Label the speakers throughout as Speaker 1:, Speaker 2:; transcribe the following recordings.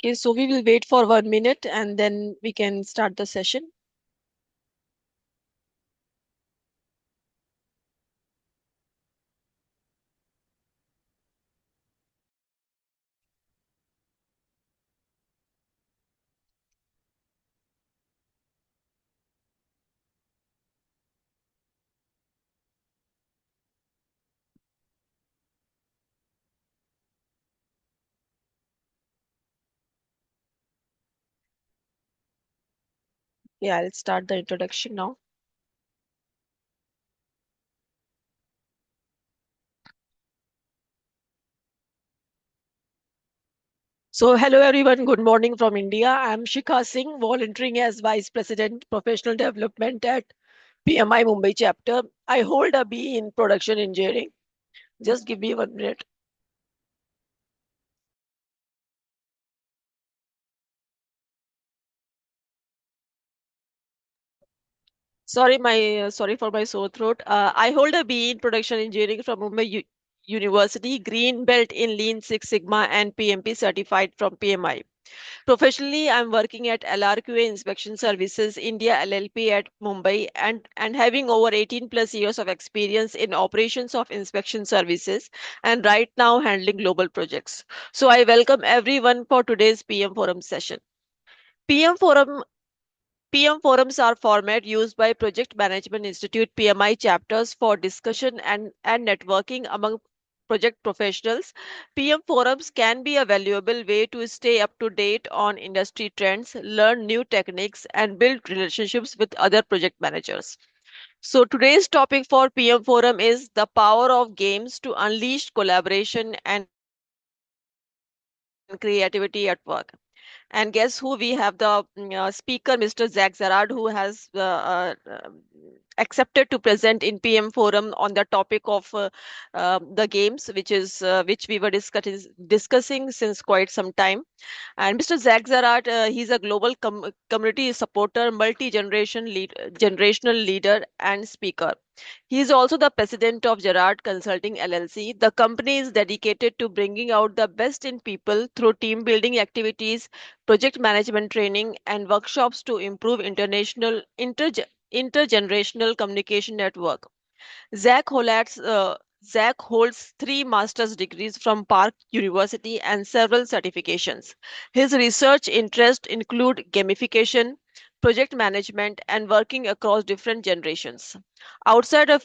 Speaker 1: Okay, so we will wait for 1 minute and then we can start the session. Yeah, I'll start the introduction now. So, hello everyone, good morning from India. I'm Shikha Singh, volunteering as Vice President Professional Development at PMI Mumbai chapter. I hold a B in production engineering. Just give me 1 minute. Sorry for my sore throat. I hold a B in production engineering from Mumbai University, Green Belt in Lean Six Sigma and PMP certified from PMI. Professionally, I'm working at LRQA Inspection Services India LLP at Mumbai and having over 18 plus years of experience in operations of inspection services and right now handling global projects. So I welcome everyone for today's PM Forum session. PM Forum PM forums are format used by Project Management Institute PMI chapters for discussion and networking among project professionals. PM forums can be a valuable way to stay up to date on industry trends, learn new techniques, and build relationships with other project managers. So today's topic for PM forum is the power of games to unleash collaboration and creativity at work. And guess who we have the speaker, Mr. Zac Jarrard, who has accepted to present in PM forum on the topic of the games, which we were discussing since quite some time. And Mr. Zac Jarrard, he's a global community supporter, generational leader, and speaker. He is also the president of Gerard Consulting LLC. The company is dedicated to bringing out the best in people through team building activities, project management training, and workshops to improve intergenerational communication at work. Zach holds three master's degrees from Park University and several certifications. His research interests include gamification, project management, and working across different generations. Outside of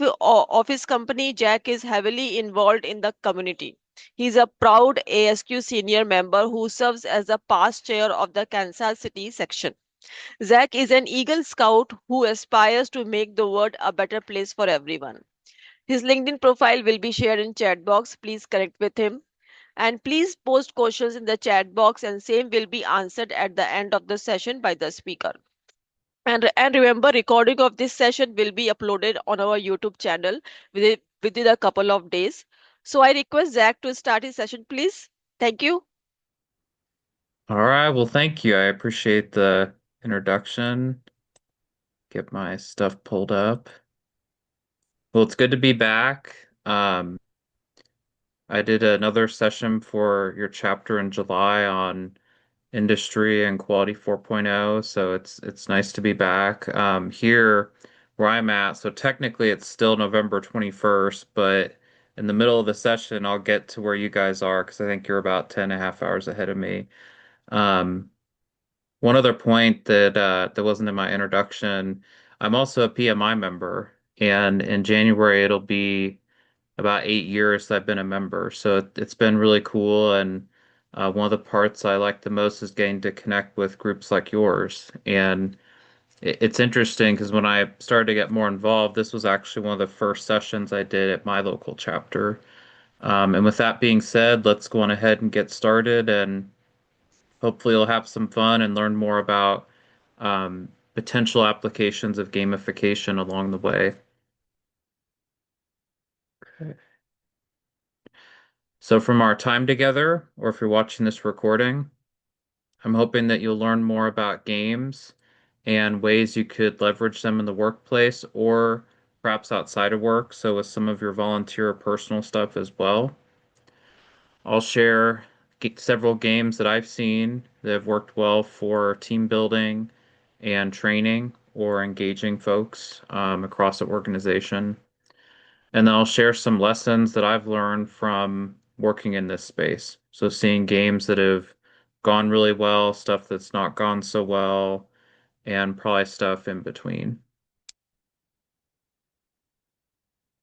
Speaker 1: his company, Jack is heavily involved in the community. He is a proud ASQ senior member who serves as the past chair of the Kansas City section. Zach is an Eagle Scout who aspires to make the world a better place for everyone. His LinkedIn profile will be shared in chat box. Please connect with him. And please post questions in the chat box and same will be answered at the end of the session by the speaker. And remember, recording of this session will be uploaded on our YouTube channel within a couple of days. So I request Zach to start his session, please. Thank you.
Speaker 2: All right, well, thank you. I appreciate the introduction. Get my stuff pulled up. Well, it's good to be back. I did another session for your chapter in July on industry and quality 4.0, so it's nice to be back. Here where I'm at, so technically it's still November 21st, but in the middle of the session, I'll get to where you guys are because I think you're about 10 and a half hours ahead of me. Um, One other point that wasn't in my introduction, I'm also a PMI member, and in January it'll be about 8 years that I've been a member. So it's been really cool, and one of the parts I like the most is getting to connect with groups like yours. And it's interesting because when I started to get more involved, this was actually one of the first sessions I did at my local chapter. And with that being said, let's go on ahead and get started and hopefully you'll have some fun and learn more about potential applications of gamification along the way. Okay. So from our time together, or if you're watching this recording, I'm hoping that you'll learn more about games and ways you could leverage them in the workplace or perhaps outside of work, so with some of your volunteer or personal stuff as well. I'll share several games that I've seen that have worked well for team building and training or engaging folks across the organization. And then I'll share some lessons that I've learned from working in this space. So seeing games that have gone really well, stuff that's not gone so well, and probably stuff in between.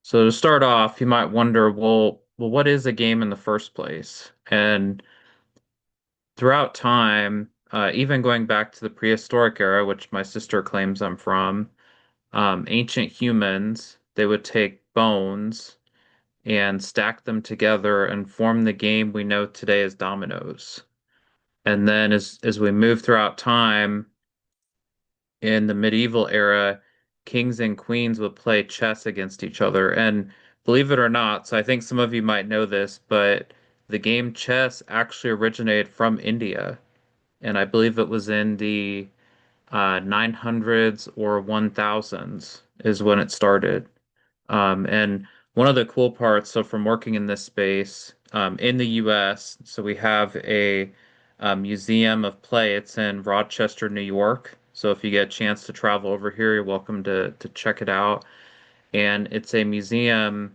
Speaker 2: So to start off, you might wonder, well, what is a game in the first place? And throughout time, even going back to the prehistoric era, which my sister claims I'm from, ancient humans, they would take bones and stack them together and form the game we know today as dominoes. And then as we move throughout time, in the medieval era, kings and queens would play chess against each other. And believe it or not, so I think some of you might know this, but the game chess actually originated from India. And I believe it was in the 900s or 1000s is when it started. And one of the cool parts, so from working in this space in the US, so we have a museum of play. It's in Rochester, New York. So if you get a chance to travel over here, you're welcome to check it out. And it's a museum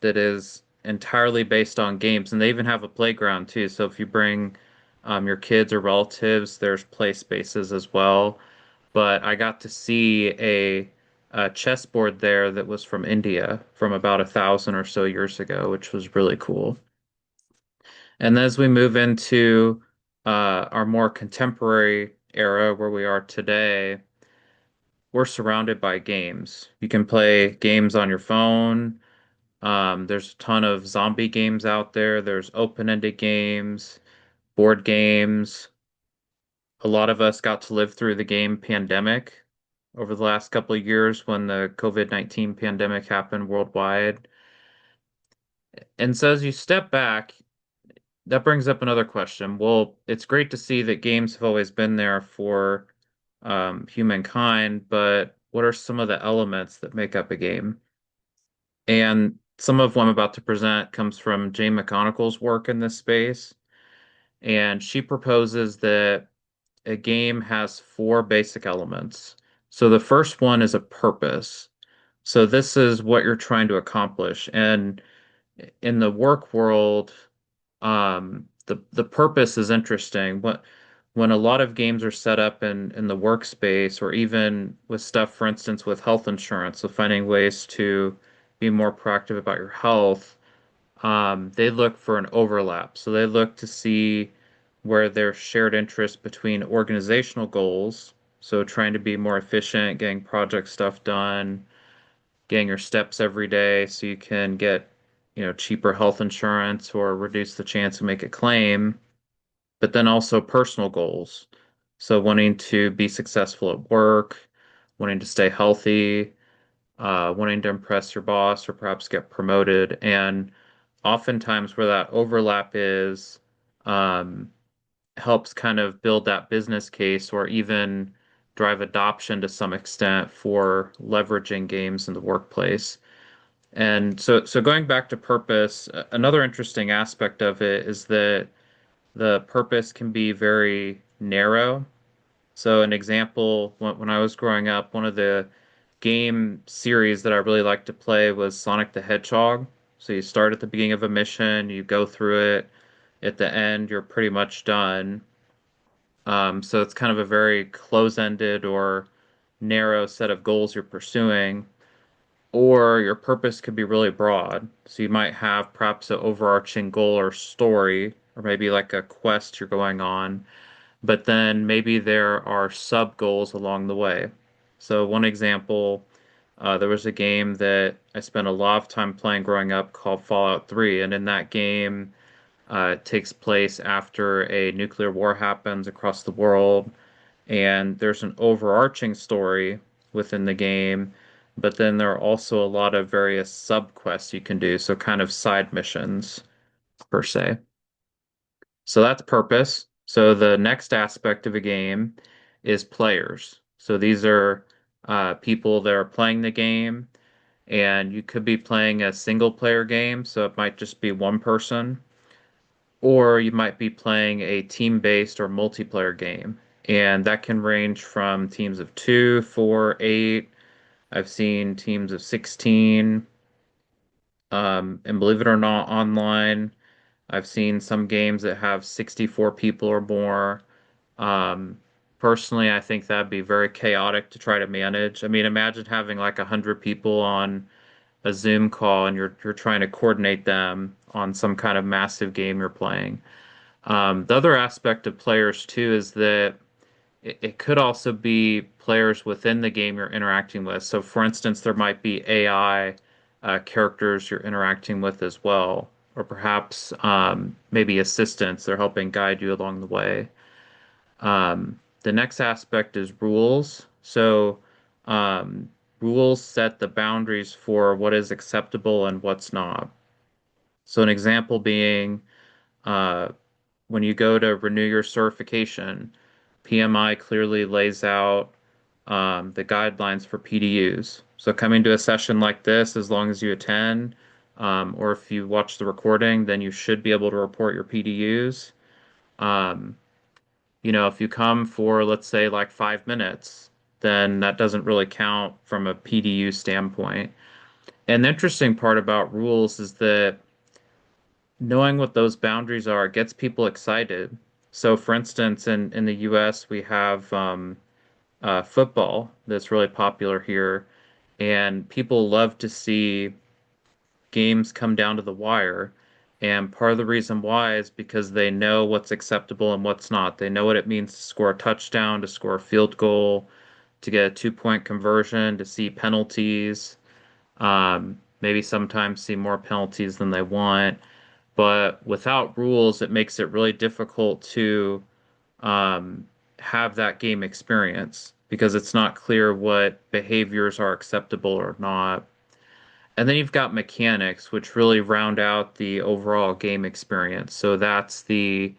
Speaker 2: that is entirely based on games, and they even have a playground too. So if you bring your kids or relatives, there's play spaces as well. But I got to see a chessboard there that was from India from about 1,000 or so years ago, which was really cool. And as we move into our more contemporary era where we are today, we're surrounded by games. You can play games on your phone. There's a ton of zombie games out there. There's open-ended games, board games. A lot of us got to live through the game pandemic over the last couple of years when the COVID-19 pandemic happened worldwide. And so as you step back, that brings up another question. Well, it's great to see that games have always been there for humankind, but what are some of the elements that make up a game? And some of what I'm about to present comes from Jane McConnell's work in this space. And she proposes that a game has four basic elements. So the first one is a purpose. So this is what you're trying to accomplish. And in the work world, the purpose is interesting. When a lot of games are set up in the workspace, or even with stuff, for instance, with health insurance, so finding ways to be more proactive about your health, they look for an overlap. So they look to see where there's shared interest between organizational goals, so trying to be more efficient, getting project stuff done, getting your steps every day so you can get, cheaper health insurance or reduce the chance to make a claim, but then also personal goals. So wanting to be successful at work, wanting to stay healthy, wanting to impress your boss or perhaps get promoted. And oftentimes where that overlap is, um, helps kind of build that business case or even drive adoption to some extent for leveraging games in the workplace. And so going back to purpose, another interesting aspect of it is that the purpose can be very narrow. So an example, when I was growing up, one of the game series that I really liked to play was Sonic the Hedgehog. So you start at the beginning of a mission, you go through it, at the end, you're pretty much done. So it's kind of a very close-ended or narrow set of goals you're pursuing, or your purpose could be really broad. So you might have perhaps an overarching goal or story, or maybe like a quest you're going on, but then maybe there are sub goals along the way. So one example, there was a game that I spent a lot of time playing growing up called Fallout 3, and in that game, it takes place after a nuclear war happens across the world, and there's an overarching story within the game, but then there are also a lot of various sub-quests you can do, so kind of side missions per se. So that's purpose. So the next aspect of a game is players. So these are people that are playing the game, and you could be playing a single player game, so it might just be one person, or you might be playing a team-based or multiplayer game. And that can range from teams of two, four, eight. I've seen teams of 16. And believe it or not, online, I've seen some games that have 64 people or more. Um, Personally, I think that'd be very chaotic to try to manage. I mean, imagine having like 100 people on a Zoom call and you're trying to coordinate them on some kind of massive game you're playing. The other aspect of players too is that it could also be players within the game you're interacting with. So, for instance, there might be AI characters you're interacting with as well, or perhaps maybe assistants. They're helping guide you along the way. The next aspect is rules. So, um, rules set the boundaries for what is acceptable and what's not. So, an example being uh, when you go to renew your certification, PMI clearly lays out the guidelines for PDUs. So, coming to a session like this, as long as you attend, or if you watch the recording, then you should be able to report your PDUs. Um, if you come for, let's say, like 5 minutes, then that doesn't really count from a PDU standpoint. And the interesting part about rules is that knowing what those boundaries are gets people excited. So, for instance, in the US, we have football that's really popular here, and people love to see games come down to the wire. And part of the reason why is because they know what's acceptable and what's not. They know what it means to score a touchdown, to score a field goal, to get a 2-point conversion, to see penalties, maybe sometimes see more penalties than they want. But without rules, it makes it really difficult to um, have that game experience because it's not clear what behaviors are acceptable or not. And then you've got mechanics, which really round out the overall game experience. So that's the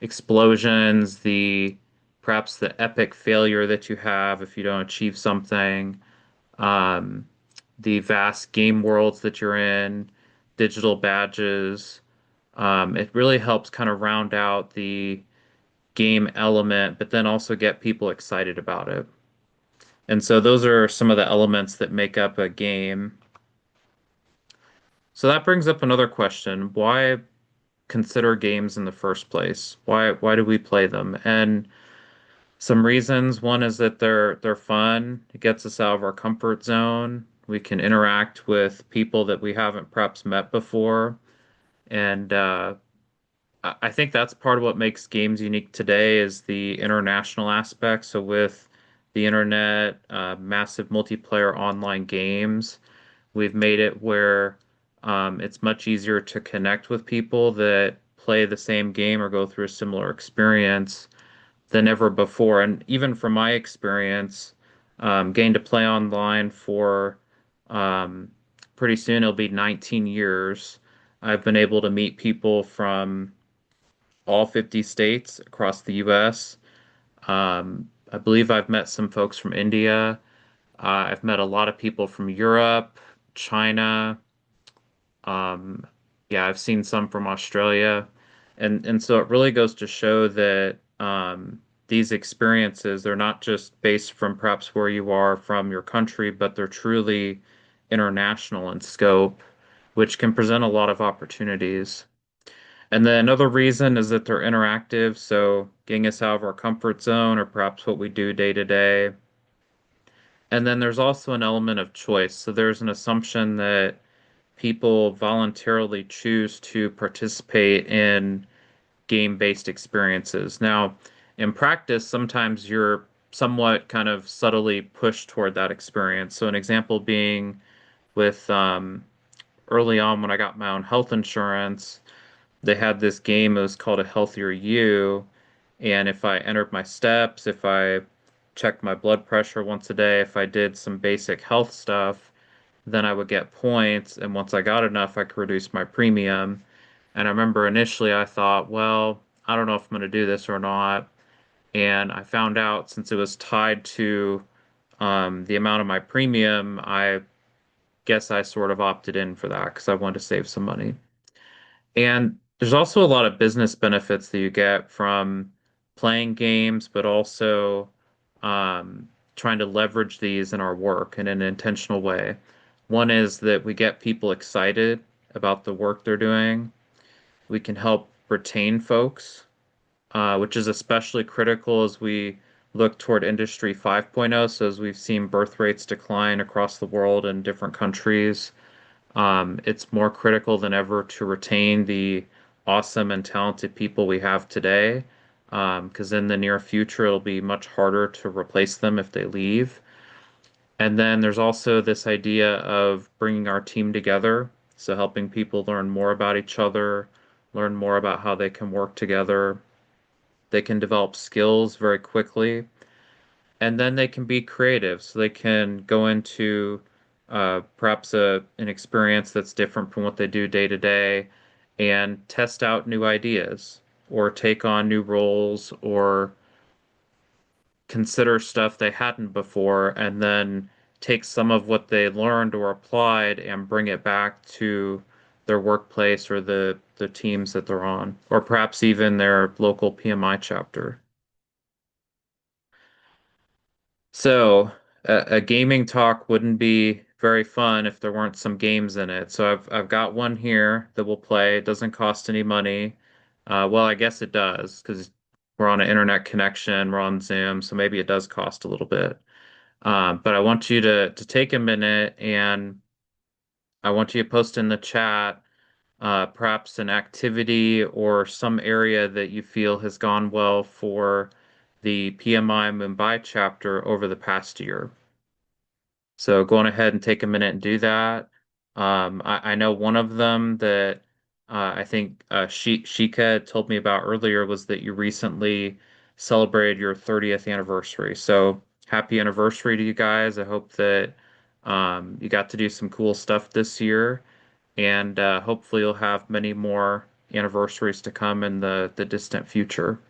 Speaker 2: explosions, the perhaps the epic failure that you have if you don't achieve something, um, the vast game worlds that you're in, digital badges. It really helps kind of round out the game element, but then also get people excited about it. And so those are some of the elements that make up a game. So that brings up another question. Why consider games in the first place? Why do we play them? And some reasons. One is that they're fun. It gets us out of our comfort zone. We can interact with people that we haven't perhaps met before. And I think that's part of what makes games unique today is the international aspect. So with the internet, massive multiplayer online games, we've made it where it's much easier to connect with people that play the same game or go through a similar experience than ever before. And even from my experience, getting to play online for um, pretty soon it'll be 19 years. I've been able to meet people from all 50 states across the US. I believe I've met some folks from India. I've met a lot of people from Europe, China. Um, yeah, I've seen some from Australia. And so it really goes to show that these experiences, they're not just based from perhaps where you are from your country, but they're truly international in scope, which can present a lot of opportunities. And then another reason is that they're interactive, so getting us out of our comfort zone or perhaps what we do day to day. And then there's also an element of choice. So there's an assumption that people voluntarily choose to participate in game-based experiences. Now, in practice, sometimes you're somewhat kind of subtly pushed toward that experience. So an example being with early on when I got my own health insurance, they had this game, it was called A Healthier You. And if I entered my steps, if I checked my blood pressure once a day, if I did some basic health stuff, then I would get points. And once I got enough, I could reduce my premium. And I remember initially I thought, well, I don't know if I'm going to do this or not. And I found out since it was tied to the amount of my premium, I guess I sort of opted in for that because I wanted to save some money. And There's also a lot of business benefits that you get from playing games, but also um, trying to leverage these in our work in an intentional way. One is that we get people excited about the work they're doing. We can help retain folks, which is especially critical as we look toward Industry 5.0. So as we've seen birth rates decline across the world in different countries, it's more critical than ever to retain the awesome and talented people we have today, because in the near future it'll be much harder to replace them if they leave. And then there's also this idea of bringing our team together, so helping people learn more about each other, learn more about how they can work together. They can develop skills very quickly, and then they can be creative. So they can go into perhaps an experience that's different from what they do day to day and test out new ideas or take on new roles or consider stuff they hadn't before and then take some of what they learned or applied and bring it back to their workplace or the teams that they're on, or perhaps even their local PMI chapter. So, a gaming talk wouldn't be very fun if there weren't some games in it. So I've got one here that we'll play. It doesn't cost any money. Well, I guess it does because we're on an internet connection, we're on Zoom, so maybe it does cost a little bit. But I want you to take a minute and I want you to post in the chat perhaps an activity or some area that you feel has gone well for the PMI Mumbai chapter over the past year. So go on ahead and take a minute and do that. I know one of them that I think Shika told me about earlier was that you recently celebrated your 30th anniversary. So happy anniversary to you guys. I hope that you got to do some cool stuff this year, and hopefully you'll have many more anniversaries to come in the distant future.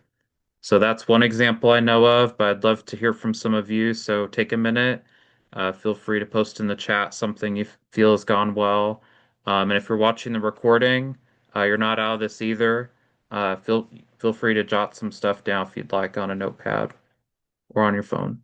Speaker 2: So that's one example I know of, but I'd love to hear from some of you. So take a minute. Feel free to post in the chat something you feel has gone well. And if you're watching the recording, you're not out of this either. Feel free to jot some stuff down if you'd like on a notepad or on your phone.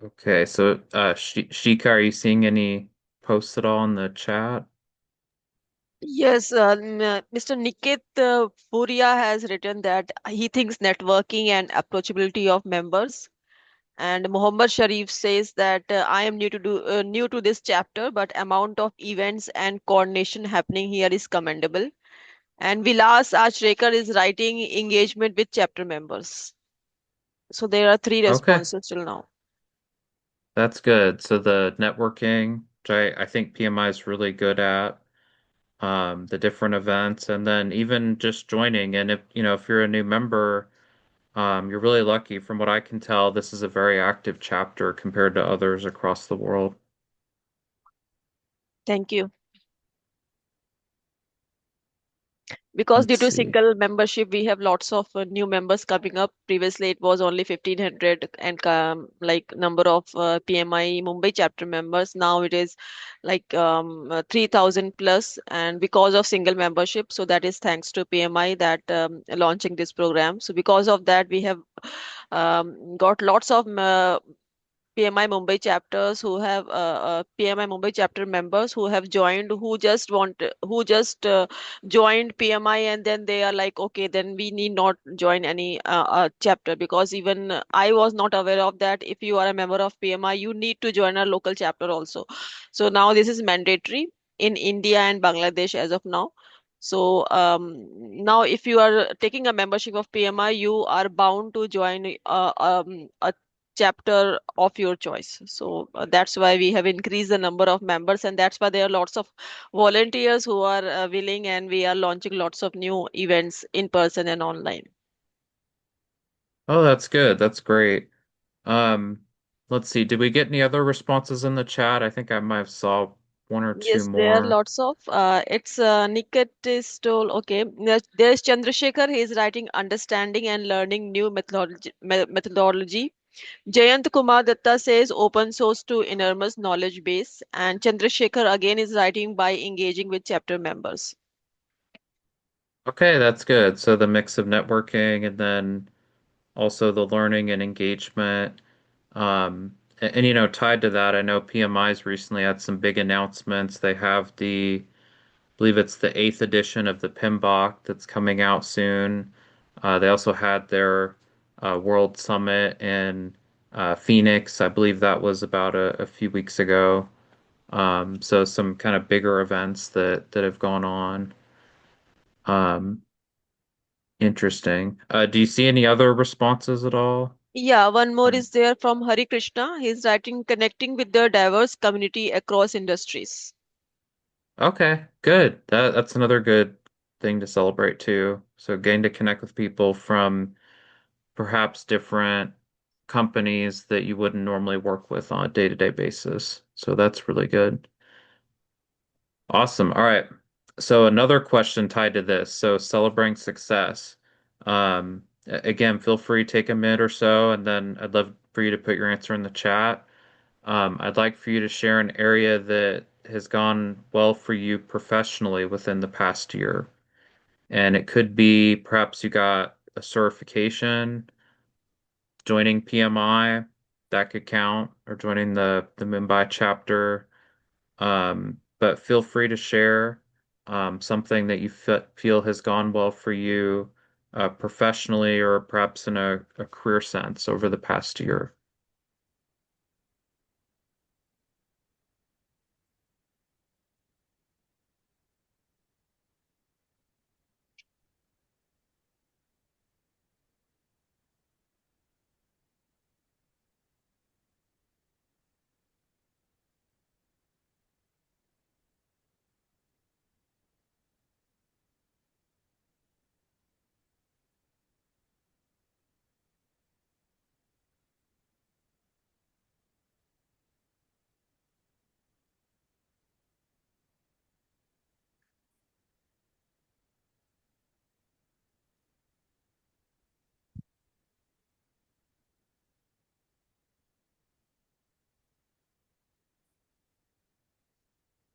Speaker 2: Okay, so Shika, are you seeing any posts at all in the chat?
Speaker 1: Yes, Mr. Nikit Puria has written that he thinks networking and approachability of members. And Muhammad Sharif says that I am new to this chapter, but amount of events and coordination happening here is commendable. And Vilas Achrekar is writing engagement with chapter members. So there are three
Speaker 2: Okay,
Speaker 1: responses till now.
Speaker 2: that's good. So the networking, which I think PMI is really good at, the different events, and then even just joining. And if if you're a new member, you're really lucky. From what I can tell, this is a very active chapter compared to others across the world.
Speaker 1: Thank you. Because due
Speaker 2: Let's
Speaker 1: to
Speaker 2: see.
Speaker 1: single membership, we have lots of new members coming up. Previously, it was only 1,500 and like number of PMI Mumbai chapter members. Now it is like 3,000 plus, and because of single membership, so that is thanks to PMI that launching this program. So because of that, we have got lots of PMI Mumbai chapters who have PMI Mumbai chapter members who have joined, who just joined PMI, and then they are like, okay, then we need not join any chapter, because even I was not aware of that. If you are a member of PMI, you need to join a local chapter also. So now this is mandatory in India and Bangladesh as of now. So now, if you are taking a membership of PMI, you are bound to join a chapter of your choice. So that's why we have increased the number of members, and that's why there are lots of volunteers who are willing, and we are launching lots of new events in person and online.
Speaker 2: Oh, that's good. That's great. Um, let's see. Did we get any other responses in the chat? I think I might have saw one or two
Speaker 1: Yes, there are
Speaker 2: more.
Speaker 1: lots of. It's Niket is told. Okay, there's Chandrasekhar. He is writing understanding and learning new methodology. Jayant Kumar Datta says open source to enormous knowledge base, and Chandrasekhar again is writing by engaging with chapter members.
Speaker 2: Okay, that's good. So the mix of networking and then also the learning and engagement. You know, tied to that, I know PMI's recently had some big announcements. They have I believe it's the eighth edition of the PMBOK that's coming out soon. They also had their World Summit in Phoenix. I believe that was about a few weeks ago. So some kind of bigger events that have gone on. Um, interesting. Do you see any other responses at all?
Speaker 1: Yeah, one more
Speaker 2: From
Speaker 1: is there from Hari Krishna. He's writing connecting with the diverse community across industries.
Speaker 2: Okay, good. That's another good thing to celebrate too. So getting to connect with people from perhaps different companies that you wouldn't normally work with on a day-to-day basis. So that's really good. Awesome. All right. So another question tied to this. So celebrating success. Again, feel free to take a minute or so, and then I'd love for you to put your answer in the chat. I'd like for you to share an area that has gone well for you professionally within the past year. And it could be perhaps you got a certification, joining PMI, that could count, or joining the Mumbai chapter. But feel free to share something that you feel has gone well for you professionally or perhaps in a career sense over the past year.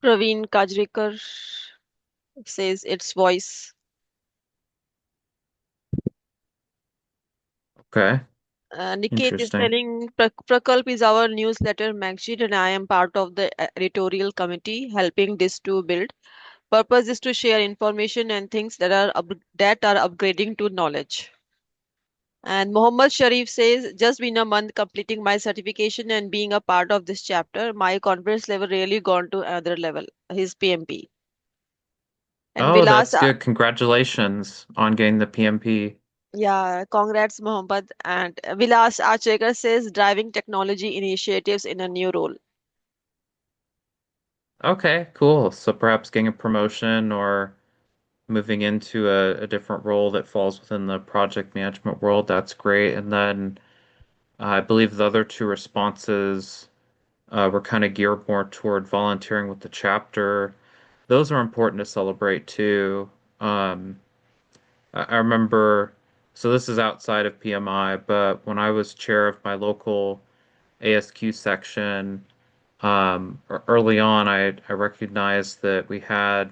Speaker 1: Praveen Kajrekar says its voice.
Speaker 2: Okay,
Speaker 1: Niket is
Speaker 2: interesting.
Speaker 1: telling Prakalp is our newsletter magazine, and I am part of the editorial committee helping this to build. Purpose is to share information and things that are upgrading to knowledge. And Mohammed Sharif says, just been a month completing my certification and being a part of this chapter, my confidence level really gone to another level. His PMP. And
Speaker 2: Oh,
Speaker 1: Vilas,
Speaker 2: that's good. Congratulations on getting the PMP.
Speaker 1: yeah, congrats, Mohammed. And Vilas Achekar says, driving technology initiatives in a new role.
Speaker 2: Okay, cool. So perhaps getting a promotion or moving into a different role that falls within the project management world, that's great. And then I believe the other two responses were kind of geared more toward volunteering with the chapter. Those are important to celebrate too. Um, I remember, so this is outside of PMI, but when I was chair of my local ASQ section, early on, I recognized that we had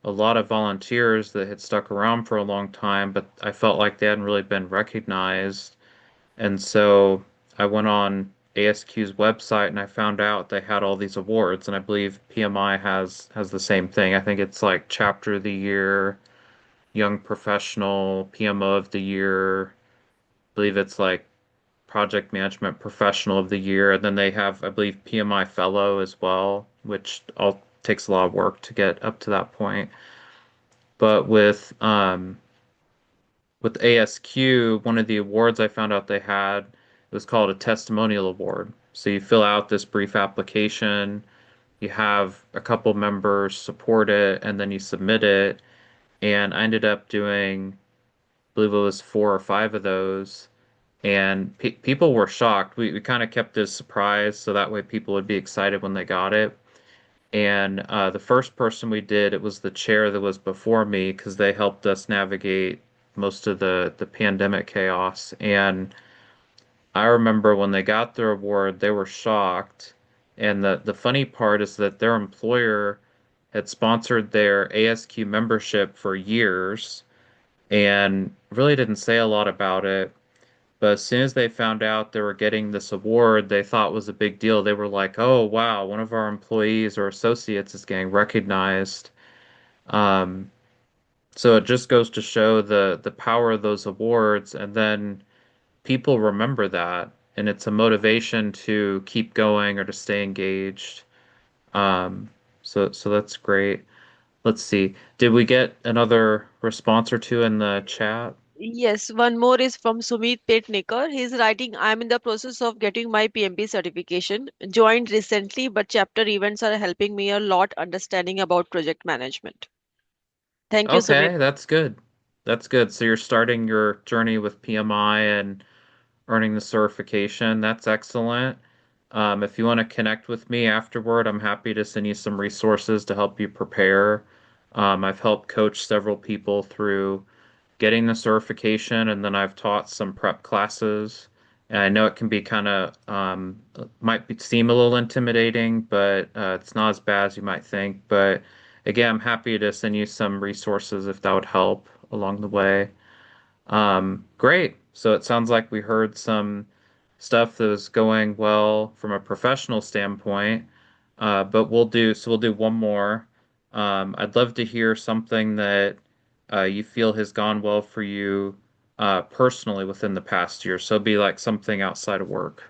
Speaker 2: a lot of volunteers that had stuck around for a long time, but I felt like they hadn't really been recognized. And so I went on ASQ's website and I found out they had all these awards, and I believe PMI has the same thing. I think it's like Chapter of the Year, Young Professional, PMO of the Year. I believe it's like Project Management Professional of the Year, and then they have, I believe, PMI Fellow as well, which all takes a lot of work to get up to that point. But with ASQ, one of the awards I found out they had, it was called a testimonial award. So you fill out this brief application, you have a couple members support it, and then you submit it. And I ended up doing, I believe it was 4 or 5 of those. And pe people were shocked. We kind of kept it as a surprise so that way people would be excited when they got it. And the first person we did, it was the chair that was before me because they helped us navigate most of the pandemic chaos. And I remember when they got their award, they were shocked. And the funny part is that their employer had sponsored their ASQ membership for years and really didn't say a lot about it. But as soon as they found out they were getting this award, they thought was a big deal. They were like, "Oh, wow, one of our employees or associates is getting recognized." Um, so it just goes to show the power of those awards, and then people remember that, and it's a motivation to keep going or to stay engaged. Um, so that's great. Let's see. Did we get another response or two in the chat?
Speaker 1: Yes, one more is from Sumit Petnikar. He's writing, I'm in the process of getting my PMP certification. Joined recently, but chapter events are helping me a lot understanding about project management. Thank you, Sumit.
Speaker 2: Okay, that's good. That's good. So you're starting your journey with PMI and earning the certification. That's excellent. If you want to connect with me afterward, I'm happy to send you some resources to help you prepare. I've helped coach several people through getting the certification, and then I've taught some prep classes. And I know it can be kind of seem a little intimidating, but it's not as bad as you might think. But again, I'm happy to send you some resources if that would help along the way. Great. So it sounds like we heard some stuff that was going well from a professional standpoint. But we'll do one more. I'd love to hear something that you feel has gone well for you personally within the past year. So it'd be like something outside of work.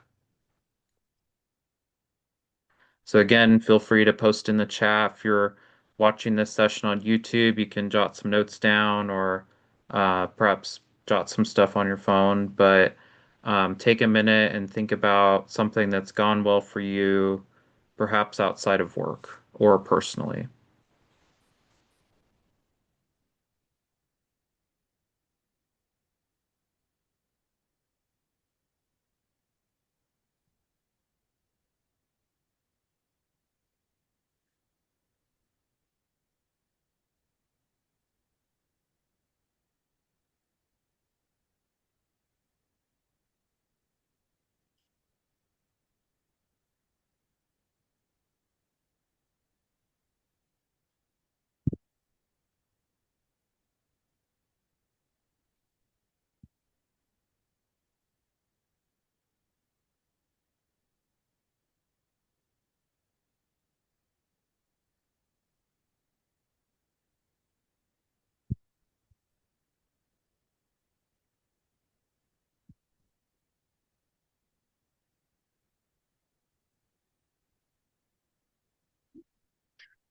Speaker 2: So again, feel free to post in the chat. If you're watching this session on YouTube, you can jot some notes down or perhaps jot some stuff on your phone. But take a minute and think about something that's gone well for you, perhaps outside of work or personally.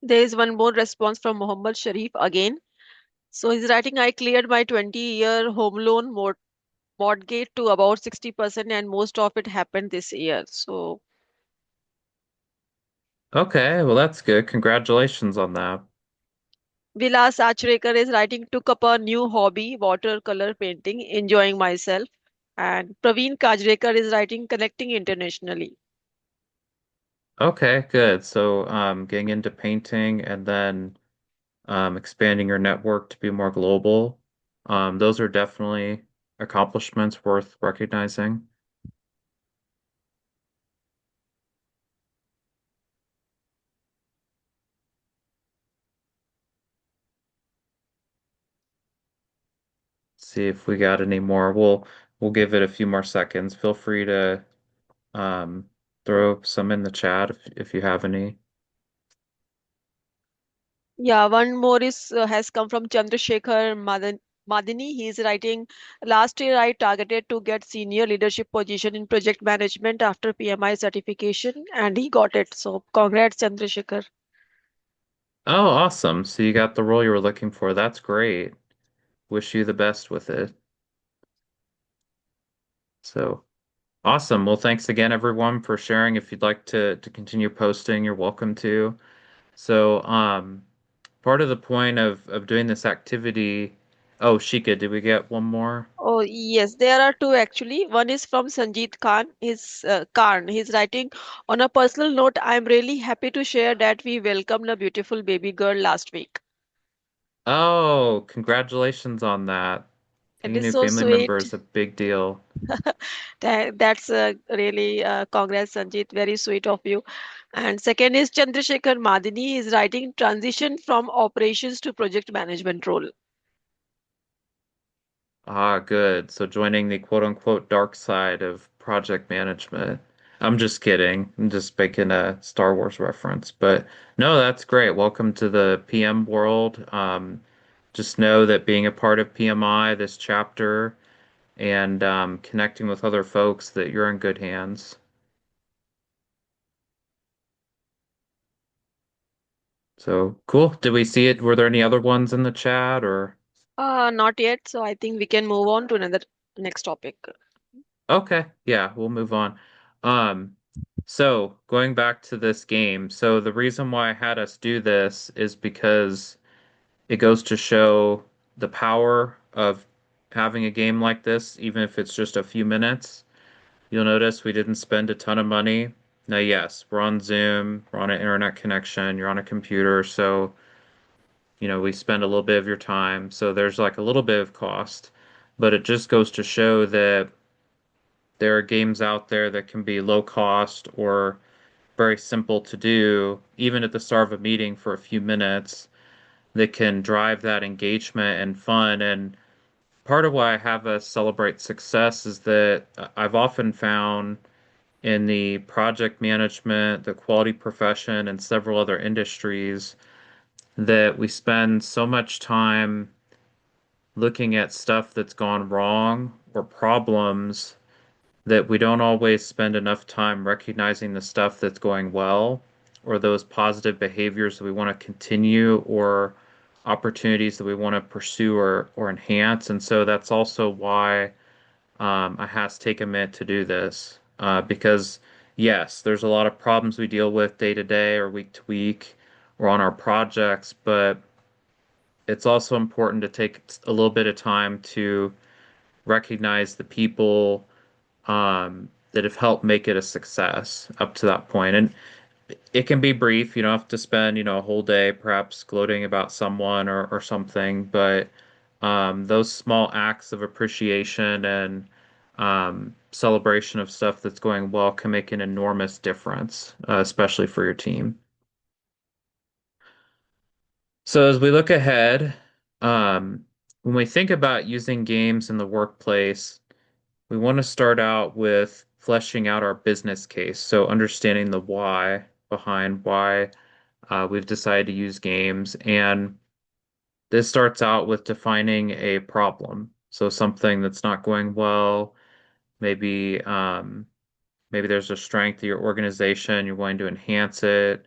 Speaker 1: There is one more response from Muhammad Sharif again. So he's writing, I cleared my 20-year home loan mortgage to about 60%, and most of it happened this year. So
Speaker 2: Okay, well that's good. Congratulations on that.
Speaker 1: Vilas Achrekar is writing, took up a new hobby, watercolor painting, enjoying myself. And Praveen Kajrekar is writing, connecting internationally.
Speaker 2: Okay, good. So getting into painting and then expanding your network to be more global. Those are definitely accomplishments worth recognizing. See if we got any more. We'll give it a few more seconds. Feel free to um, throw some in the chat if you have any.
Speaker 1: Yeah, one more is has come from Chandrasekhar Madini. He is writing, last year I targeted to get senior leadership position in project management after PMI certification, and he got it. So congrats, Chandrasekhar.
Speaker 2: Oh, awesome. So you got the role you were looking for. That's great. Wish you the best with it. So awesome. Well, thanks again, everyone, for sharing. If you'd like to continue posting, you're welcome to. So, part of the point of doing this activity. Oh, Shika, did we get one more?
Speaker 1: Oh, yes, there are two actually. One is from Sanjeet Khan. He's writing on a personal note. I'm really happy to share that we welcomed a beautiful baby girl last week.
Speaker 2: Oh, congratulations on that.
Speaker 1: It
Speaker 2: Being a
Speaker 1: is
Speaker 2: new
Speaker 1: so
Speaker 2: family member
Speaker 1: sweet.
Speaker 2: is a big deal.
Speaker 1: That's really congrats, Sanjeet. Very sweet of you. And second is Chandrasekhar Madini is writing transition from operations to project management role.
Speaker 2: Ah, good. So joining the quote unquote dark side of project management. I'm just kidding. I'm just making a Star Wars reference. But no, that's great. Welcome to the PM world. Just know that being a part of PMI, this chapter, and connecting with other folks, that you're in good hands. So cool. Did we see it? Were there any other ones in the chat or?
Speaker 1: Not yet. So I think we can move on to another next topic.
Speaker 2: Okay, yeah, we'll move on. Um, so going back to this game, so the reason why I had us do this is because it goes to show the power of having a game like this, even if it's just a few minutes. You'll notice we didn't spend a ton of money. Now, yes, we're on Zoom, we're on an internet connection, you're on a computer, so we spend a little bit of your time. So there's like a little bit of cost, but it just goes to show that there are games out there that can be low cost or very simple to do, even at the start of a meeting for a few minutes, that can drive that engagement and fun. And part of why I have us celebrate success is that I've often found in the project management, the quality profession, and several other industries that we spend so much time looking at stuff that's gone wrong or problems that we don't always spend enough time recognizing the stuff that's going well or those positive behaviors that we want to continue or opportunities that we want to pursue or enhance. And so that's also why I has taken a minute to do this because yes, there's a lot of problems we deal with day to day or week to week or on our projects, but it's also important to take a little bit of time to recognize the people that have helped make it a success up to that point. And it can be brief. You don't have to spend, a whole day perhaps gloating about someone or something, but those small acts of appreciation and celebration of stuff that's going well can make an enormous difference, especially for your team. So as we look ahead, when we think about using games in the workplace, we want to start out with fleshing out our business case. So understanding the why behind why we've decided to use games. And this starts out with defining a problem. So something that's not going well, maybe maybe there's a strength of your organization, you're going to enhance it.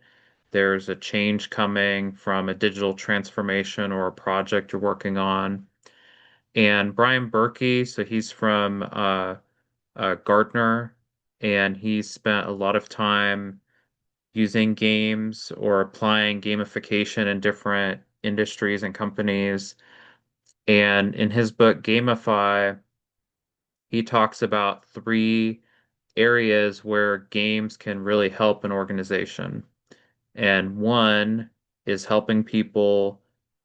Speaker 2: There's a change coming from a digital transformation or a project you're working on. And Brian Berkey, so he's from Gartner, and he spent a lot of time using games or applying gamification in different industries and companies. And in his book, Gamify, he talks about three areas where games can really help an organization. And one is helping people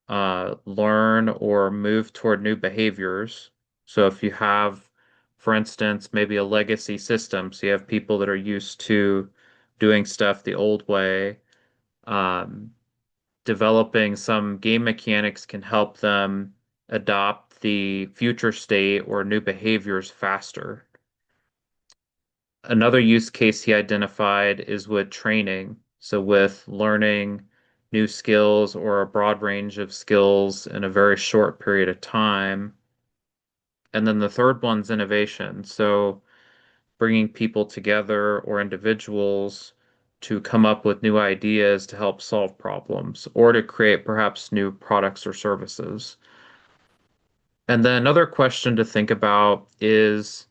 Speaker 2: learn or move toward new behaviors. So if you have, for instance, maybe a legacy system, so you have people that are used to doing stuff the old way, um, developing some game mechanics can help them adopt the future state or new behaviors faster. Another use case he identified is with training. So with learning new skills or a broad range of skills in a very short period of time. And then the third one's innovation. So bringing people together or individuals to come up with new ideas to help solve problems or to create perhaps new products or services. And then another question to think about is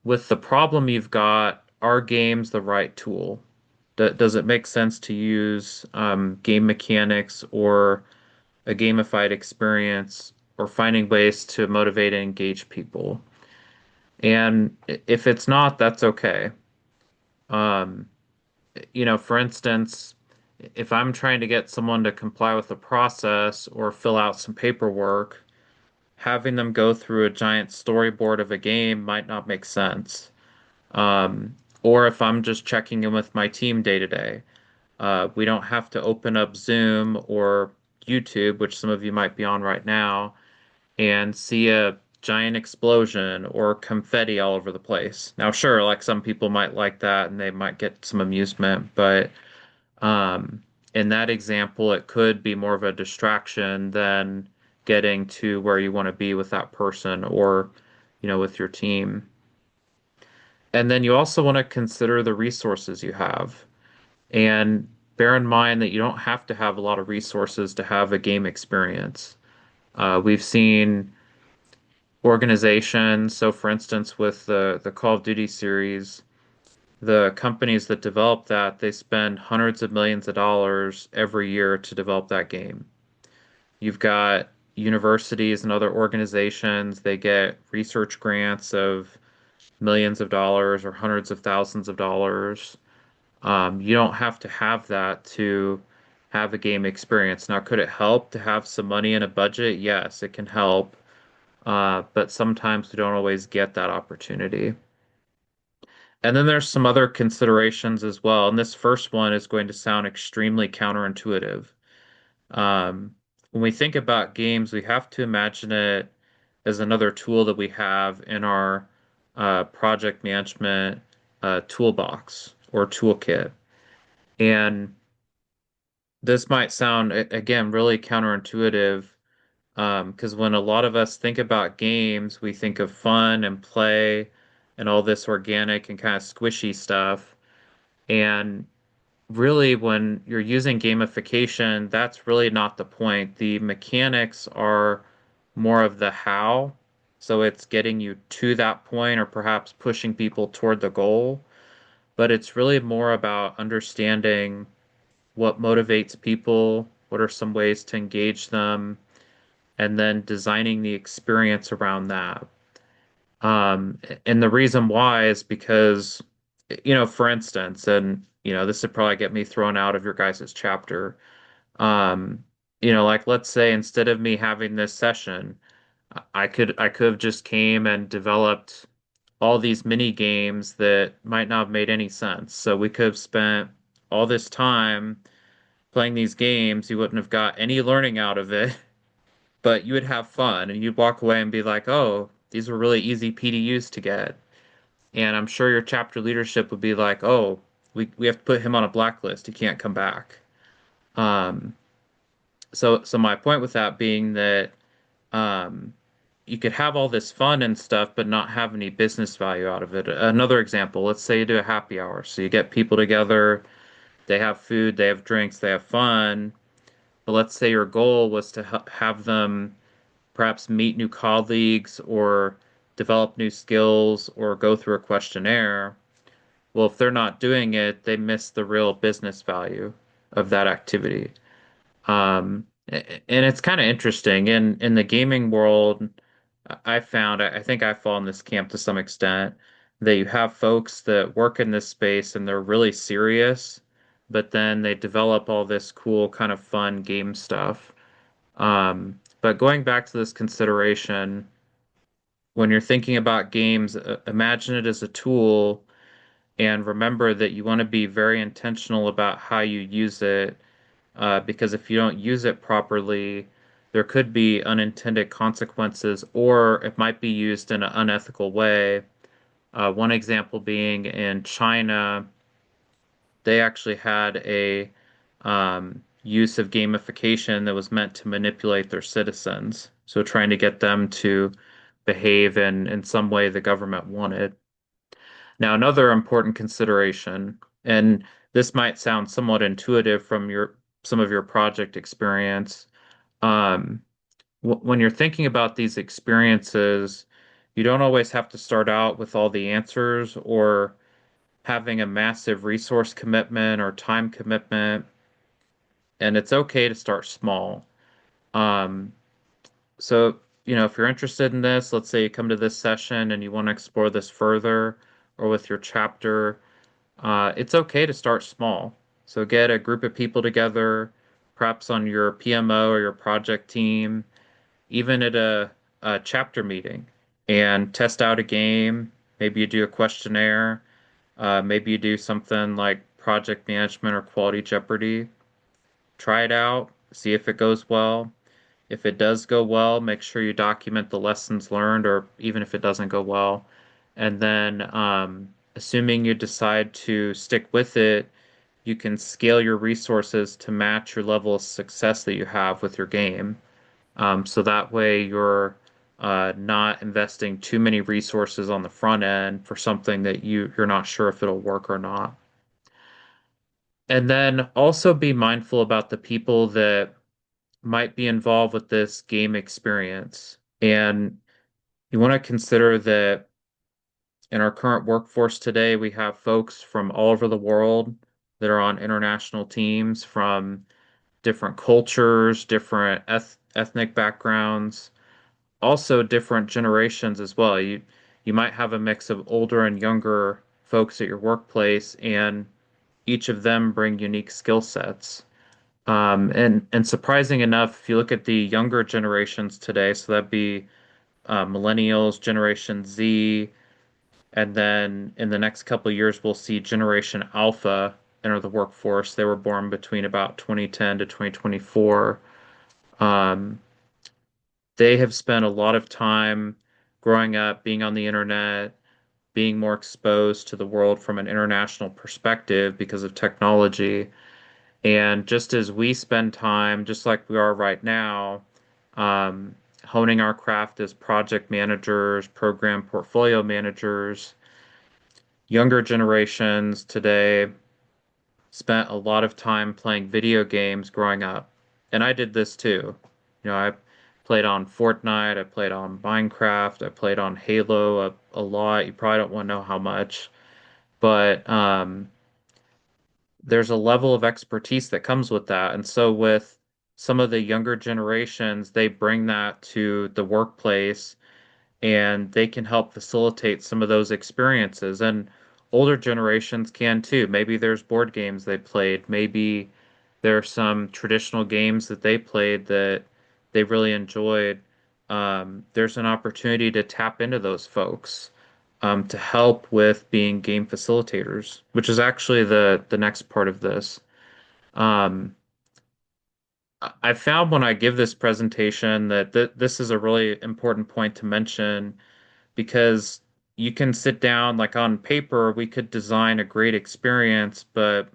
Speaker 2: with the problem you've got, are games the right tool? Does it make sense to use game mechanics or a gamified experience or finding ways to motivate and engage people? And if it's not, that's okay. Um, for instance, if I'm trying to get someone to comply with the process or fill out some paperwork, having them go through a giant storyboard of a game might not make sense. Or if I'm just checking in with my team day to day, we don't have to open up Zoom or YouTube, which some of you might be on right now, and see a giant explosion or confetti all over the place. Now, sure, like some people might like that and they might get some amusement, but um, in that example, it could be more of a distraction than getting to where you want to be with that person or, with your team. And then you also want to consider the resources you have. And bear in mind that you don't have to have a lot of resources to have a game experience. We've seen organizations, so for instance, with the Call of Duty series, the companies that develop that, they spend hundreds of millions of dollars every year to develop that game. You've got universities and other organizations, they get research grants of millions of dollars or hundreds of thousands of dollars. You don't have to have that to have a game experience. Now, could it help to have some money in a budget? Yes, it can help. But sometimes we don't always get that opportunity. And then there's some other considerations as well. And this first one is going to sound extremely counterintuitive. Um, when we think about games, we have to imagine it as another tool that we have in our project management toolbox or toolkit. And this might sound, again, really counterintuitive because when a lot of us think about games, we think of fun and play and all this organic and kind of squishy stuff. And really, when you're using gamification, that's really not the point. The mechanics are more of the how. So it's getting you to that point or perhaps pushing people toward the goal. But it's really more about understanding what motivates people, what are some ways to engage them, and then designing the experience around that. And the reason why is because, for instance, and this would probably get me thrown out of your guys' chapter. Um, like let's say instead of me having this session, I could have just came and developed all these mini games that might not have made any sense. So we could have spent all this time playing these games. You wouldn't have got any learning out of it, but you would have fun and you'd walk away and be like, oh, these were really easy PDUs to get. And I'm sure your chapter leadership would be like, oh, we have to put him on a blacklist. He can't come back. Um, so my point with that being that um, you could have all this fun and stuff, but not have any business value out of it. Another example, let's say you do a happy hour. So you get people together, they have food, they have drinks, they have fun. But let's say your goal was to have them perhaps meet new colleagues or develop new skills or go through a questionnaire. Well, if they're not doing it, they miss the real business value of that activity. And it's kind of interesting. In the gaming world, I found, I think I fall in this camp to some extent, that you have folks that work in this space and they're really serious, but then they develop all this cool kind of fun game stuff. But going back to this consideration, when you're thinking about games, imagine it as a tool and remember that you want to be very intentional about how you use it, because if you don't use it properly, there could be unintended consequences, or it might be used in an unethical way. One example being in China, they actually had a use of gamification that was meant to manipulate their citizens. So trying to get them to behave in some way the government wanted. Now, another important consideration. And this might sound somewhat intuitive from your some of your project experience. Um, when you're thinking about these experiences, you don't always have to start out with all the answers or having a massive resource commitment or time commitment, and it's okay to start small. Um, so, if you're interested in this, let's say you come to this session and you want to explore this further or with your chapter, it's okay to start small. So get a group of people together, perhaps on your PMO or your project team, even at a chapter meeting, and test out a game. Maybe you do a questionnaire. Maybe you do something like project management or quality Jeopardy. Try it out, see if it goes well. If it does go well, make sure you document the lessons learned, or even if it doesn't go well. And then, assuming you decide to stick with it, you can scale your resources to match your level of success that you have with your game. So that way you're not investing too many resources on the front end for something that you're not sure if it'll work or not. And then also be mindful about the people that might be involved with this game experience. And you want to consider that in our current workforce today, we have folks from all over the world that are on international teams from different cultures, different ethnic backgrounds, also different generations as well. You might have a mix of older and younger folks at your workplace, and each of them bring unique skill sets. And surprising enough, if you look at the younger generations today, so that'd be millennials, Generation Z, and then in the next couple of years, we'll see Generation Alpha enter the workforce. They were born between about 2010 to 2024. Um, they have spent a lot of time growing up, being on the internet, being more exposed to the world from an international perspective because of technology. And just as we spend time, just like we are right now, um, honing our craft as project managers, program portfolio managers, younger generations today spent a lot of time playing video games growing up. And I did this too. I played on Fortnite, I played on Minecraft, I played on Halo a lot. You probably don't want to know how much, but there's a level of expertise that comes with that. And so with some of the younger generations, they bring that to the workplace and they can help facilitate some of those experiences. And older generations can too. Maybe there's board games they played. Maybe there are some traditional games that they played that they really enjoyed. There's an opportunity to tap into those folks to help with being game facilitators, which is actually the next part of this. Um, I found when I give this presentation that this is a really important point to mention because you can sit down, like on paper, we could design a great experience, but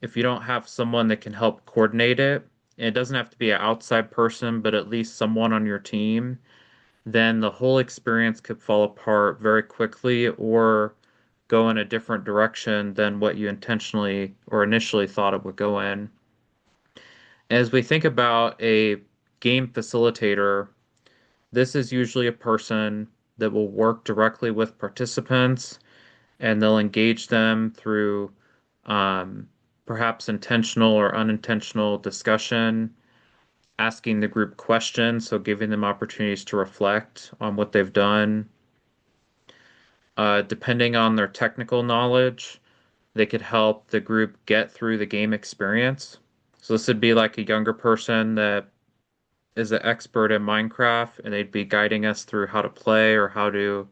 Speaker 2: if you don't have someone that can help coordinate it, and it doesn't have to be an outside person, but at least someone on your team, then the whole experience could fall apart very quickly or go in a different direction than what you intentionally or initially thought it would go in. As we think about a game facilitator, this is usually a person that will work directly with participants and they'll engage them through um, perhaps intentional or unintentional discussion, asking the group questions, so giving them opportunities to reflect on what they've done. Depending on their technical knowledge, they could help the group get through the game experience. So this would be like a younger person that is an expert in Minecraft, and they'd be guiding us through how to play or how to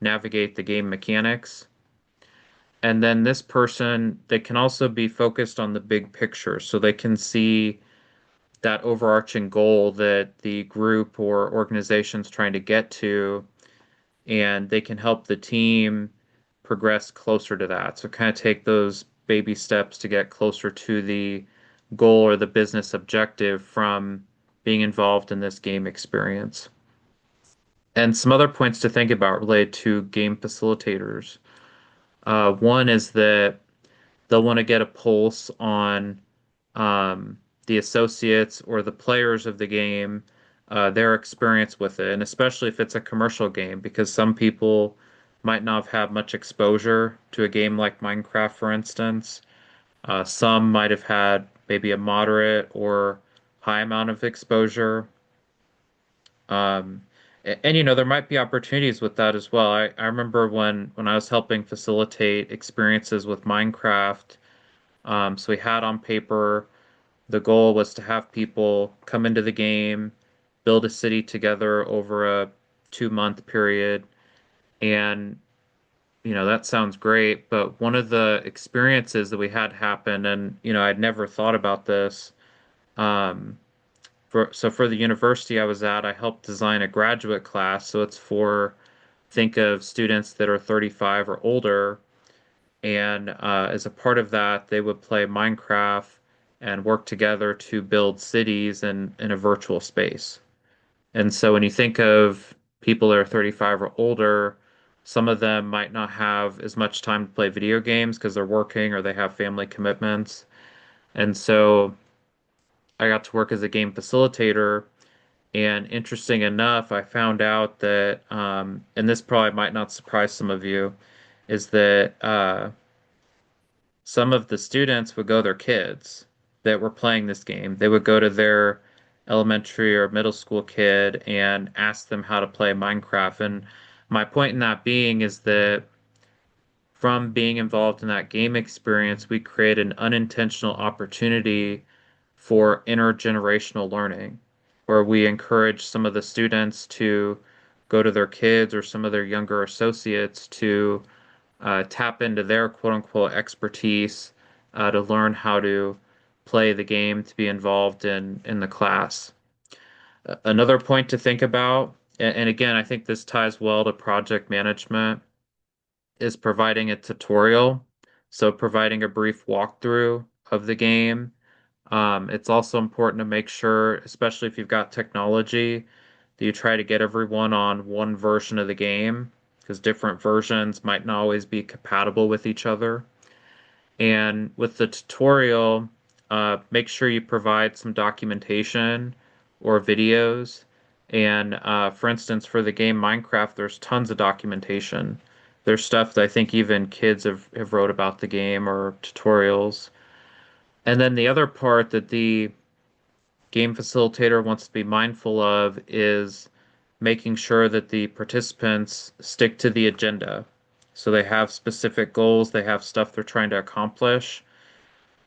Speaker 2: navigate the game mechanics. And then this person, they can also be focused on the big picture, so they can see that overarching goal that the group or organization's trying to get to, and they can help the team progress closer to that. So kind of take those baby steps to get closer to the goal or the business objective from being involved in this game experience. And some other points to think about related to game facilitators. One is that they'll want to get a pulse on the associates or the players of the game, their experience with it, and especially if it's a commercial game, because some people might not have had much exposure to a game like Minecraft, for instance. Some might have had maybe a moderate or high amount of exposure. Um, and, there might be opportunities with that as well. I remember when I was helping facilitate experiences with Minecraft. So we had on paper the goal was to have people come into the game, build a city together over a 2-month period. And, that sounds great. But one of the experiences that we had happen, and, I'd never thought about this. Um, for the university I was at, I helped design a graduate class. So it's for, think of students that are 35 or older. And as a part of that, they would play Minecraft and work together to build cities in a virtual space. And so when you think of people that are 35 or older, some of them might not have as much time to play video games because they're working or they have family commitments. And so I got to work as a game facilitator. And interesting enough, I found out that, and this probably might not surprise some of you, is that some of the students would go their kids that were playing this game. They would go to their elementary or middle school kid and ask them how to play Minecraft. And my point in that being is that from being involved in that game experience, we create an unintentional opportunity for intergenerational learning, where we encourage some of the students to go to their kids or some of their younger associates to tap into their quote unquote expertise to learn how to play the game, to be involved in the class. Another point to think about, and again, I think this ties well to project management, is providing a tutorial. So providing a brief walkthrough of the game. It's also important to make sure, especially if you've got technology, that you try to get everyone on one version of the game because different versions might not always be compatible with each other. And with the tutorial, make sure you provide some documentation or videos. And for instance, for the game Minecraft, there's tons of documentation. There's stuff that I think even kids have wrote about the game or tutorials. And then the other part that the game facilitator wants to be mindful of is making sure that the participants stick to the agenda. So they have specific goals, they have stuff they're trying to accomplish.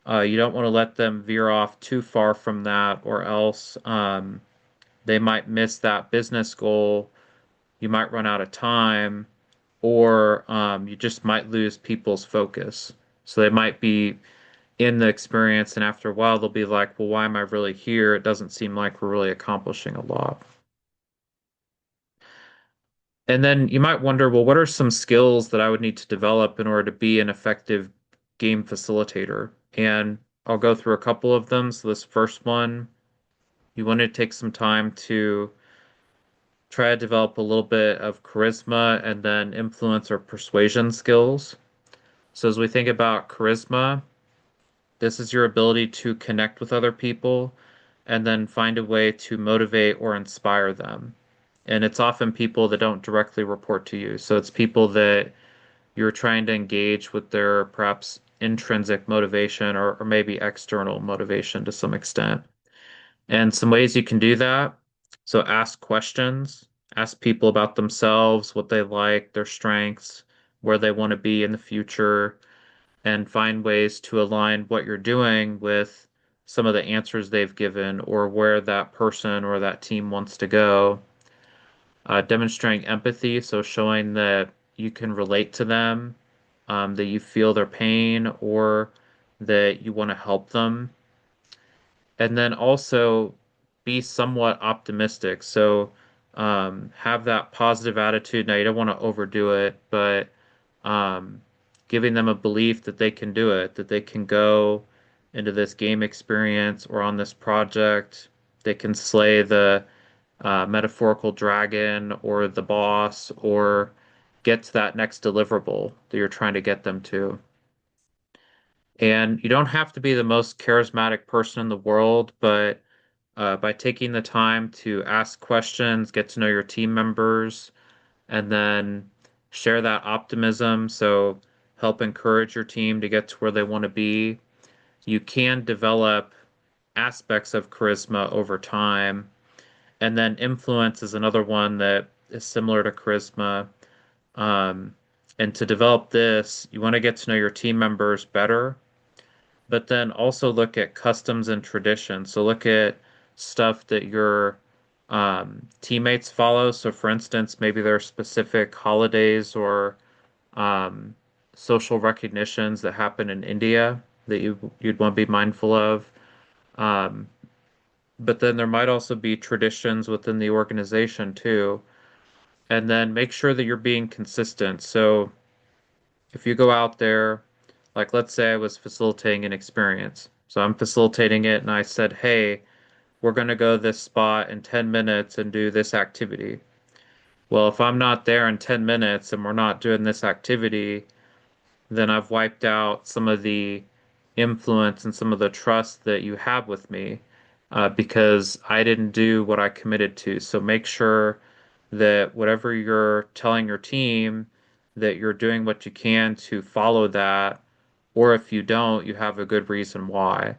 Speaker 2: You don't want to let them veer off too far from that, or else they might miss that business goal. You might run out of time, or you just might lose people's focus. So they might be in the experience, and after a while, they'll be like, well, why am I really here? It doesn't seem like we're really accomplishing a lot. And then you might wonder, well, what are some skills that I would need to develop in order to be an effective game facilitator? And I'll go through a couple of them. So this first one, you want to take some time to try to develop a little bit of charisma and then influence or persuasion skills. So as we think about charisma, this is your ability to connect with other people and then find a way to motivate or inspire them. And it's often people that don't directly report to you. So it's people that you're trying to engage with their perhaps intrinsic motivation or maybe external motivation to some extent. And some ways you can do that. So ask questions, ask people about themselves, what they like, their strengths, where they want to be in the future, and find ways to align what you're doing with some of the answers they've given or where that person or that team wants to go. Demonstrating empathy, so showing that you can relate to them, that you feel their pain or that you want to help them. And then also be somewhat optimistic. So have that positive attitude. Now, you don't want to overdo it, but um, giving them a belief that they can do it, that they can go into this game experience or on this project, they can slay the metaphorical dragon or the boss or get to that next deliverable that you're trying to get them to. And you don't have to be the most charismatic person in the world, but by taking the time to ask questions, get to know your team members, and then share that optimism. So help encourage your team to get to where they want to be. You can develop aspects of charisma over time. And then influence is another one that is similar to charisma. Um, and to develop this, you want to get to know your team members better, but then also look at customs and traditions. So look at stuff that your teammates follow. So for instance, maybe there are specific holidays or um, social recognitions that happen in India that you'd want to be mindful of. Um, but then there might also be traditions within the organization too. And then make sure that you're being consistent. So if you go out there, like let's say I was facilitating an experience. So I'm facilitating it and I said, hey, we're going to go to this spot in 10 minutes and do this activity. Well, if I'm not there in 10 minutes and we're not doing this activity, then I've wiped out some of the influence and some of the trust that you have with me because I didn't do what I committed to. So make sure that whatever you're telling your team, that you're doing what you can to follow that, or if you don't, you have a good reason why.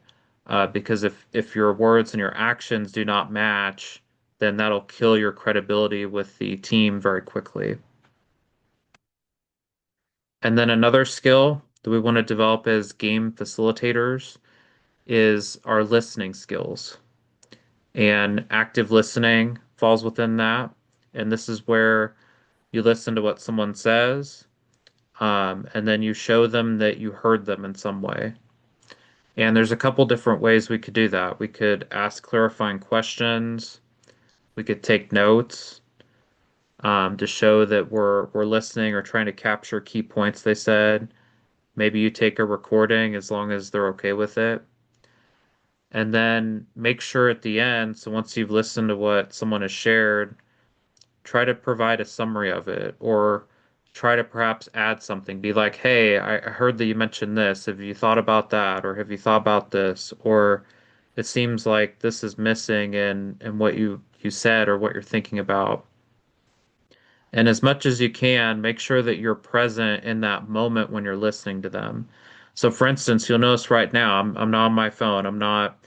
Speaker 2: Because if your words and your actions do not match, then that'll kill your credibility with the team very quickly. And then another skill that we want to develop as game facilitators is our listening skills. And active listening falls within that. And this is where you listen to what someone says, and then you show them that you heard them in some way. And there's a couple different ways we could do that. We could ask clarifying questions. We could take notes to show that we're listening or trying to capture key points they said. Maybe you take a recording as long as they're okay with it. And then make sure at the end, so once you've listened to what someone has shared, try to provide a summary of it or try to perhaps add something. Be like, hey, I heard that you mentioned this. Have you thought about that? Or have you thought about this? Or it seems like this is missing in what you said or what you're thinking about. And as much as you can, make sure that you're present in that moment when you're listening to them. So for instance, you'll notice right now, I'm not on my phone. I'm not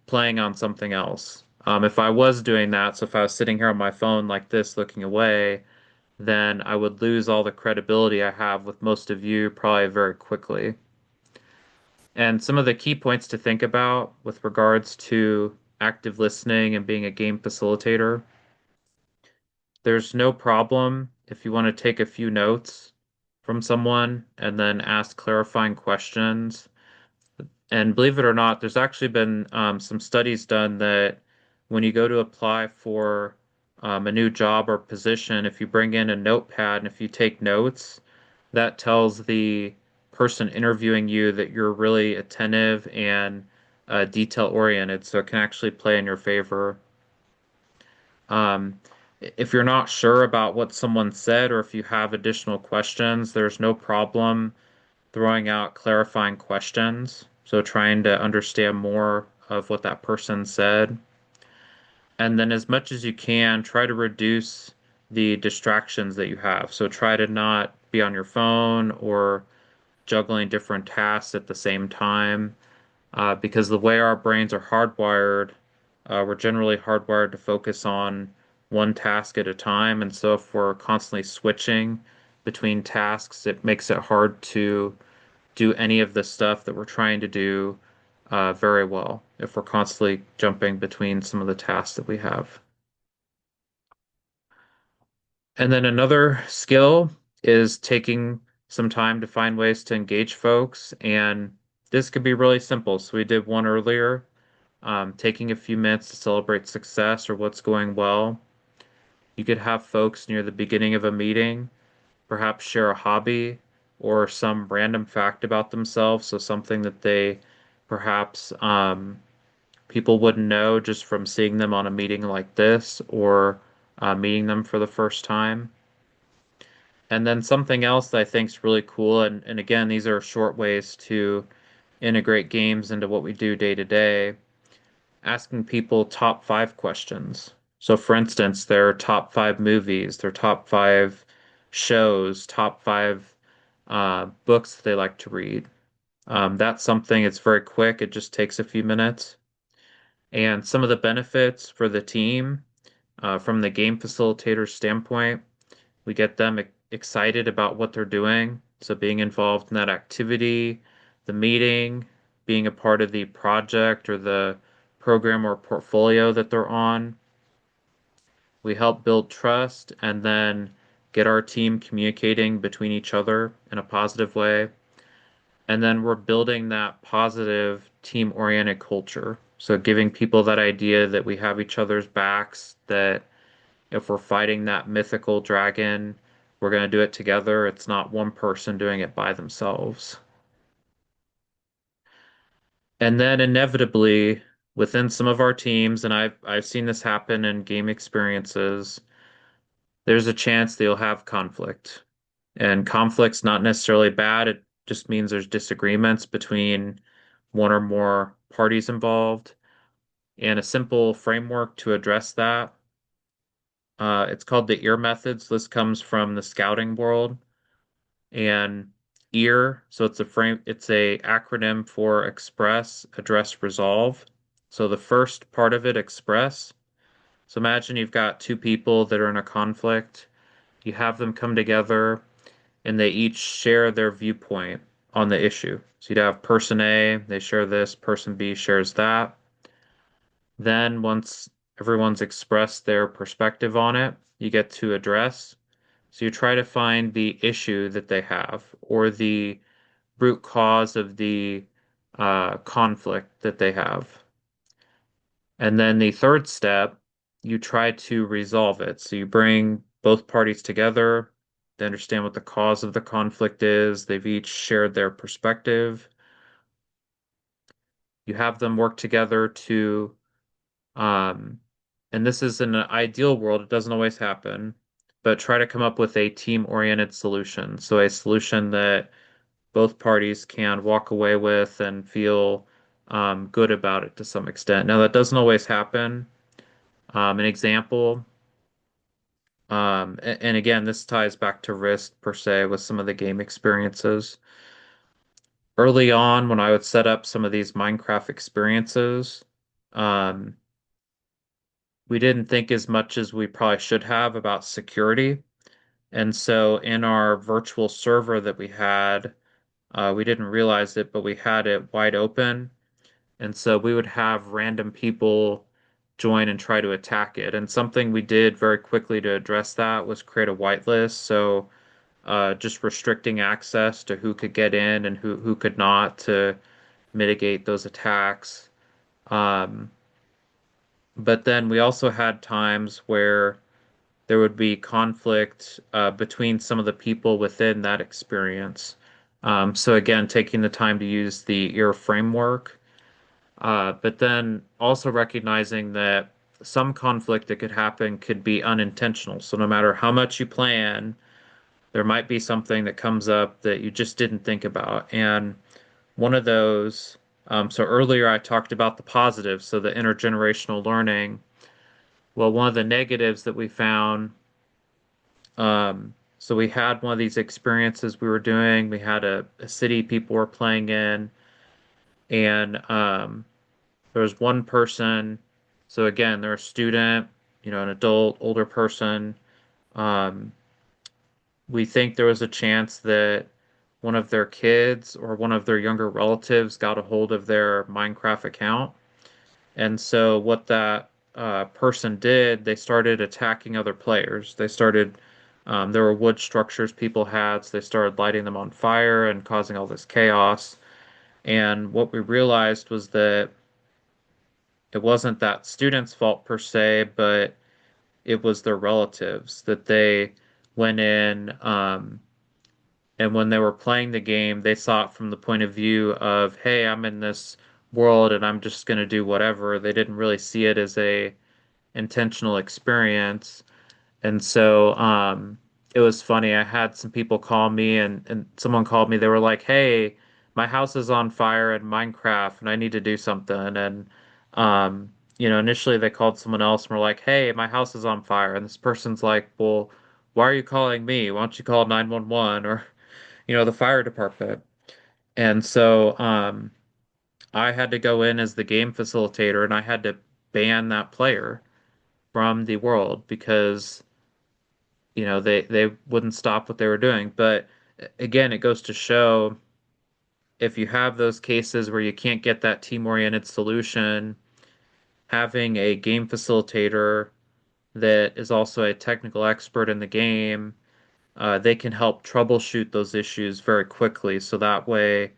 Speaker 2: playing on something else. If I was doing that, so if I was sitting here on my phone like this, looking away, then I would lose all the credibility I have with most of you probably very quickly. And some of the key points to think about with regards to active listening and being a game facilitator, there's no problem if you want to take a few notes from someone and then ask clarifying questions. And believe it or not, there's actually been some studies done that when you go to apply for a new job or position, if you bring in a notepad and if you take notes, that tells the person interviewing you that you're really attentive and detail oriented, so it can actually play in your favor. Um, if you're not sure about what someone said or if you have additional questions, there's no problem throwing out clarifying questions. So trying to understand more of what that person said. And then as much as you can, try to reduce the distractions that you have. So try to not be on your phone or juggling different tasks at the same time. Because the way our brains are hardwired, we're generally hardwired to focus on one task at a time. And so if we're constantly switching between tasks, it makes it hard to do any of the stuff that we're trying to do very well if we're constantly jumping between some of the tasks that we have. And then another skill is taking some time to find ways to engage folks. And this could be really simple. So we did one earlier, taking a few minutes to celebrate success or what's going well. You could have folks near the beginning of a meeting perhaps share a hobby or some random fact about themselves. So something that they perhaps people wouldn't know just from seeing them on a meeting like this or meeting them for the first time. And then something else that I think is really cool, and again, these are short ways to integrate games into what we do day to day, asking people top five questions. So, for instance, their top five movies, their top five shows, top five books they like to read. That's something, it's very quick, it just takes a few minutes. And some of the benefits for the team, from the game facilitator standpoint, we get them excited about what they're doing. So being involved in that activity, the meeting, being a part of the project or the program or portfolio that they're on. We help build trust and then get our team communicating between each other in a positive way. And then we're building that positive team-oriented culture. So giving people that idea that we have each other's backs, that if we're fighting that mythical dragon, we're going to do it together. It's not one person doing it by themselves. And then inevitably, within some of our teams, and I've seen this happen in game experiences, there's a chance that you'll have conflict. And conflict's not necessarily bad. It just means there's disagreements between one or more parties involved. And a simple framework to address that, it's called the EAR methods. This comes from the scouting world. And EAR, so it's a acronym for express, address, resolve. So the first part of it, express. So imagine you've got two people that are in a conflict. You have them come together and they each share their viewpoint on the issue. So you'd have person A, they share this, person B shares that. Then once everyone's expressed their perspective on it, you get to address. So you try to find the issue that they have or the root cause of the conflict that they have. And then the third step, you try to resolve it. So you bring both parties together, they understand what the cause of the conflict is, they've each shared their perspective. You have them work together to, um, and this is in an ideal world, it doesn't always happen, but try to come up with a team-oriented solution. So a solution that both parties can walk away with and feel good about it to some extent. Now, that doesn't always happen. An example, and again, this ties back to risk per se with some of the game experiences. Early on, when I would set up some of these Minecraft experiences, um, we didn't think as much as we probably should have about security. And so in our virtual server that we had, we didn't realize it, but we had it wide open. And so we would have random people join and try to attack it. And something we did very quickly to address that was create a whitelist. So just restricting access to who could get in and who could not to mitigate those attacks. Um, but then we also had times where there would be conflict between some of the people within that experience. So again, taking the time to use the EAR framework, but then also recognizing that some conflict that could happen could be unintentional. So no matter how much you plan, there might be something that comes up that you just didn't think about. And one of those, so earlier I talked about the positives, so the intergenerational learning. Well, one of the negatives that we found, so we had one of these experiences we were doing. We had a city people were playing in, and there was one person. So again, they're a student, an adult, older person. Um, we think there was a chance that one of their kids or one of their younger relatives got a hold of their Minecraft account. And so what that person did, they started attacking other players. There were wood structures people had, so they started lighting them on fire and causing all this chaos. And what we realized was that it wasn't that student's fault per se, but it was their relatives that they went in, and when they were playing the game, they saw it from the point of view of, hey, I'm in this world and I'm just going to do whatever. They didn't really see it as a intentional experience. And so, it was funny. I had some people call me and someone called me. They were like, "Hey, my house is on fire in Minecraft and I need to do something." And initially they called someone else and were like, "Hey, my house is on fire." And this person's like, "Well, why are you calling me? Why don't you call 911 or, the fire department?" And so I had to go in as the game facilitator and I had to ban that player from the world because they wouldn't stop what they were doing. But again, it goes to show if you have those cases where you can't get that team-oriented solution, having a game facilitator that is also a technical expert in the game, they can help troubleshoot those issues very quickly. So that way,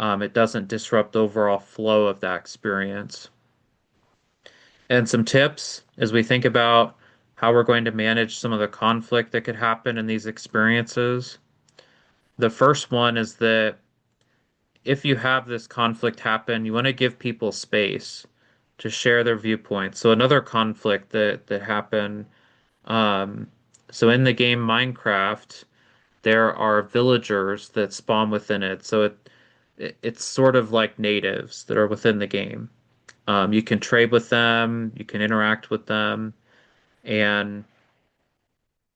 Speaker 2: it doesn't disrupt the overall flow of that experience. And some tips as we think about how we're going to manage some of the conflict that could happen in these experiences. The first one is that if you have this conflict happen, you want to give people space to share their viewpoints. So another conflict that happened, um, so in the game Minecraft, there are villagers that spawn within it. So it's sort of like natives that are within the game. You can trade with them, you can interact with them, and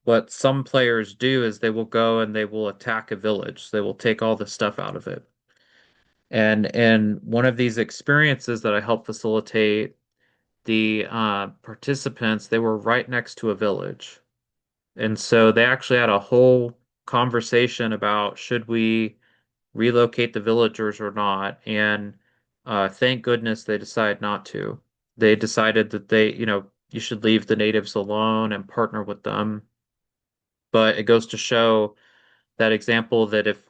Speaker 2: what some players do is they will go and they will attack a village. They will take all the stuff out of it. And one of these experiences that I helped facilitate, the participants, they were right next to a village. And so they actually had a whole conversation about should we relocate the villagers or not. And thank goodness they decided not to. They decided that you should leave the natives alone and partner with them. But it goes to show that example that if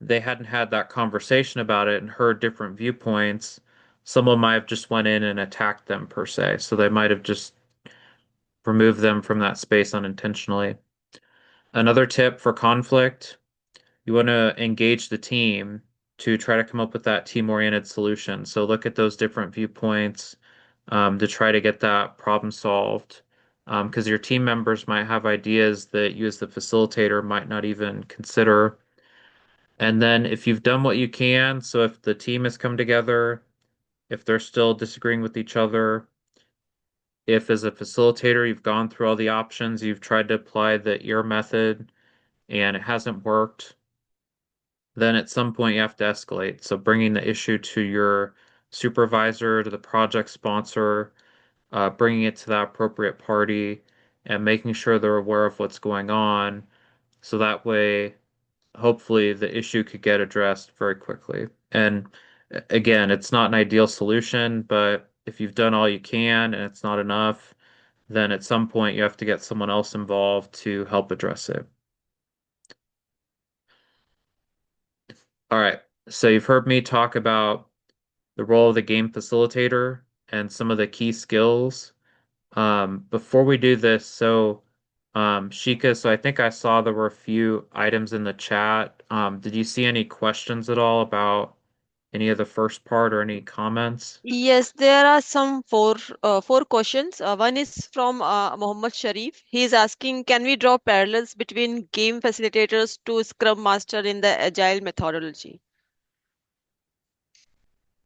Speaker 2: they hadn't had that conversation about it and heard different viewpoints, someone might have just went in and attacked them per se. So they might have just removed them from that space unintentionally. Another tip for conflict, you want to engage the team to try to come up with that team-oriented solution. So look at those different viewpoints to try to get that problem solved. Because your team members might have ideas that you as the facilitator might not even consider. And then if you've done what you can, so if the team has come together, if they're still disagreeing with each other, if as a facilitator you've gone through all the options, you've tried to apply the ear method and it hasn't worked, then at some point you have to escalate. So bringing the issue to your supervisor, to the project sponsor, bringing it to that appropriate party, and making sure they're aware of what's going on. So that way hopefully the issue could get addressed very quickly. And again, it's not an ideal solution, but if you've done all you can and it's not enough, then at some point you have to get someone else involved to help address it. All right. So you've heard me talk about the role of the game facilitator and some of the key skills. Before we do this, Shika, so I think I saw there were a few items in the chat. Did you see any questions at all about any of the first part or any comments?
Speaker 1: Yes, there are some four questions. One is from Mohammed Sharif. He is asking, can we draw parallels between game facilitators to Scrum Master in the Agile methodology?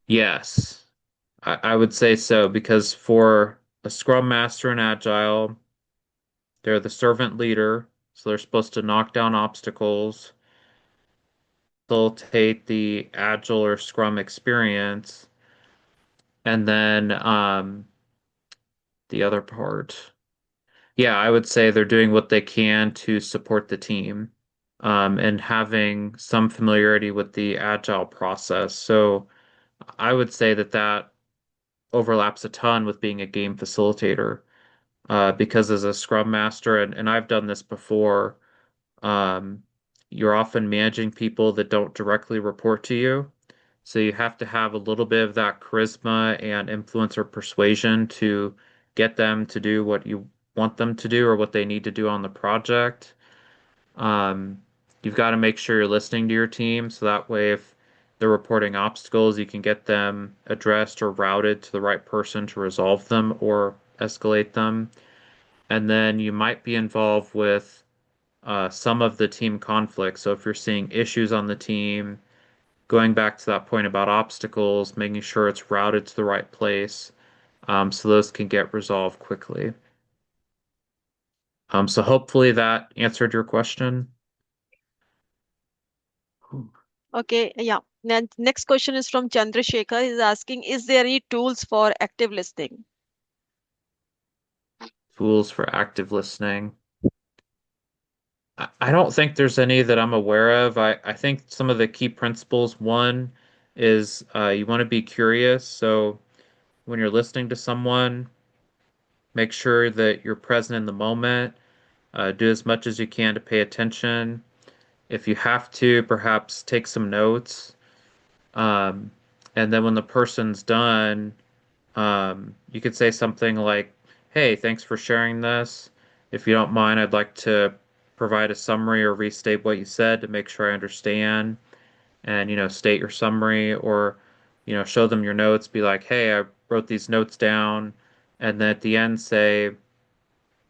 Speaker 2: Yes, I would say so because for a Scrum Master in Agile, they're the servant leader, so they're supposed to knock down obstacles, facilitate the Agile or Scrum experience, and then the other part. Yeah, I would say they're doing what they can to support the team, and having some familiarity with the Agile process. So I would say that overlaps a ton with being a game facilitator, because as a Scrum Master, and I've done this before, um, you're often managing people that don't directly report to you. So you have to have a little bit of that charisma and influence or persuasion to get them to do what you want them to do or what they need to do on the project. Um, you've got to make sure you're listening to your team so that way if they're reporting obstacles, you can get them addressed or routed to the right person to resolve them or escalate them. And then you might be involved with some of the team conflict. So if you're seeing issues on the team, going back to that point about obstacles, making sure it's routed to the right place, so those can get resolved quickly. So hopefully that answered your question.
Speaker 1: Okay, yeah. Then next question is from Chandrasekhar. He's asking, is there any tools for active listening?
Speaker 2: Tools for active listening. I don't think there's any that I'm aware of. I think some of the key principles, one is you want to be curious. So when you're listening to someone, make sure that you're present in the moment. Do as much as you can to pay attention. If you have to, perhaps take some notes. Um, and then when the person's done, you could say something like, "Hey, thanks for sharing this. If you don't mind, I'd like to provide a summary or restate what you said to make sure I understand." And, state your summary or, show them your notes. Be like, "Hey, I wrote these notes down." And then at the end, say,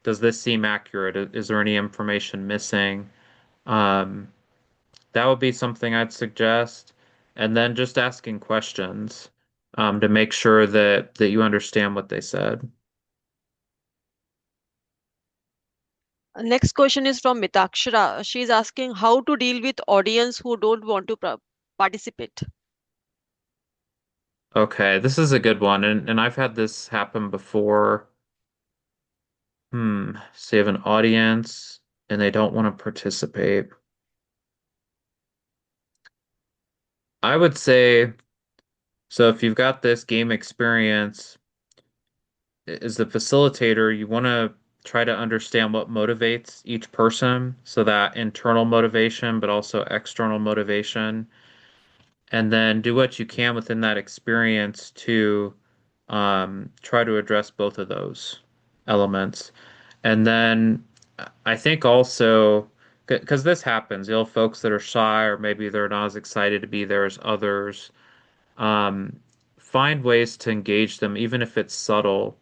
Speaker 2: "Does this seem accurate? Is there any information missing?" Um, that would be something I'd suggest. And then just asking questions, to make sure that you understand what they said.
Speaker 1: Next question is from Mitakshara. She's asking how to deal with audience who don't want to participate.
Speaker 2: Okay, this is a good one, and I've had this happen before. So you have an audience and they don't want to participate. I would say, so if you've got this game experience, as the facilitator, you want to try to understand what motivates each person, so that internal motivation, but also external motivation, and then do what you can within that experience to try to address both of those elements. And then I think also, because this happens, folks that are shy or maybe they're not as excited to be there as others, um, find ways to engage them, even if it's subtle.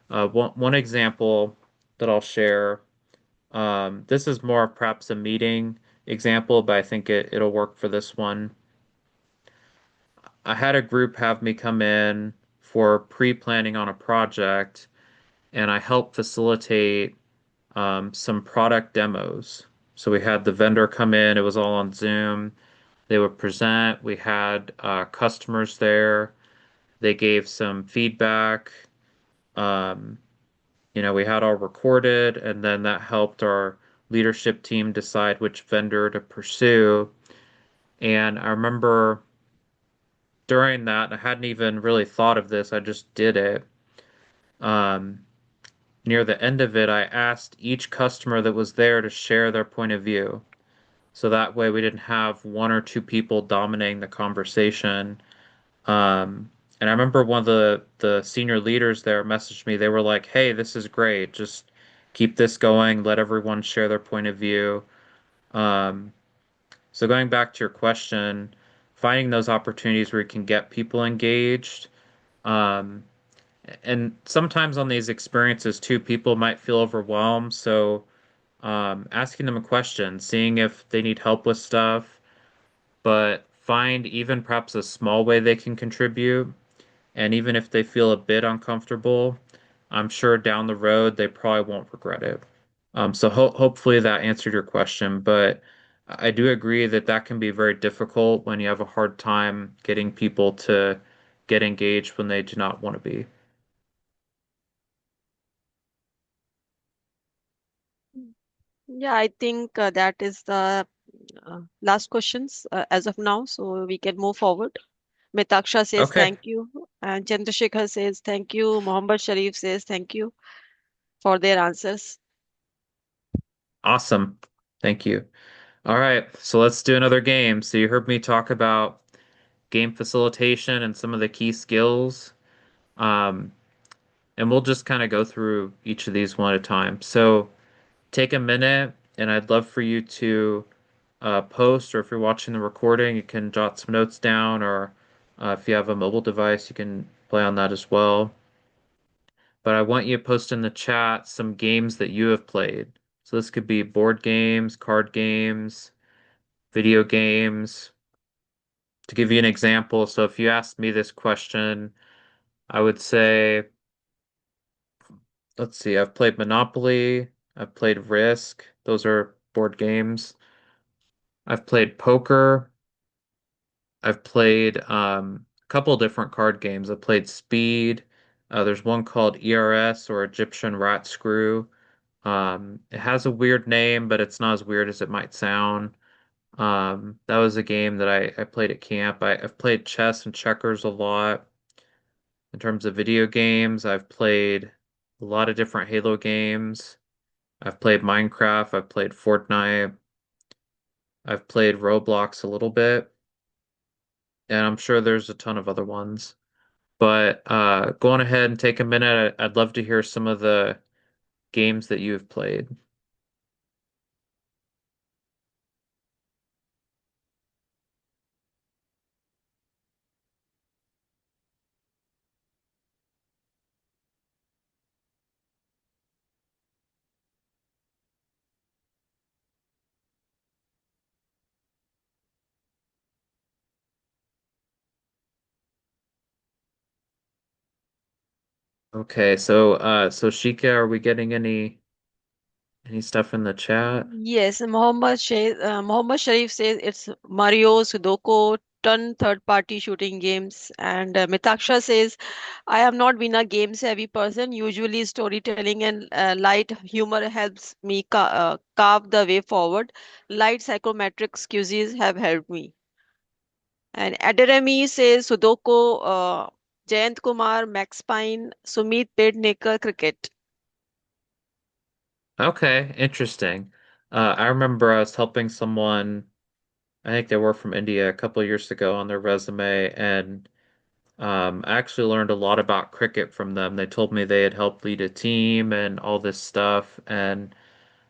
Speaker 2: One example that I'll share, this is more of perhaps a meeting example, but I think it'll work for this one. I had a group have me come in for pre-planning on a project, and I helped facilitate some product demos. So we had the vendor come in, it was all on Zoom. They would present. We had customers there. They gave some feedback. Um, we had all recorded, and then that helped our leadership team decide which vendor to pursue. And I remember during that, I hadn't even really thought of this, I just did it. Um, Near the end of it, I asked each customer that was there to share their point of view. So that way we didn't have one or two people dominating the conversation. And I remember one of the senior leaders there messaged me. They were like, "Hey, this is great. Just keep this going. Let everyone share their point of view." Um, so going back to your question, finding those opportunities where you can get people engaged. Um, and sometimes on these experiences too, people might feel overwhelmed. So asking them a question, seeing if they need help with stuff, but find even perhaps a small way they can contribute. And even if they feel a bit uncomfortable, I'm sure down the road they probably won't regret it. So hopefully that answered your question, but I do agree that that can be very difficult when you have a hard time getting people to get engaged when they do not want to be.
Speaker 1: Yeah, I think that is the last questions as of now, so we can move forward. Mitaksha says
Speaker 2: Okay,
Speaker 1: thank you, and Chandrasekhar says thank you. Mohammed Sharif says thank you for their answers.
Speaker 2: awesome. Thank you. All right, so let's do another game. So you heard me talk about game facilitation and some of the key skills. Um, and we'll just kind of go through each of these one at a time. So take a minute, and I'd love for you to post, or if you're watching the recording, you can jot some notes down, or if you have a mobile device, you can play on that as well. But I want you to post in the chat some games that you have played. So this could be board games, card games, video games. To give you an example, so if you asked me this question, I would say, let's see, I've played Monopoly, I've played Risk, those are board games. I've played poker, I've played a couple different card games. I've played Speed. There's one called ERS or Egyptian Rat Screw. It has a weird name, but it's not as weird as it might sound. That was a game that I played at camp. I've played chess and checkers a lot. In terms of video games, I've played a lot of different Halo games. I've played Minecraft, I've played Fortnite, I've played Roblox a little bit, and I'm sure there's a ton of other ones. But go on ahead and take a minute. I'd love to hear some of the games that you've played. Okay, so Shika, are we getting any stuff in the chat?
Speaker 1: Yes, Mohammed Sharif says it's Mario, Sudoku, ton third-party shooting games, and Mitaksha says I have not been a games-heavy person. Usually, storytelling and light humor helps me carve the way forward. Light psychometric quizzes have helped me. And Aderemi says Sudoku, Jayant Kumar, Max Pine, Sumit Pednekar, cricket.
Speaker 2: Okay, interesting. I remember I was helping someone, I think they were from India a couple of years ago on their resume, and I actually learned a lot about cricket from them. They told me they had helped lead a team and all this stuff, and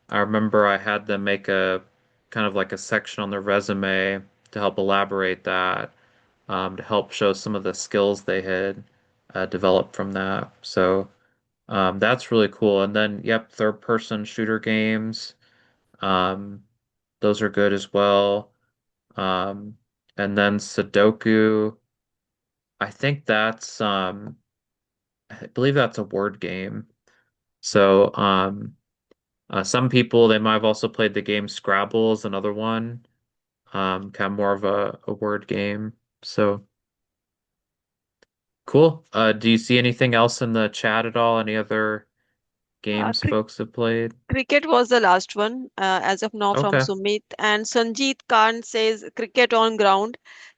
Speaker 2: I remember I had them make a kind of like a section on their resume to help elaborate that, to help show some of the skills they had developed from that. So that's really cool. And then, yep, third person shooter games, um, those are good as well. Um, and then Sudoku, I think I believe that's a word game. So some people they might have also played the game Scrabble is another one. Kind of more of a word game. So cool. Do you see anything else in the chat at all? Any other
Speaker 1: Uh,
Speaker 2: games folks have played?
Speaker 1: Cricket was the last one, as of now from
Speaker 2: Okay.
Speaker 1: Sumit. And Sanjeet Khan says cricket on ground,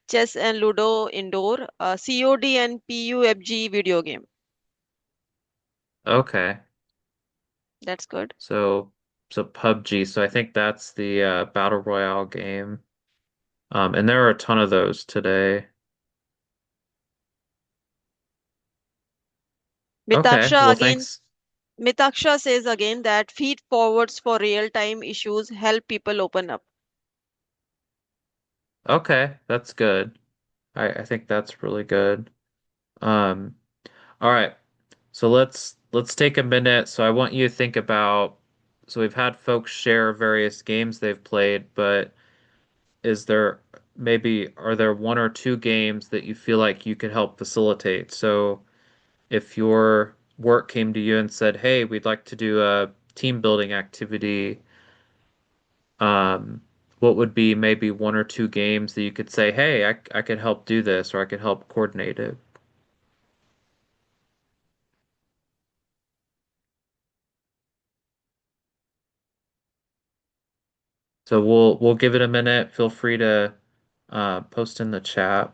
Speaker 1: chess and Ludo indoor, COD and PUBG video game.
Speaker 2: Okay.
Speaker 1: That's good.
Speaker 2: So so PUBG. So I think that's the Battle Royale game. And there are a ton of those today. Okay.
Speaker 1: Mitaksha
Speaker 2: Well,
Speaker 1: again,
Speaker 2: thanks.
Speaker 1: Mitaksha says again that feed forwards for real-time issues help people open up.
Speaker 2: Okay, that's good. I think that's really good. Um, all right. So let's take a minute. So I want you to think about, so we've had folks share various games they've played, but is there maybe are there one or two games that you feel like you could help facilitate? So if your work came to you and said, "Hey, we'd like to do a team building activity," um, what would be maybe one or two games that you could say, "Hey, I could help do this, or I could help coordinate it." So we'll give it a minute. Feel free to post in the chat.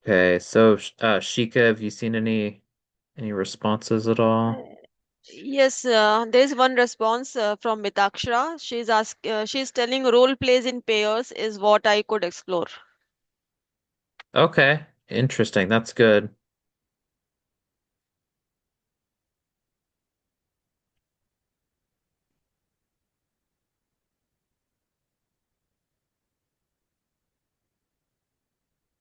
Speaker 2: Okay, so Shika, have you seen any responses at
Speaker 1: Uh,
Speaker 2: all?
Speaker 1: Yes, there's one response from Mitakshra. She's telling role plays in pairs is what I could explore.
Speaker 2: Okay, interesting. That's good.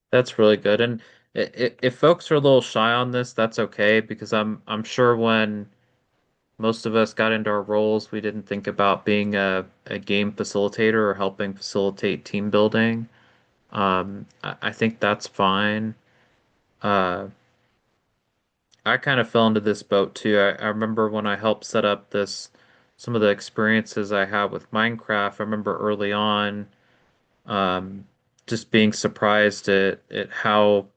Speaker 2: That's really good. And if folks are a little shy on this, that's okay because I'm sure when most of us got into our roles, we didn't think about being a game facilitator or helping facilitate team building. I think that's fine. Uh, I kind of fell into this boat too. I remember when I helped set up some of the experiences I had with Minecraft. I remember early on, um, just being surprised at how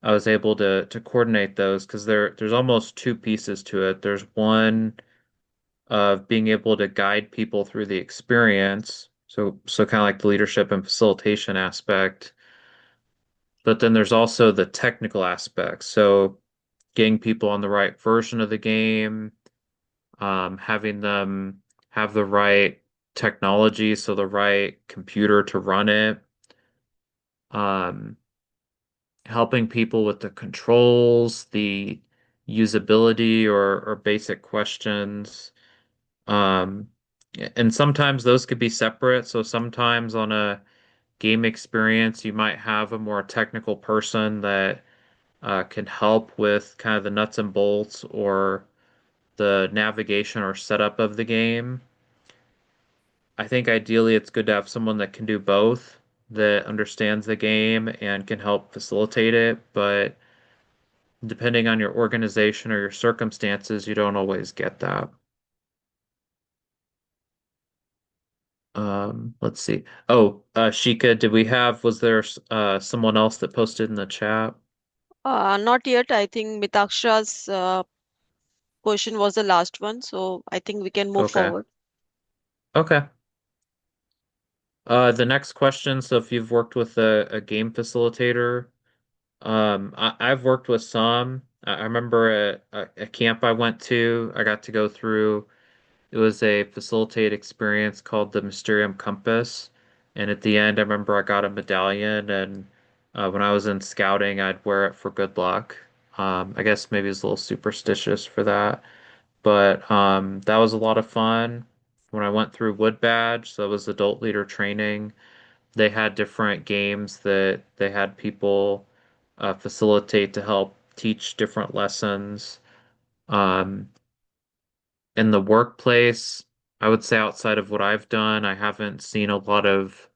Speaker 2: I was able to coordinate those because there's almost two pieces to it. There's one of being able to guide people through the experience, so kind of like the leadership and facilitation aspect. But then there's also the technical aspect. So getting people on the right version of the game, having them have the right technology, so the right computer to run it, um, helping people with the controls, the usability or basic questions. Um, and sometimes those could be separate. So sometimes on a game experience, you might have a more technical person that can help with kind of the nuts and bolts or the navigation or setup of the game. I think ideally it's good to have someone that can do both, that understands the game and can help facilitate it, but depending on your organization or your circumstances, you don't always get that. Let's see. Oh, Shika, was there someone else that posted in the chat?
Speaker 1: Not yet. I think Mitaksha's question was the last one, so I think we can move
Speaker 2: Okay.
Speaker 1: forward.
Speaker 2: Okay. The next question, so if you've worked with a game facilitator, I've worked with some. I remember a camp I went to, I got to go through. It was a facilitate experience called the Mysterium Compass. And at the end, I remember I got a medallion, and when I was in scouting, I'd wear it for good luck. I guess maybe it's a little superstitious for that. But that was a lot of fun. When I went through Wood Badge, so it was adult leader training, they had different games that they had people facilitate to help teach different lessons. Um, in the workplace, I would say outside of what I've done, I haven't seen a lot of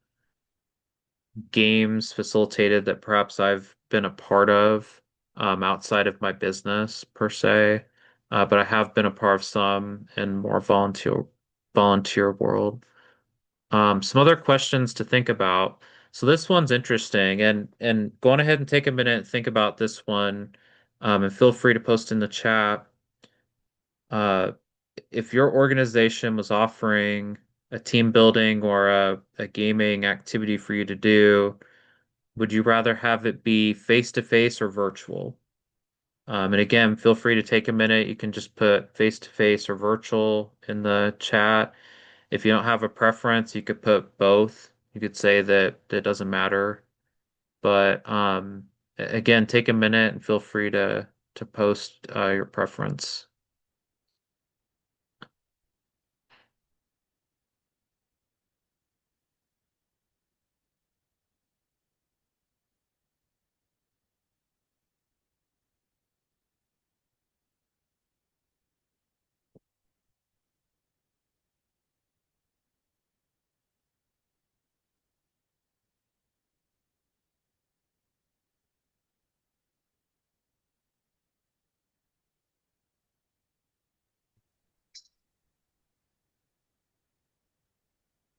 Speaker 2: games facilitated that perhaps I've been a part of outside of my business per se. But I have been a part of some in more volunteer world. Some other questions to think about. So this one's interesting, and go on ahead and take a minute and think about this one, and feel free to post in the chat. Uh, if your organization was offering a team building or a gaming activity for you to do, would you rather have it be face to face or virtual? And again, feel free to take a minute. You can just put face to face or virtual in the chat. If you don't have a preference, you could put both. You could say that it doesn't matter. But again, take a minute and feel free to post your preference.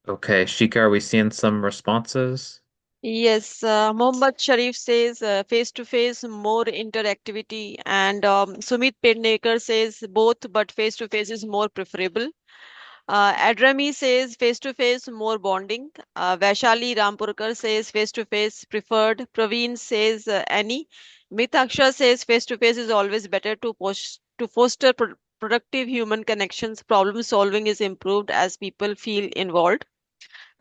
Speaker 2: Okay, Shika, are we seeing some responses?
Speaker 1: Yes, Mohammad Sharif says face to face, more interactivity, and Sumit Pednekar says both, but face to face is more preferable. Adrami says face to face, more bonding. Vaishali Rampurkar says face to face, preferred. Praveen says any. Mitaksha says face to face is always better to foster productive human connections. Problem solving is improved as people feel involved.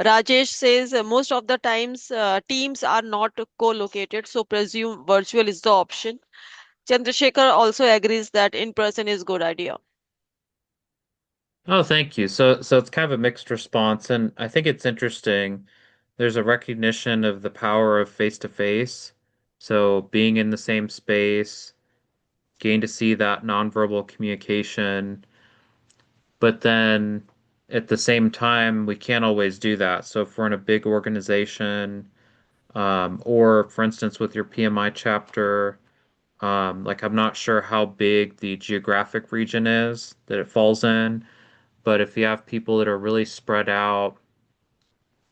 Speaker 1: Rajesh says most of the times teams are not co-located, so presume virtual is the option. Chandrasekhar also agrees that in person is good idea.
Speaker 2: Oh, thank you. So it's kind of a mixed response, and I think it's interesting. There's a recognition of the power of face to face. So being in the same space, getting to see that nonverbal communication, but then at the same time, we can't always do that. So if we're in a big organization, or for instance with your PMI chapter, like I'm not sure how big the geographic region is that it falls in, but if you have people that are really spread out,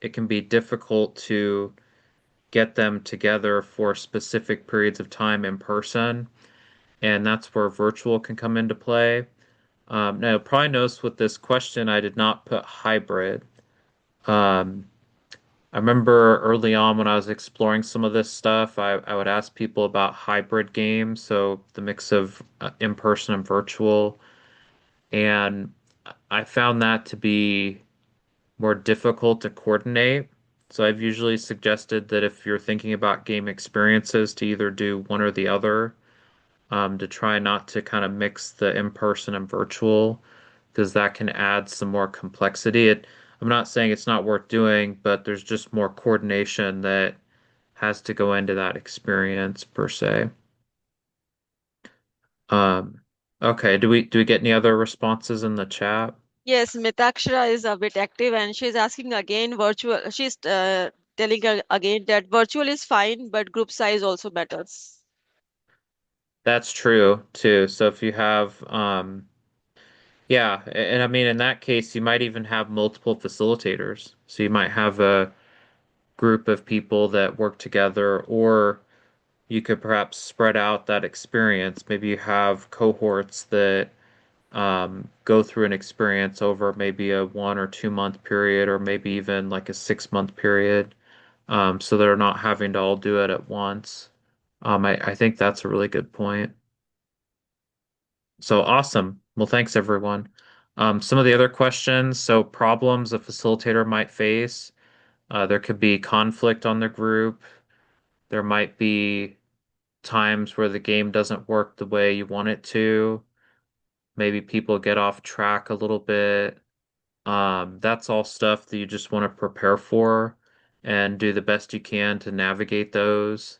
Speaker 2: it can be difficult to get them together for specific periods of time in person, and that's where virtual can come into play. Now, probably notice with this question, I did not put hybrid. Um, I remember early on when I was exploring some of this stuff, I would ask people about hybrid games, so the mix of in-person and virtual, and I found that to be more difficult to coordinate. So I've usually suggested that if you're thinking about game experiences, to either do one or the other, to try not to kind of mix the in-person and virtual, because that can add some more complexity. I'm not saying it's not worth doing, but there's just more coordination that has to go into that experience per se. Um, okay, do we get any other responses in the chat?
Speaker 1: Yes, Mitakshara is a bit active and she's asking again virtual. She's telling again that virtual is fine, but group size also matters.
Speaker 2: That's true too. So if you have yeah, and I mean in that case you might even have multiple facilitators. So you might have a group of people that work together, or you could perhaps spread out that experience. Maybe you have cohorts that go through an experience over maybe a 1 or 2 month period, or maybe even like a 6 month period, so they're not having to all do it at once. I think that's a really good point. So awesome. Well, thanks everyone. Some of the other questions. So problems a facilitator might face. There could be conflict on the group. There might be times where the game doesn't work the way you want it to. Maybe people get off track a little bit. That's all stuff that you just want to prepare for and do the best you can to navigate those.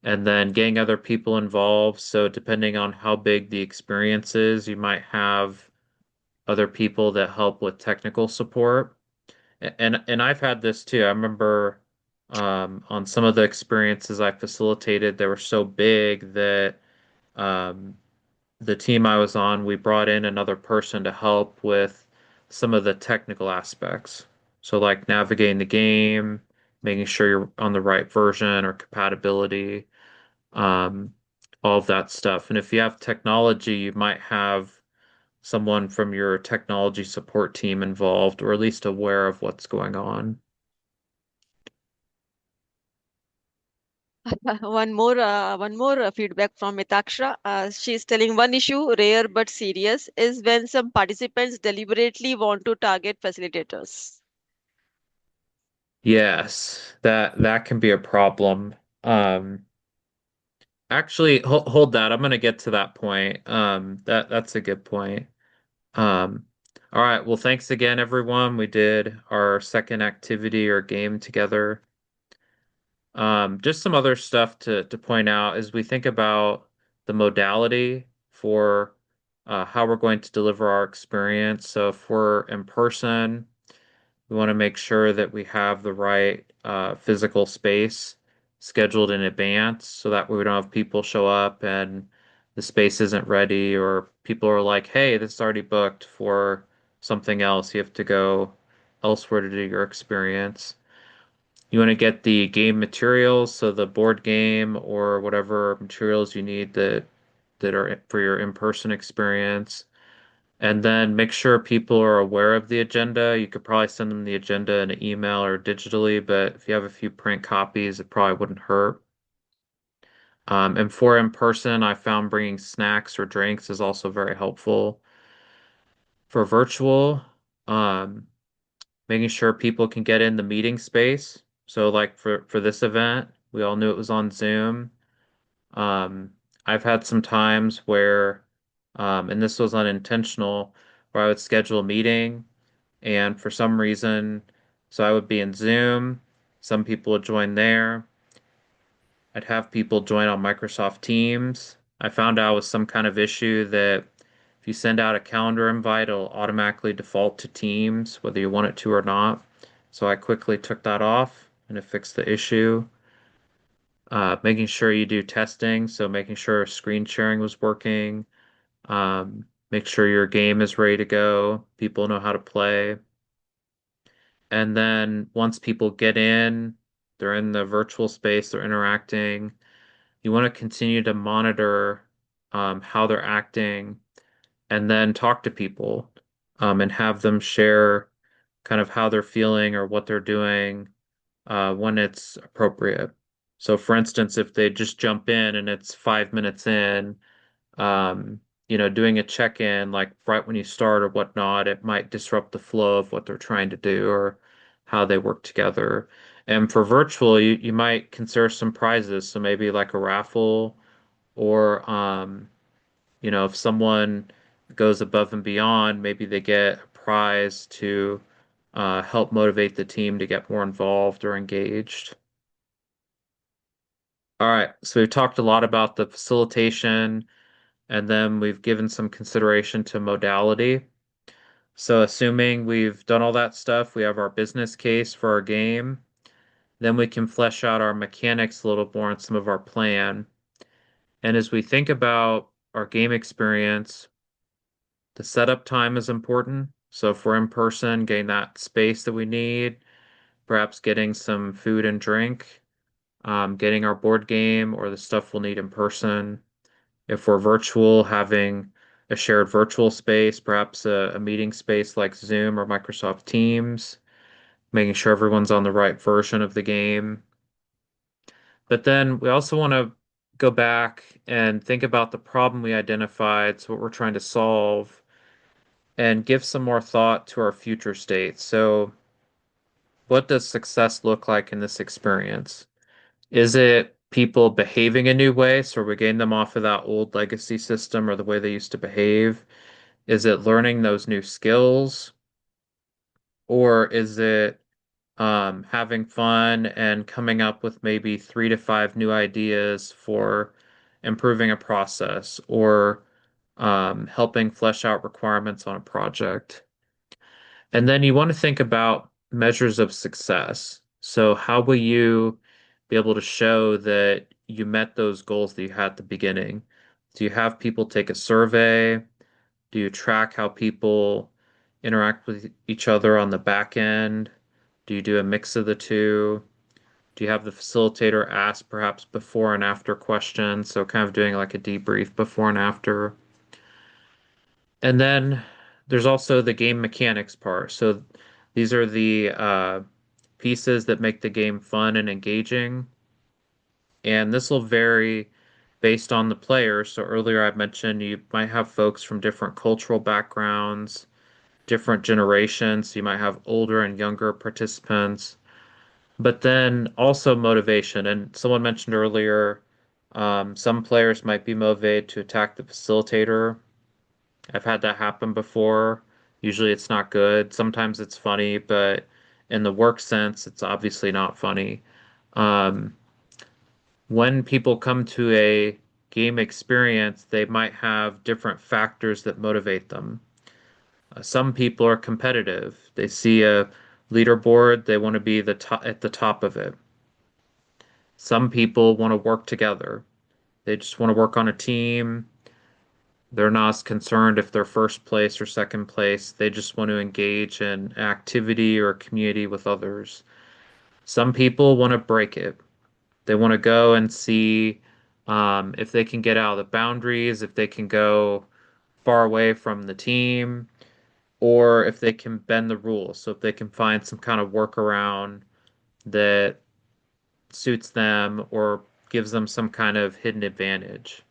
Speaker 2: And then getting other people involved. So depending on how big the experience is, you might have other people that help with technical support. And I've had this too. I remember on some of the experiences I facilitated, they were so big that um, the team I was on, we brought in another person to help with some of the technical aspects. So like navigating the game, making sure you're on the right version or compatibility, um, all of that stuff. And if you have technology, you might have someone from your technology support team involved, or at least aware of what's going on.
Speaker 1: One more feedback from Mitaksha. She's telling one issue, rare but serious, is when some participants deliberately want to target facilitators.
Speaker 2: Yes, that can be a problem. Actually, hold that. I'm gonna get to that point. That's a good point. Um, all right. Well, thanks again, everyone. We did our second activity or game together. Just some other stuff to point out as we think about the modality for how we're going to deliver our experience. So if we're in person, we want to make sure that we have the right physical space scheduled in advance so that way we don't have people show up and the space isn't ready, or people are like, hey, this is already booked for something else. You have to go elsewhere to do your experience. You want to get the game materials, so the board game or whatever materials you need that are for your in-person experience. And then make sure people are aware of the agenda. You could probably send them the agenda in an email or digitally, but if you have a few print copies, it probably wouldn't hurt. And for in person, I found bringing snacks or drinks is also very helpful. For virtual, um, making sure people can get in the meeting space. So like for this event, we all knew it was on Zoom. Um, I've had some times where, and this was unintentional, where I would schedule a meeting and for some reason, so I would be in Zoom, some people would join there. I'd have people join on Microsoft Teams. I found out with some kind of issue that if you send out a calendar invite, it'll automatically default to Teams, whether you want it to or not. So I quickly took that off and it fixed the issue. Making sure you do testing, so making sure screen sharing was working. Make sure your game is ready to go. People know how to play. And then once people get in, they're in the virtual space, they're interacting. You want to continue to monitor how they're acting and then talk to people and have them share kind of how they're feeling or what they're doing when it's appropriate. So, for instance, if they just jump in and it's 5 minutes in, um, doing a check-in like right when you start or whatnot, it might disrupt the flow of what they're trying to do or how they work together. And for virtual, you might consider some prizes. So maybe like a raffle or, if someone goes above and beyond, maybe they get a prize to help motivate the team to get more involved or engaged. All right, so we've talked a lot about the facilitation, and then we've given some consideration to modality. So, assuming we've done all that stuff, we have our business case for our game. Then we can flesh out our mechanics a little more and some of our plan. And as we think about our game experience, the setup time is important. So, if we're in person, getting that space that we need, perhaps getting some food and drink, getting our board game or the stuff we'll need in person. If we're virtual, having a shared virtual space, perhaps a meeting space like Zoom or Microsoft Teams, making sure everyone's on the right version of the game. But then we also want to go back and think about the problem we identified, so what we're trying to solve, and give some more thought to our future state. So, what does success look like in this experience? Is it people behaving a new way, so we're getting them off of that old legacy system or the way they used to behave? Is it learning those new skills? Or is it having fun and coming up with maybe 3 to 5 new ideas for improving a process or helping flesh out requirements on a project? And then you want to think about measures of success. So, how will you be able to show that you met those goals that you had at the beginning? Do you have people take a survey? Do you track how people interact with each other on the back end? Do you do a mix of the two? Do you have the facilitator ask perhaps before and after questions? So, kind of doing like a debrief before and after. And then there's also the game mechanics part. So, these are the pieces that make the game fun and engaging. And this will vary based on the player. So, earlier I mentioned you might have folks from different cultural backgrounds, different generations. You might have older and younger participants, but then also motivation. And someone mentioned earlier, some players might be motivated to attack the facilitator. I've had that happen before. Usually it's not good. Sometimes it's funny, but in the work sense, it's obviously not funny. Um, when people come to a game experience, they might have different factors that motivate them. Some people are competitive. They see a leaderboard, they want to be at the top of it. Some people want to work together. They just want to work on a team. They're not as concerned if they're first place or second place. They just want to engage in activity or community with others. Some people want to break it. They want to go and see if they can get out of the boundaries, if they can go far away from the team, or if they can bend the rules. So if they can find some kind of workaround that suits them or gives them some kind of hidden advantage.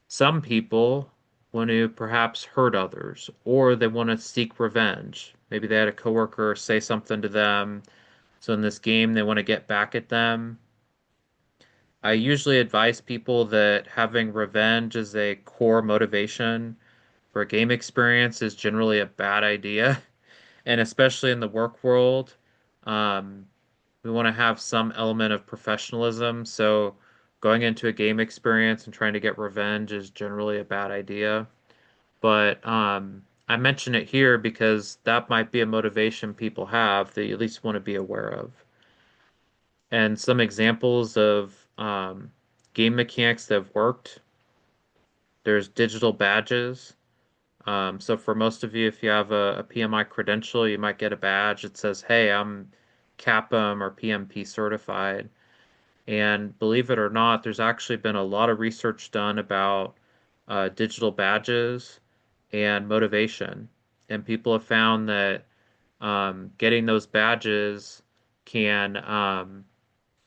Speaker 2: Some people want to perhaps hurt others, or they want to seek revenge. Maybe they had a coworker say something to them, so in this game they want to get back at them. I usually advise people that having revenge as a core motivation for a game experience is generally a bad idea, and especially in the work world. Um, we want to have some element of professionalism, so going into a game experience and trying to get revenge is generally a bad idea. But I mention it here because that might be a motivation people have that you at least want to be aware of. And some examples of game mechanics that have worked. There's digital badges. So for most of you, if you have a PMI credential, you might get a badge that says, "Hey, I'm CAPM or PMP certified." And believe it or not, there's actually been a lot of research done about digital badges and motivation. And people have found that getting those badges can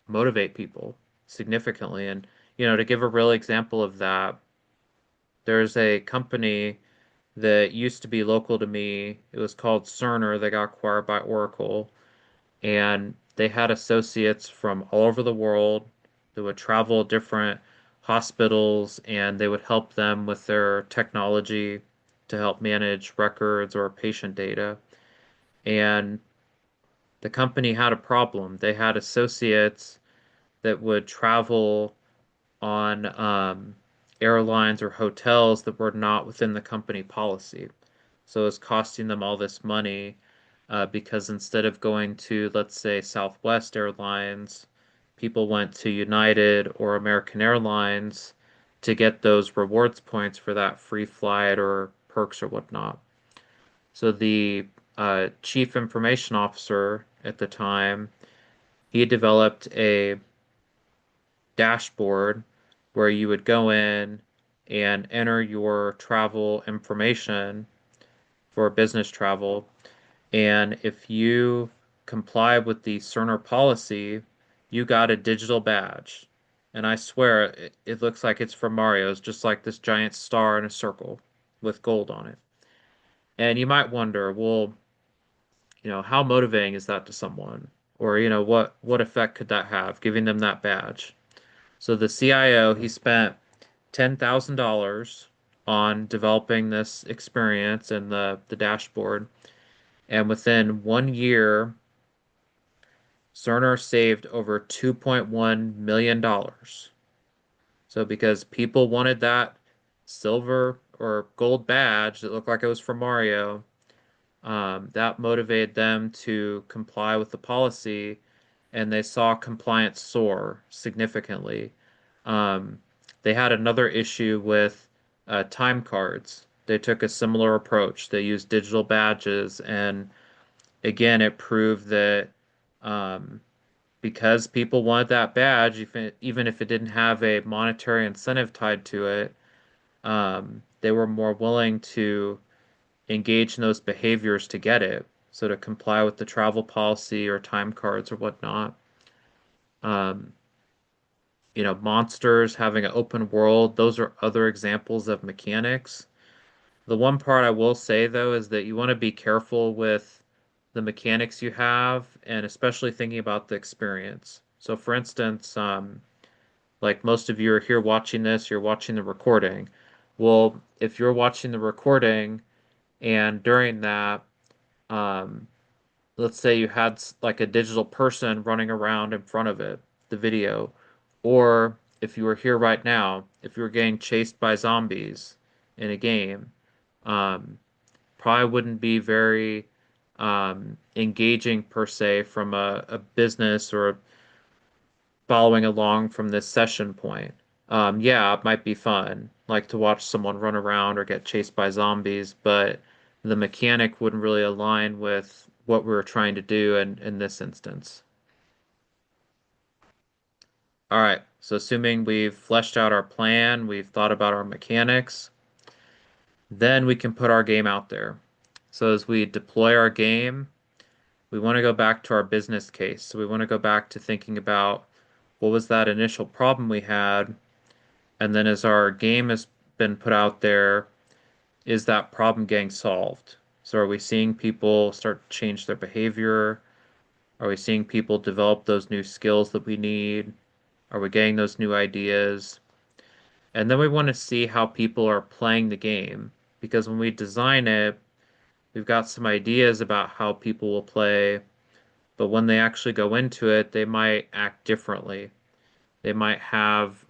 Speaker 2: motivate people significantly. And, to give a real example of that, there's a company that used to be local to me. It was called Cerner. They got acquired by Oracle. And they had associates from all over the world that would travel different hospitals and they would help them with their technology to help manage records or patient data. And the company had a problem. They had associates that would travel on airlines or hotels that were not within the company policy. So it's costing them all this money because instead of going to, let's say, Southwest Airlines, people went to United or American Airlines to get those rewards points for that free flight or perks or whatnot. So the chief information officer at the time, he developed a dashboard where you would go in and enter your travel information for business travel. And if you comply with the Cerner policy, you got a digital badge. And I swear it looks like it's from Mario. It's just like this giant star in a circle with gold on it. And you might wonder, well, how motivating is that to someone? Or, what effect could that have, giving them that badge? So the CIO, he spent $10,000 on developing this experience and the dashboard. And within 1 year, Cerner saved over $2.1 million. So because people wanted that silver or gold badge that looked like it was from Mario, that motivated them to comply with the policy, and they saw compliance soar significantly. Um, they had another issue with time cards. They took a similar approach. They used digital badges, and again, it proved that um, because people wanted that badge, even if it didn't have a monetary incentive tied to it, they were more willing to engage in those behaviors to get it. So to comply with the travel policy or time cards or whatnot. Um, monsters having an open world, those are other examples of mechanics. The one part I will say though is that you want to be careful with the mechanics you have and especially thinking about the experience. So for instance, like most of you are here watching this, you're watching the recording. Well, if you're watching the recording and during that, um, let's say you had like a digital person running around in front of it, the video, or if you were here right now, if you were getting chased by zombies in a game, um, probably wouldn't be very engaging per se from a business or following along from this session point. Yeah, it might be fun, like to watch someone run around or get chased by zombies, but the mechanic wouldn't really align with what we were trying to do in this instance. All right, so assuming we've fleshed out our plan, we've thought about our mechanics, Then we can put our game out there. So as we deploy our game, we want to go back to our business case. So we want to go back to thinking about what was that initial problem we had, and then as our game has been put out there, is that problem getting solved? So are we seeing people start to change their behavior? Are we seeing people develop those new skills that we need? Are we getting those new ideas? And then we want to see how people are playing the game. Because when we design it, we've got some ideas about how people will play, but when they actually go into it, they might act differently. They might have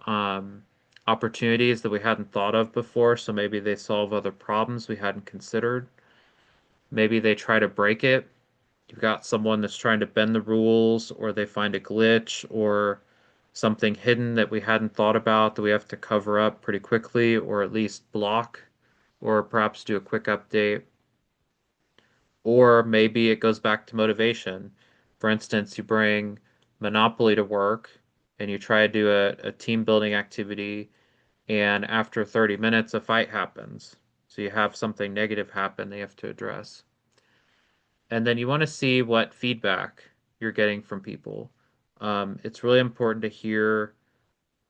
Speaker 2: opportunities that we hadn't thought of before, so maybe they solve other problems we hadn't considered. Maybe they try to break it. You've got someone that's trying to bend the rules, or they find a glitch or something hidden that we hadn't thought about that we have to cover up pretty quickly, or at least block, or perhaps do a quick update. Or maybe it goes back to motivation. For instance, you bring Monopoly to work and you try to do a team building activity, and after 30 minutes, a fight happens. So you have something negative happen they have to address. And then you want to see what feedback you're getting from people. It's really important to hear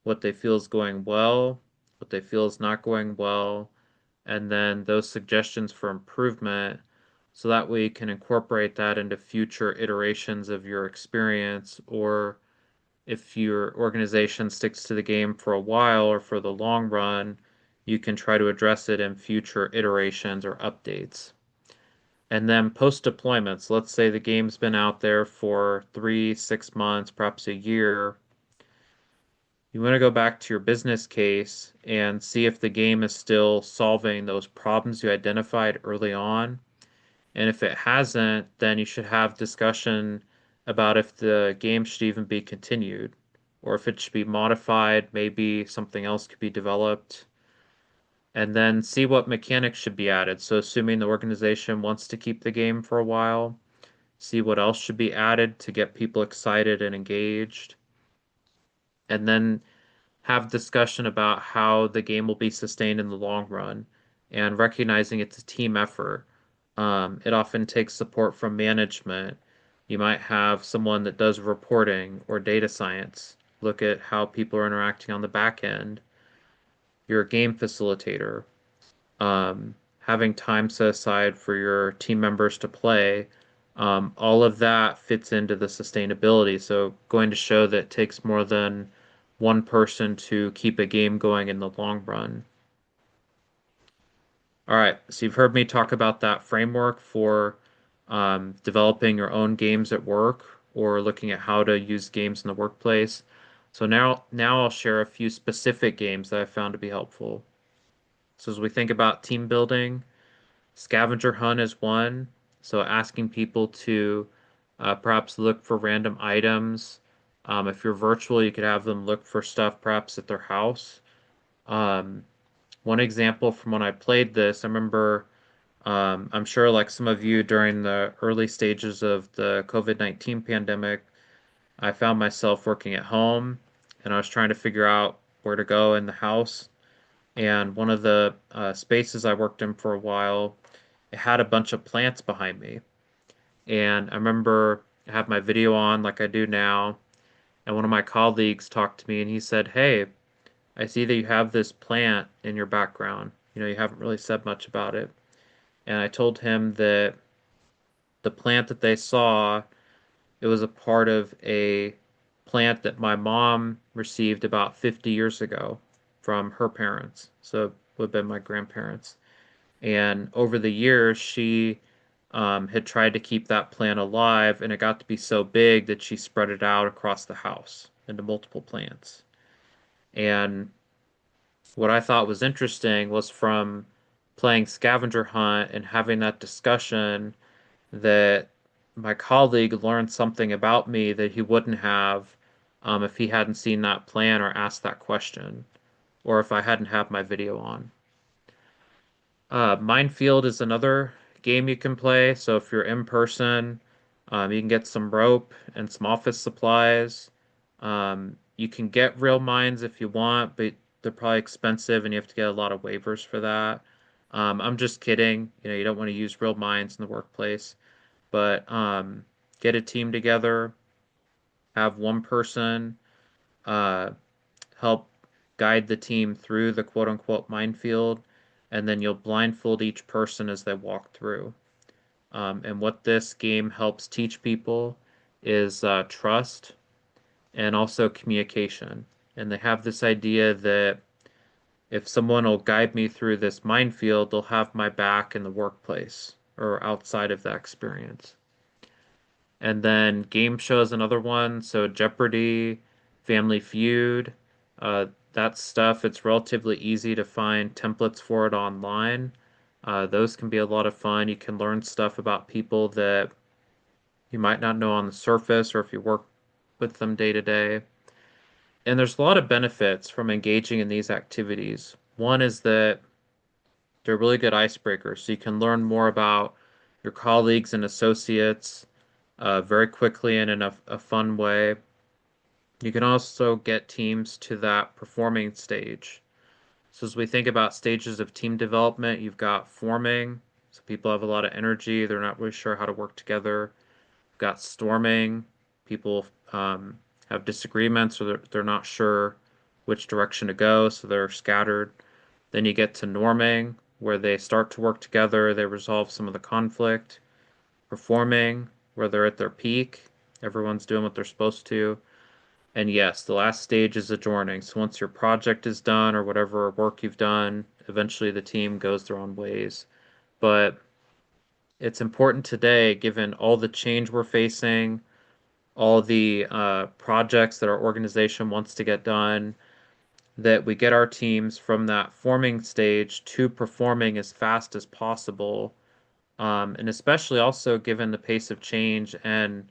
Speaker 2: what they feel is going well, what they feel is not going well, and then those suggestions for improvement so that way you can incorporate that into future iterations of your experience, or if your organization sticks to the game for a while or for the long run, you can try to address it in future iterations or updates. And then post deployments, let's say the game's been out there for 3, 6 months, perhaps a year. You want to go back to your business case and see if the game is still solving those problems you identified early on. And if it hasn't, then you should have discussion about if the game should even be continued or if it should be modified, maybe something else could be developed. And then see what mechanics should be added. So assuming the organization wants to keep the game for a while, see what else should be added to get people excited and engaged. And then have discussion about how the game will be sustained in the long run and recognizing it's a team effort. It often takes support from management. You might have someone that does reporting or data science, look at how people are interacting on the back end. You're a game facilitator. Having time set aside for your team members to play, all of that fits into the sustainability. So, going to show that it takes more than one person to keep a game going in the long run. All right, so you've heard me talk about that framework for developing your own games at work or looking at how to use games in the workplace. So now I'll share a few specific games that I found to be helpful. So as we think about team building, scavenger hunt is one. So asking people to perhaps look for random items. If you're virtual, you could have them look for stuff perhaps at their house. Um, One example from when I played this, I remember, I'm sure like some of you during the early stages of the COVID-19 pandemic, I found myself working at home and I was trying to figure out where to go in the house. And one of the spaces I worked in for a while, it had a bunch of plants behind me. And I remember I had my video on like I do now, and one of my colleagues talked to me and he said, "Hey, I see that you have this plant in your background. You know, you haven't really said much about it." And I told him that the plant that they saw, it was a part of a plant that my mom received about 50 years ago from her parents. So it would have been my grandparents. And over the years, she had tried to keep that plant alive, and it got to be so big that she spread it out across the house into multiple plants. And what I thought was interesting was from playing scavenger hunt and having that discussion that my colleague learned something about me that he wouldn't have if he hadn't seen that plan or asked that question, or if I hadn't had my video on. Minefield is another game you can play. So if you're in person, you can get some rope and some office supplies. You can get real mines if you want, but they're probably expensive and you have to get a lot of waivers for that. I'm just kidding. You don't want to use real minds in the workplace, but get a team together, have one person uh, help guide the team through the quote unquote minefield, and then you'll blindfold each person as they walk through. And what this game helps teach people is trust and also communication. And they have this idea that if someone will guide me through this minefield, they'll have my back in the workplace or outside of that experience. And then game show is another one. So Jeopardy, Family Feud, that stuff, it's relatively easy to find templates for it online. Those can be a lot of fun. You can learn stuff about people that you might not know on the surface or if you work with them day to day. And there's a lot of benefits from engaging in these activities. One is that they're really good icebreakers, so you can learn more about your colleagues and associates very quickly and in a fun way. You can also get teams to that performing stage. So as we think about stages of team development, you've got forming, so people have a lot of energy, they're not really sure how to work together. You've got storming, people have disagreements or they're not sure which direction to go, so they're scattered. Then you get to norming, where they start to work together, they resolve some of the conflict. Performing, where they're at their peak, everyone's doing what they're supposed to. And yes, the last stage is adjourning. So once your project is done or whatever work you've done, eventually the team goes their own ways. But it's important today, given all the change we're facing, all the projects that our organization wants to get done, that we get our teams from that forming stage to performing as fast as possible. And especially also given the pace of change and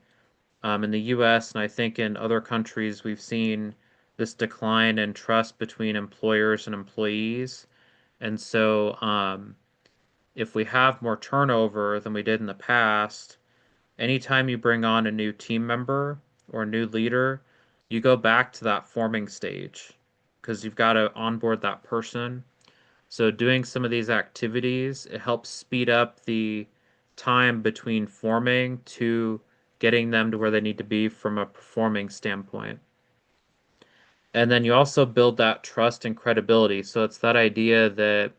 Speaker 2: in the US and I think in other countries, we've seen this decline in trust between employers and employees. And so, if we have more turnover than we did in the past, anytime you bring on a new team member or a new leader, you go back to that forming stage because you've got to onboard that person. So doing some of these activities, it helps speed up the time between forming to getting them to where they need to be from a performing standpoint. And then you also build that trust and credibility. So it's that idea that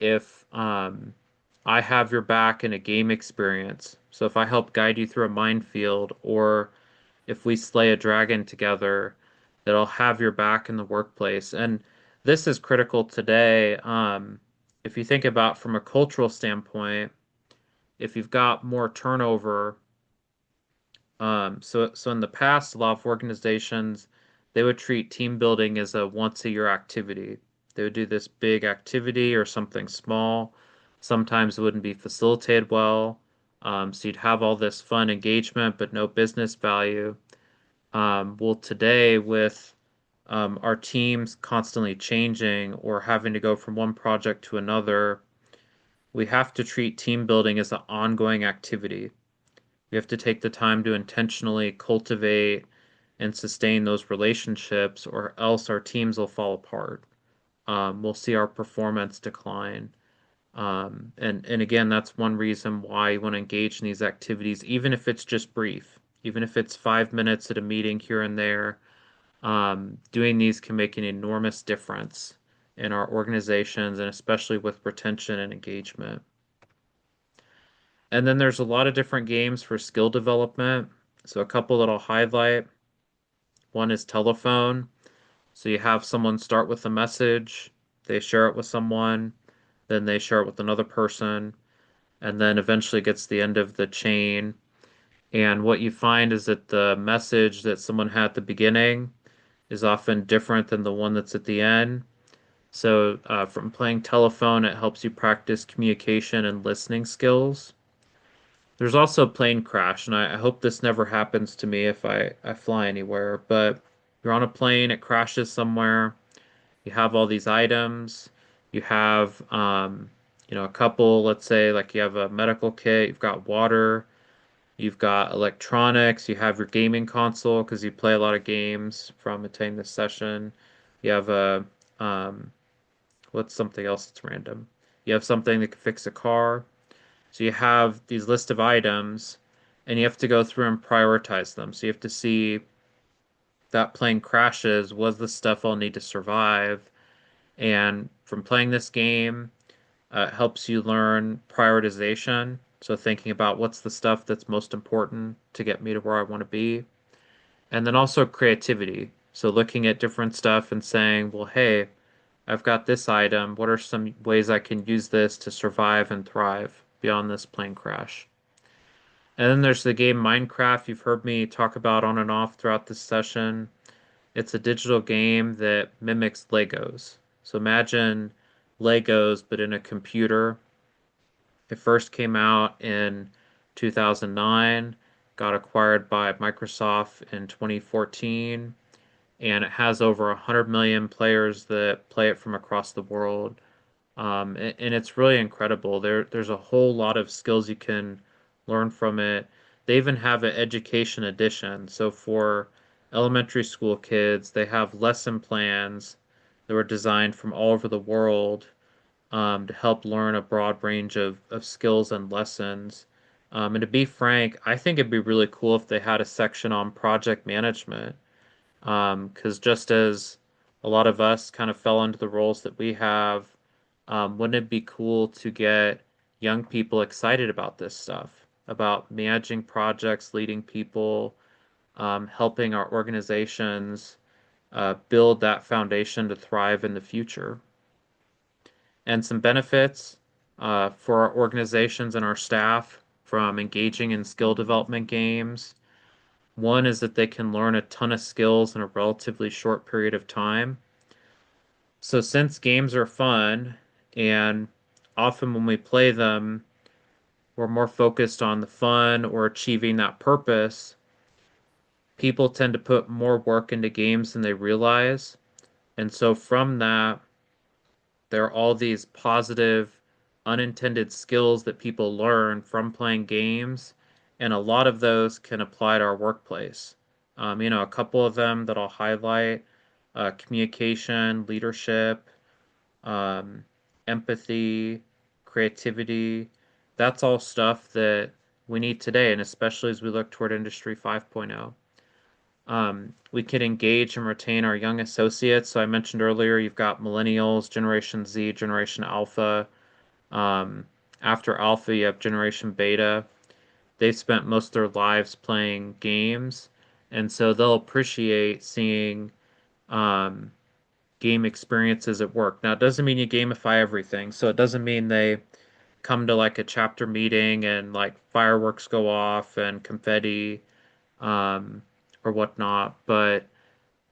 Speaker 2: if I have your back in a game experience, so if I help guide you through a minefield, or if we slay a dragon together, that I'll have your back in the workplace. And this is critical today. If you think about from a cultural standpoint, if you've got more turnover, so in the past, a lot of organizations they would treat team building as a once a year activity. They would do this big activity or something small. Sometimes it wouldn't be facilitated well. So you'd have all this fun engagement, but no business value. Well, today with our teams constantly changing or having to go from one project to another, we have to treat team building as an ongoing activity. We have to take the time to intentionally cultivate and sustain those relationships, or else our teams will fall apart. We'll see our performance decline. And again, that's one reason why you want to engage in these activities, even if it's just brief, even if it's 5 minutes at a meeting here and there. Doing these can make an enormous difference in our organizations and especially with retention and engagement. And then there's a lot of different games for skill development. So a couple that I'll highlight. One is telephone. So you have someone start with a message, they share it with someone, then they share it with another person, and then eventually gets to the end of the chain. And what you find is that the message that someone had at the beginning is often different than the one that's at the end. So, from playing telephone, it helps you practice communication and listening skills. There's also plane crash, and I hope this never happens to me if I fly anywhere, but you're on a plane, it crashes somewhere, you have all these items, you have, a couple, let's say, like you have a medical kit, you've got water, you've got electronics, you have your gaming console because you play a lot of games from attending this session. You have a, um, what's something else that's random? You have something that can fix a car. So you have these list of items and you have to go through and prioritize them. So you have to see that plane crashes, what's the stuff I'll need to survive? And from playing this game, it helps you learn prioritization. So thinking about what's the stuff that's most important to get me to where I want to be. And then also creativity. So looking at different stuff and saying, well, hey, I've got this item. What are some ways I can use this to survive and thrive beyond this plane crash? And then there's the game Minecraft you've heard me talk about on and off throughout this session. It's a digital game that mimics Legos. So imagine Legos, but in a computer. It first came out in 2009, got acquired by Microsoft in 2014, and it has over 100 million players that play it from across the world. And it's really incredible. There's a whole lot of skills you can learn from it. They even have an education edition. So for elementary school kids, they have lesson plans that were designed from all over the world to help learn a broad range of skills and lessons. And to be frank, I think it'd be really cool if they had a section on project management. Because just as a lot of us kind of fell into the roles that we have, wouldn't it be cool to get young people excited about this stuff, about managing projects, leading people, helping our organizations build that foundation to thrive in the future? And some benefits for our organizations and our staff from engaging in skill development games. One is that they can learn a ton of skills in a relatively short period of time. So since games are fun, and often when we play them, we're more focused on the fun or achieving that purpose, people tend to put more work into games than they realize. And so from that, there are all these positive, unintended skills that people learn from playing games, and a lot of those can apply to our workplace. A couple of them that I'll highlight, communication, leadership, um, empathy, creativity. That's all stuff that we need today, and especially as we look toward Industry 5.0. We can engage and retain our young associates. So I mentioned earlier, you've got millennials, Generation Z, Generation Alpha. Um, After Alpha, you have Generation Beta. They've spent most of their lives playing games, and so they'll appreciate seeing um, game experiences at work. Now, it doesn't mean you gamify everything. So it doesn't mean they come to like a chapter meeting and like fireworks go off and confetti um, or whatnot. But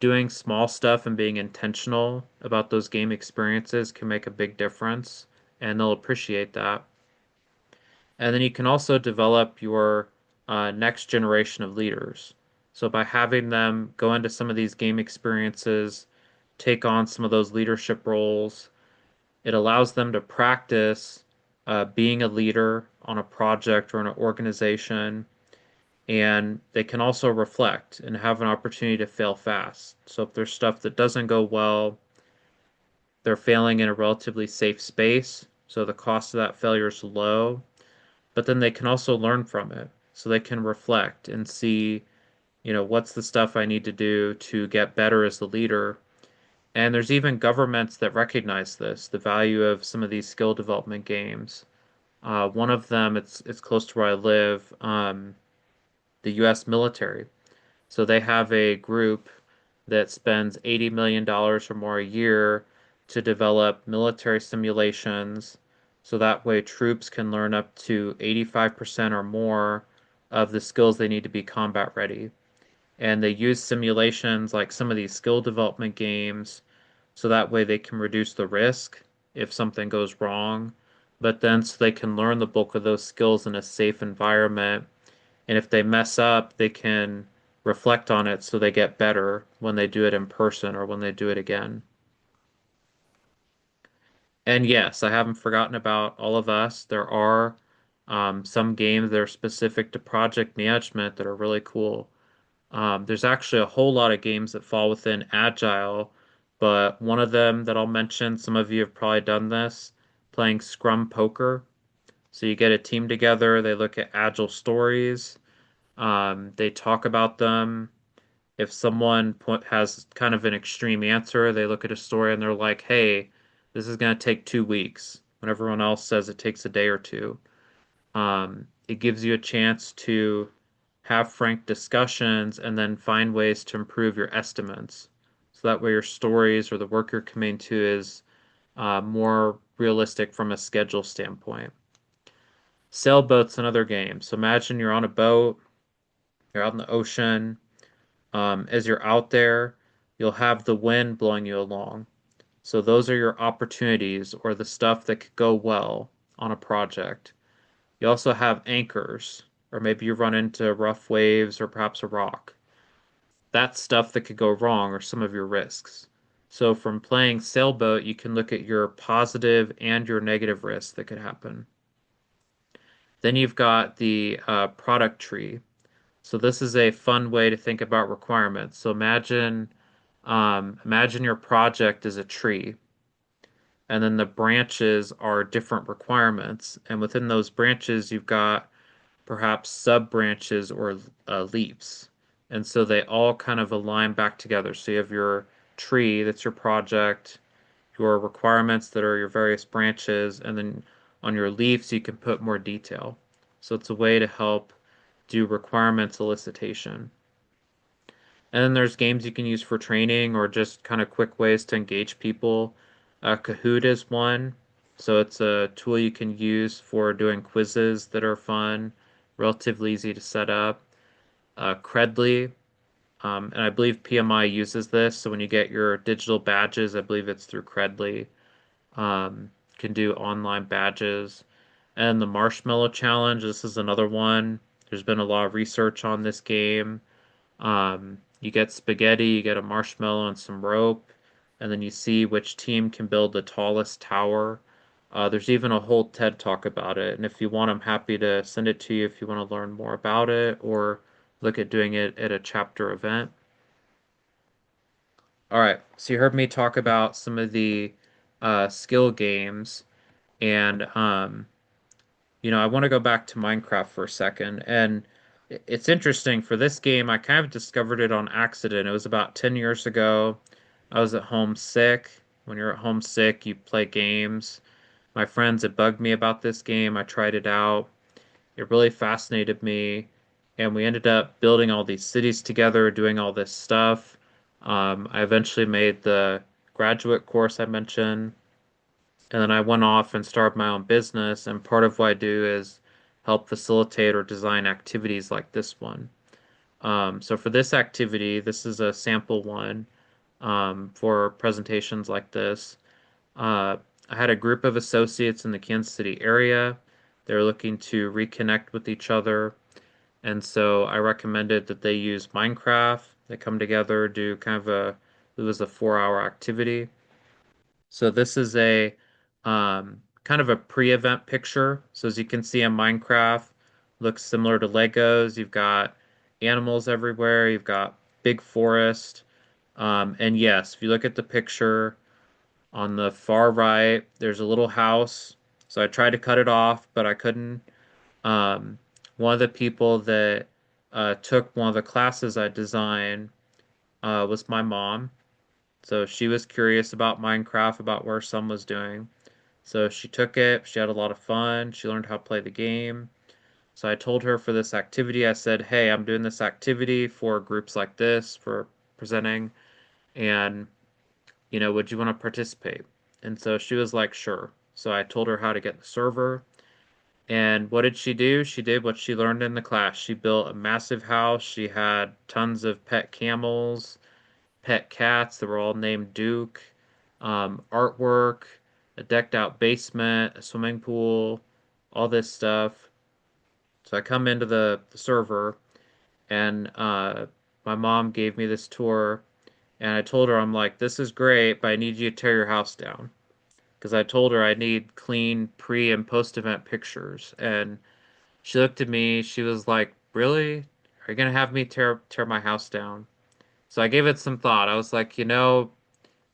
Speaker 2: doing small stuff and being intentional about those game experiences can make a big difference, and they'll appreciate that. And then you can also develop your next generation of leaders. So by having them go into some of these game experiences, take on some of those leadership roles, it allows them to practice being a leader on a project or an organization, and they can also reflect and have an opportunity to fail fast. So if there's stuff that doesn't go well, they're failing in a relatively safe space, so the cost of that failure is low, but then they can also learn from it. So they can reflect and see, what's the stuff I need to do to get better as the leader. And there's even governments that recognize this, the value of some of these skill development games. One of them, it's close to where I live, the U.S. military. So they have a group that spends $80 million or more a year to develop military simulations. So that way troops can learn up to 85% or more of the skills they need to be combat ready. And they use simulations like some of these skill development games so that way they can reduce the risk if something goes wrong, but then so they can learn the bulk of those skills in a safe environment. And if they mess up, they can reflect on it so they get better when they do it in person or when they do it again. And yes, I haven't forgotten about all of us. There are some games that are specific to project management that are really cool. There's actually a whole lot of games that fall within Agile, but one of them that I'll mention, some of you have probably done this. playing Scrum Poker. So you get a team together, they look at agile stories, they talk about them. If someone has kind of an extreme answer, they look at a story and they're like, hey, this is going to take 2 weeks, when everyone else says it takes a day or two. It gives you a chance to have frank discussions and then find ways to improve your estimates. So that way your stories or the work you're committing to is more realistic from a schedule standpoint. Sailboat's another game. So imagine you're on a boat, you're out in the ocean. As you're out there, you'll have the wind blowing you along. So those are your opportunities or the stuff that could go well on a project. You also have anchors, or maybe you run into rough waves or perhaps a rock. That's stuff that could go wrong or some of your risks. So from playing sailboat, you can look at your positive and your negative risks that could happen. Then you've got the product tree. So this is a fun way to think about requirements. So imagine your project is a tree, and then the branches are different requirements, and within those branches you've got perhaps sub branches or leaves, and so they all kind of align back together. So you have your tree, that's your project, your requirements that are your various branches, and then on your leaves you can put more detail. So it's a way to help do requirements elicitation. And then there's games you can use for training or just kind of quick ways to engage people. Kahoot is one. So it's a tool you can use for doing quizzes that are fun, relatively easy to set up. Credly, and I believe PMI uses this. So when you get your digital badges, I believe it's through Credly. Can do online badges. And the Marshmallow Challenge, this is another one. There's been a lot of research on this game. You get spaghetti, you get a marshmallow and some rope, and then you see which team can build the tallest tower. There's even a whole TED talk about it, and if you want, I'm happy to send it to you if you want to learn more about it or look at doing it at a chapter event. All right, so you heard me talk about some of the skill games, and I want to go back to Minecraft for a second. And it's interesting for this game, I kind of discovered it on accident. It was about 10 years ago. I was at home sick. When you're at home sick, you play games. My friends had bugged me about this game. I tried it out. It really fascinated me. And we ended up building all these cities together, doing all this stuff. I eventually made the graduate course I mentioned. And then I went off and started my own business. And part of what I do is help facilitate or design activities like this one. So for this activity, this is a sample one for presentations like this. Uh, I had a group of associates in the Kansas City area. They're looking to reconnect with each other. And so I recommended that they use Minecraft. They come together, do it was a 4 hour activity. So this is a kind of a pre-event picture. So as you can see in Minecraft, looks similar to Legos. You've got animals everywhere. You've got big forest. And yes, if you look at the picture on the far right, there's a little house. So I tried to cut it off, but I couldn't. Um, One of the people that took one of the classes I designed was my mom. So she was curious about Minecraft, about where her son was doing. So she took it, she had a lot of fun, she learned how to play the game. So I told her for this activity, I said, hey, I'm doing this activity for groups like this, for presenting, and, would you want to participate? And so she was like, sure. So I told her how to get the server. And what did she do? She did what she learned in the class. She built a massive house. She had tons of pet camels, pet cats that were all named Duke, artwork, a decked out basement, a swimming pool, all this stuff. So I come into the server and my mom gave me this tour and I told her, I'm like, this is great, but I need you to tear your house down. Because I told her I need clean pre and post event pictures. And she looked at me, she was like, really? Are you gonna have me tear my house down? So I gave it some thought. I was like,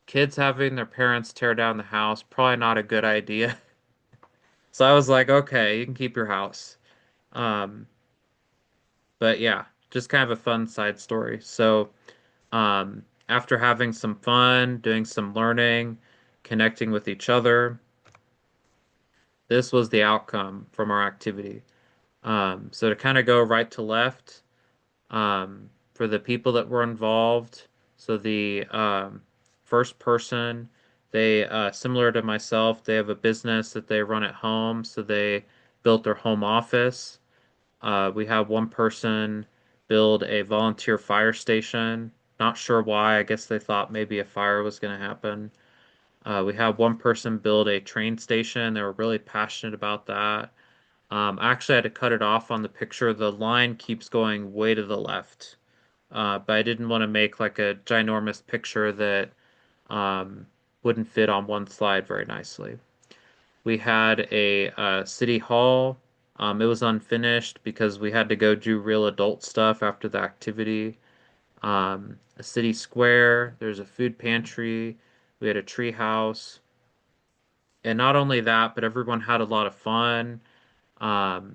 Speaker 2: kids having their parents tear down the house, probably not a good idea. So I was like, okay, you can keep your house. Um, but yeah, just kind of a fun side story. So after having some fun, doing some learning, connecting with each other, this was the outcome from our activity. So to kind of go right to left, for the people that were involved, so the first person, they, similar to myself, they have a business that they run at home, so they built their home office. We had one person build a volunteer fire station. Not sure why. I guess they thought maybe a fire was going to happen. We had one person build a train station. They were really passionate about that. I actually had to cut it off on the picture. The line keeps going way to the left, but I didn't want to make like a ginormous picture that um, wouldn't fit on one slide very nicely. We had a city hall. It was unfinished because we had to go do real adult stuff after the activity. A city square. There's a food pantry. We had a tree house. And not only that, but everyone had a lot of fun.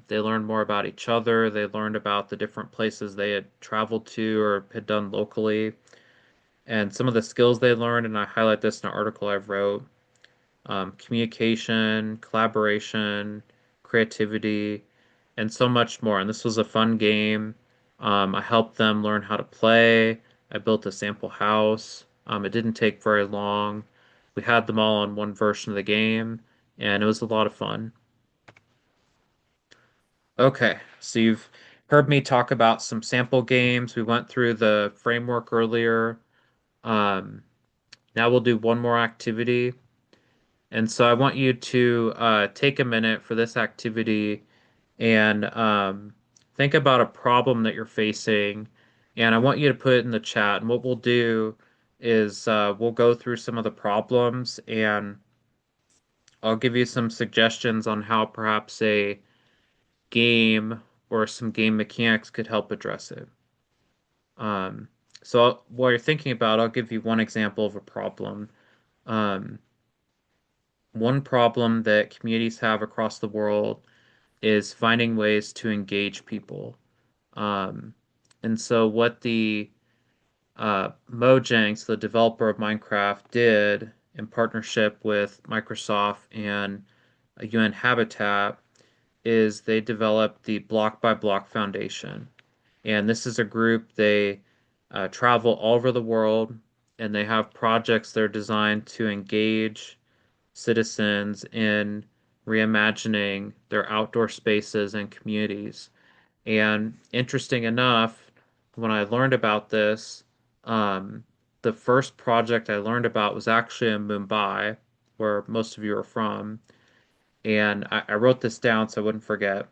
Speaker 2: They learned more about each other. They learned about the different places they had traveled to or had done locally. And some of the skills they learned, and I highlight this in an article I've wrote, communication, collaboration, creativity, and so much more. And this was a fun game. I helped them learn how to play. I built a sample house. It didn't take very long. We had them all on one version of the game, and it was a lot of fun. Okay, so you've heard me talk about some sample games. We went through the framework earlier. Um, Now we'll do one more activity. And so I want you to take a minute for this activity and think about a problem that you're facing. And I want you to put it in the chat. And what we'll do is we'll go through some of the problems and I'll give you some suggestions on how perhaps a game or some game mechanics could help address it. Um, while you're thinking about it, I'll give you one example of a problem. Um, One problem that communities have across the world is finding ways to engage people. Um, and so what the Mojang, the developer of Minecraft, did in partnership with Microsoft and UN Habitat is they developed the Block by Block Foundation. And this is a group, they travel all over the world and they have projects that are designed to engage citizens in reimagining their outdoor spaces and communities. And interesting enough, when I learned about this, um, the first project I learned about was actually in Mumbai, where most of you are from. And I wrote this down so I wouldn't forget.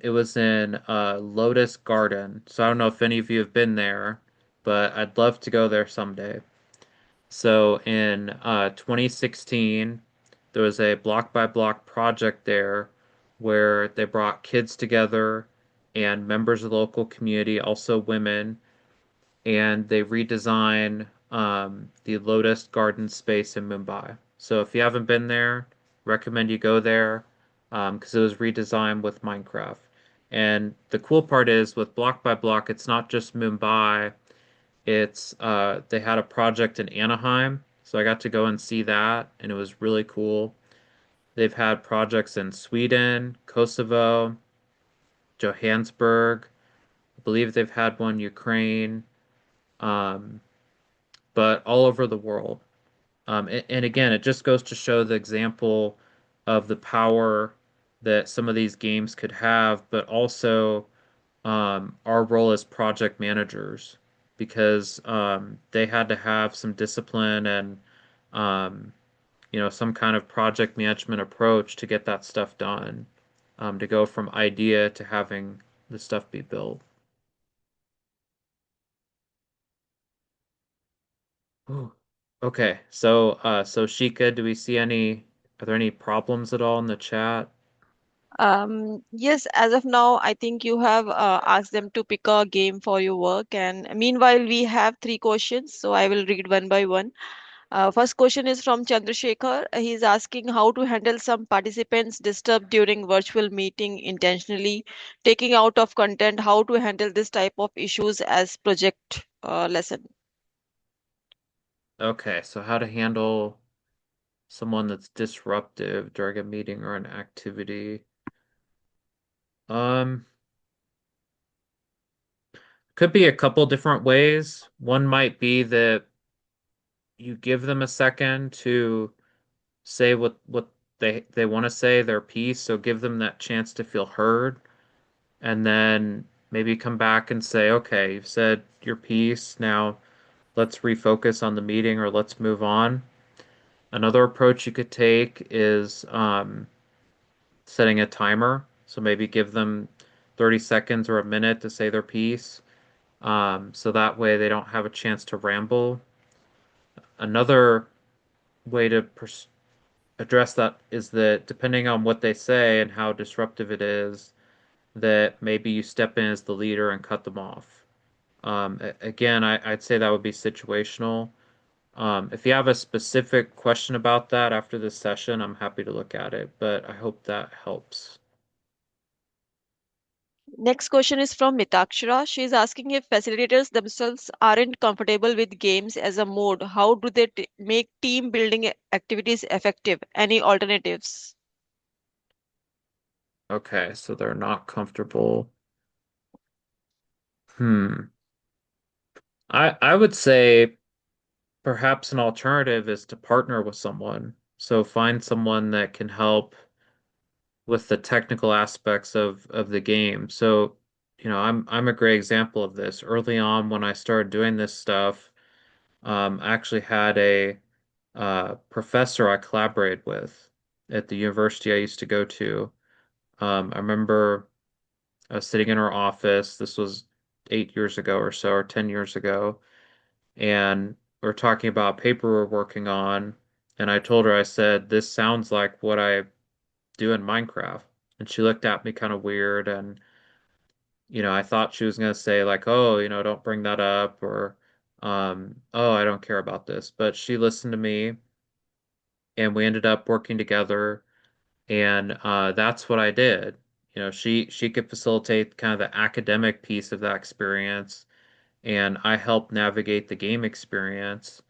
Speaker 2: It was in Lotus Garden. So I don't know if any of you have been there, but I'd love to go there someday. So in 2016, there was a block by block project there where they brought kids together and members of the local community, also women, and they redesigned the Lotus Garden space in Mumbai. So if you haven't been there, recommend you go there because it was redesigned with Minecraft. And the cool part is with Block by Block, it's not just Mumbai. It's they had a project in Anaheim, so I got to go and see that, and it was really cool. They've had projects in Sweden, Kosovo, Johannesburg. I believe they've had one in Ukraine, um, but all over the world. And again, it just goes to show the example of the power that some of these games could have, but also our role as project managers because they had to have some discipline and um, some kind of project management approach to get that stuff done, to go from idea to having the stuff be built. Ooh. Okay, so Shika, do we see any? Are there any problems at all in the chat?
Speaker 1: Yes, as of now, I think you have asked them to pick a game for your work. And meanwhile, we have three questions, so I will read one by one. First question is from Chandrasekhar. He's asking how to handle some participants disturbed during virtual meeting intentionally, taking out of content, how to handle this type of issues as project lesson.
Speaker 2: Okay, so how to handle someone that's disruptive during a meeting or an activity. Um, could be a couple different ways. One might be that you give them a second to say what they want to say, their piece, so give them that chance to feel heard, and then maybe come back and say, okay, you've said your piece, now let's refocus on the meeting or let's move on. Another approach you could take is setting a timer. So maybe give them 30 seconds or a minute to say their piece. So that way they don't have a chance to ramble. Another way to address that is that depending on what they say and how disruptive it is, that maybe you step in as the leader and cut them off. Again, I'd say that would be situational. If you have a specific question about that after this session, I'm happy to look at it, but I hope that helps.
Speaker 1: Next question is from Mitakshara. She is asking if facilitators themselves aren't comfortable with games as a mode, how do they make team building activities effective? Any alternatives?
Speaker 2: Okay, so they're not comfortable. Hmm. I would say perhaps an alternative is to partner with someone. So find someone that can help with the technical aspects of the game. So, I'm a great example of this. Early on when I started doing this stuff, I actually had a professor I collaborated with at the university I used to go to. I remember I was sitting in her office. This was 8 years ago or so, or 10 years ago, and we are talking about a paper we're working on. And I told her, I said, this sounds like what I do in Minecraft. And she looked at me kind of weird. And, I thought she was going to say, like, oh, don't bring that up, or, oh, I don't care about this. But she listened to me, and we ended up working together. And that's what I did. She could facilitate kind of the academic piece of that experience, and I helped navigate the game experience.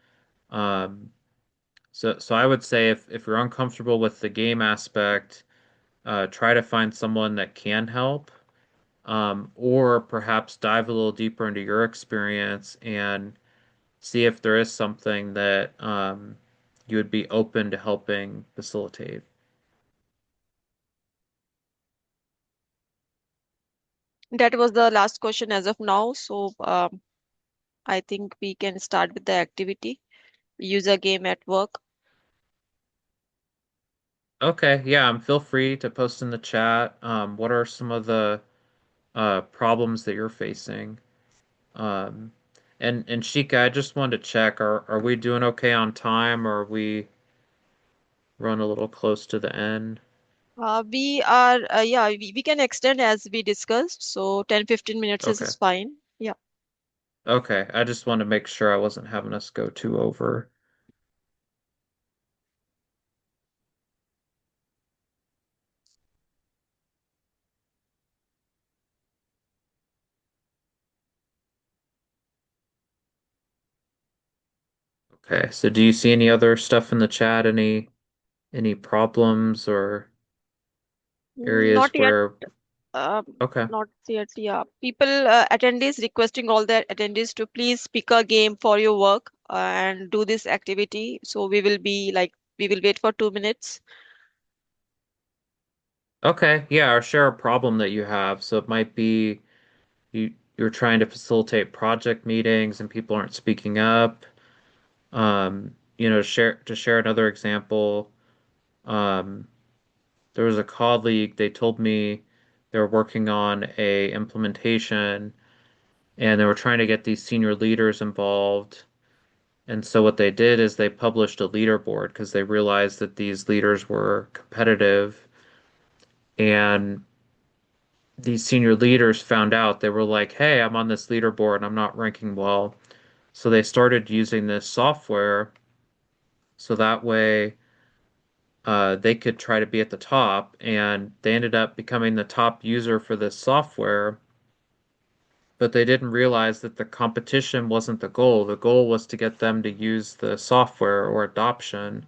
Speaker 2: Um, so I would say if you're uncomfortable with the game aspect, try to find someone that can help, or perhaps dive a little deeper into your experience and see if there is something that you would be open to helping facilitate.
Speaker 1: That was the last question as of now. So I think we can start with the activity. Use a game at work.
Speaker 2: Okay, yeah, feel free to post in the chat. What are some of the problems that you're facing? Um, and Shika, I just wanted to check, are we doing okay on time, or are we run a little close to the end?
Speaker 1: We are, yeah, we can extend as we discussed. So 10-15 minutes
Speaker 2: Okay.
Speaker 1: is fine. Yeah.
Speaker 2: Okay. I just wanted to make sure I wasn't having us go too over. Okay. So do you see any other stuff in the chat? Any problems or
Speaker 1: Not
Speaker 2: areas
Speaker 1: yet.
Speaker 2: where
Speaker 1: Um,
Speaker 2: okay.
Speaker 1: Not yet. Yeah. People, attendees requesting all their attendees to please pick a game for your work and do this activity. So we will wait for 2 minutes.
Speaker 2: Okay. Yeah, or share a problem that you have. So it might be you're trying to facilitate project meetings and people aren't speaking up. To share another example, um, there was a colleague, they told me they were working on a implementation and they were trying to get these senior leaders involved. And so what they did is they published a leaderboard because they realized that these leaders were competitive, and these senior leaders found out. They were like, "Hey, I'm on this leaderboard and I'm not ranking well." So they started using this software So that way, they could try to be at the top, and they ended up becoming the top user for this software, but they didn't realize that the competition wasn't the goal. The goal was to get them to use the software or adoption.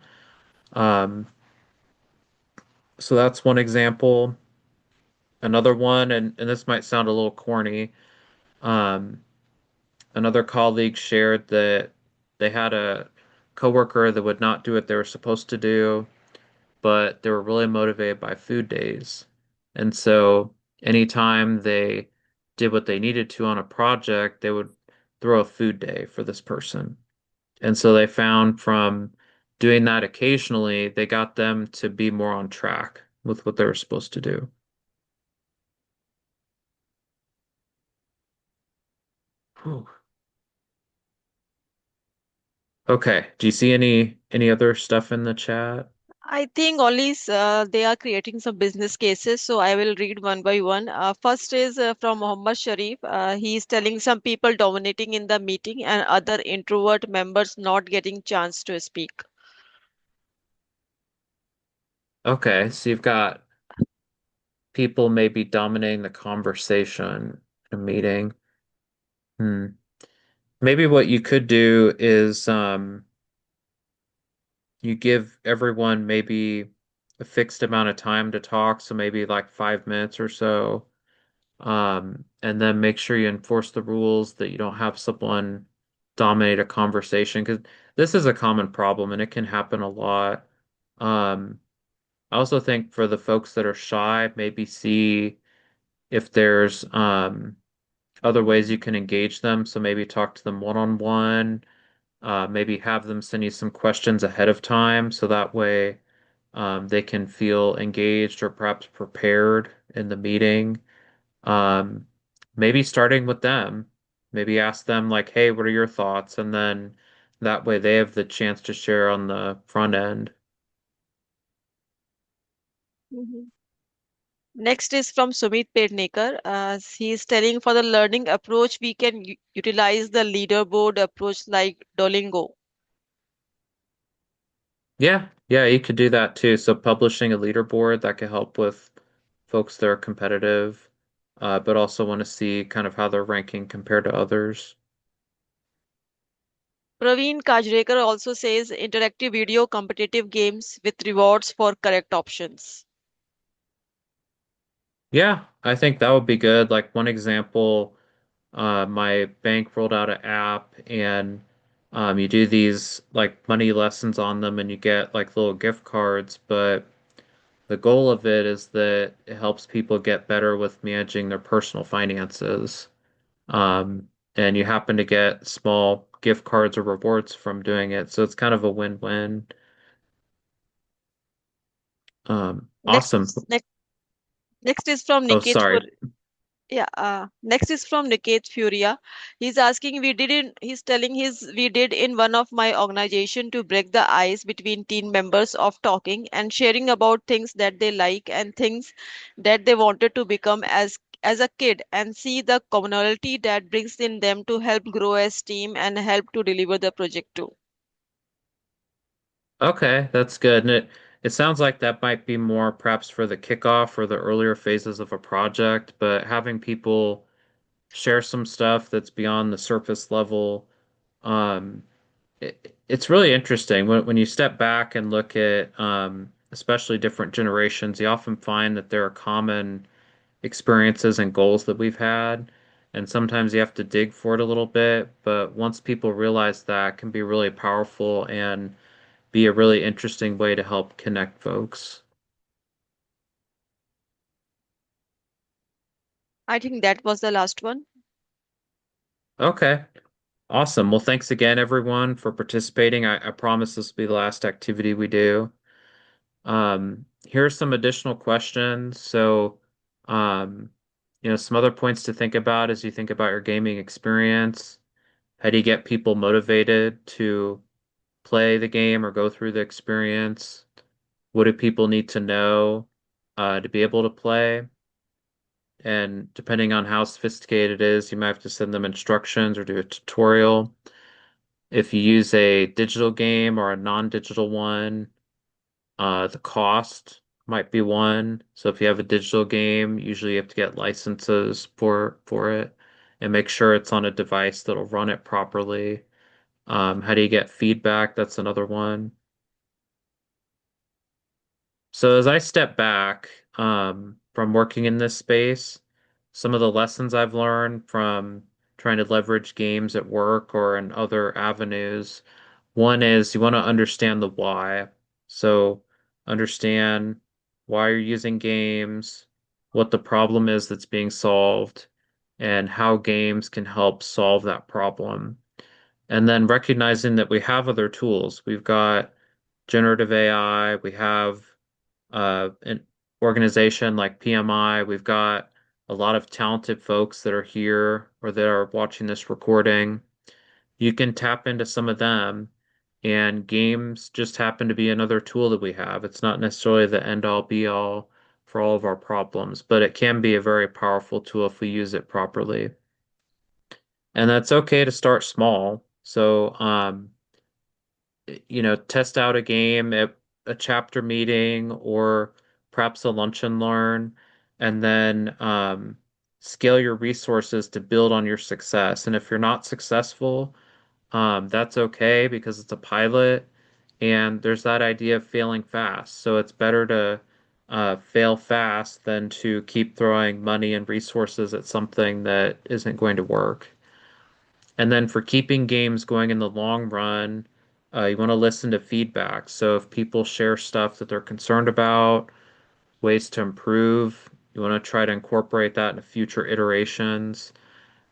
Speaker 2: Um, so that's one example. Another one, and this might sound a little corny, um, another colleague shared that they had a coworker that would not do what they were supposed to do, but they were really motivated by food days. And so anytime they did what they needed to on a project, they would throw a food day for this person. And so they found from doing that occasionally, they got them to be more on track with what they were supposed to do. Whew. Okay. Do you see any other stuff in the chat?
Speaker 1: I think only they are creating some business cases, so I will read one by one. First is from Muhammad Sharif. He is telling some people dominating in the meeting and other introvert members not getting chance to speak.
Speaker 2: Okay, so you've got people maybe dominating the conversation in a meeting. Hmm. Maybe what you could do is you give everyone maybe a fixed amount of time to talk, so maybe like 5 minutes or so. And then make sure you enforce the rules that you don't have someone dominate a conversation because this is a common problem and it can happen a lot. Um, I also think for the folks that are shy, maybe see if there's other ways you can engage them. So maybe talk to them one-on-one, maybe have them send you some questions ahead of time so that way they can feel engaged or perhaps prepared in the meeting. Um, Maybe starting with them, maybe ask them like, "Hey, what are your thoughts?" And then that way they have the chance to share on the front end.
Speaker 1: Mhm. Next is from Sumit Pednekar. He is telling for the learning approach, we can utilize the leaderboard approach like Duolingo.
Speaker 2: Yeah, yeah, you could do that too. So publishing a leaderboard that could help with folks that are competitive, but also want to see kind of how they're ranking compared to others.
Speaker 1: Praveen Kajrekar also says interactive video competitive games with rewards for correct options.
Speaker 2: Yeah, I think that would be good. Like one example, my bank rolled out an app and you do these like money lessons on them and you get like little gift cards, but the goal of it is that it helps people get better with managing their personal finances. And you happen to get small gift cards or rewards from doing it. So it's kind of a win-win.
Speaker 1: Next,
Speaker 2: Awesome.
Speaker 1: next, next is from
Speaker 2: Oh,
Speaker 1: Niket.
Speaker 2: sorry.
Speaker 1: Yeah, next is from Niket Furia. He's asking, he's telling we did in one of my organization to break the ice between team members of talking and sharing about things that they like and things that they wanted to become as a kid and see the commonality that brings in them to help grow as team and help to deliver the project too.
Speaker 2: Okay, that's good. And it sounds like that might be more perhaps for the kickoff or the earlier phases of a project, but having people share some stuff that's beyond the surface level, um, it's really interesting when you step back and look at especially different generations, you often find that there are common experiences and goals that we've had. And sometimes you have to dig for it a little bit, but once people realize that, it can be really powerful and be a really interesting way to help connect folks.
Speaker 1: I think that was the last one.
Speaker 2: Okay, awesome. Well, thanks again, everyone, for participating. I promise this will be the last activity we do. Here's some additional questions. So, um, some other points to think about as you think about your gaming experience. How do you get people motivated to play the game or go through the experience? What do people need to know to be able to play? And depending on how sophisticated it is, you might have to send them instructions or do a tutorial. If you use a digital game or a non-digital one, the cost might be one. So if you have a digital game, usually you have to get licenses for it and make sure it's on a device that'll run it properly. How do you get feedback? That's another one. So as I step back from working in this space, some of the lessons I've learned from trying to leverage games at work or in other avenues, one is you want to understand the why. So understand why you're using games, what the problem is that's being solved, and how games can help solve that problem. And then recognizing that we have other tools. We've got generative AI, we have an organization like PMI. We've got a lot of talented folks that are here or that are watching this recording. You can tap into some of them, and games just happen to be another tool that we have. It's not necessarily the end all be all for all of our problems, but it can be a very powerful tool if we use it properly. And that's okay to start small. So, test out a game at a chapter meeting or perhaps a lunch and learn, and then scale your resources to build on your success. And if you're not successful, that's okay because it's a pilot, and there's that idea of failing fast. So it's better to fail fast than to keep throwing money and resources at something that isn't going to work. And then for keeping games going in the long run, you want to listen to feedback. So if people share stuff that they're concerned about, ways to improve, you want to try to incorporate that into future iterations.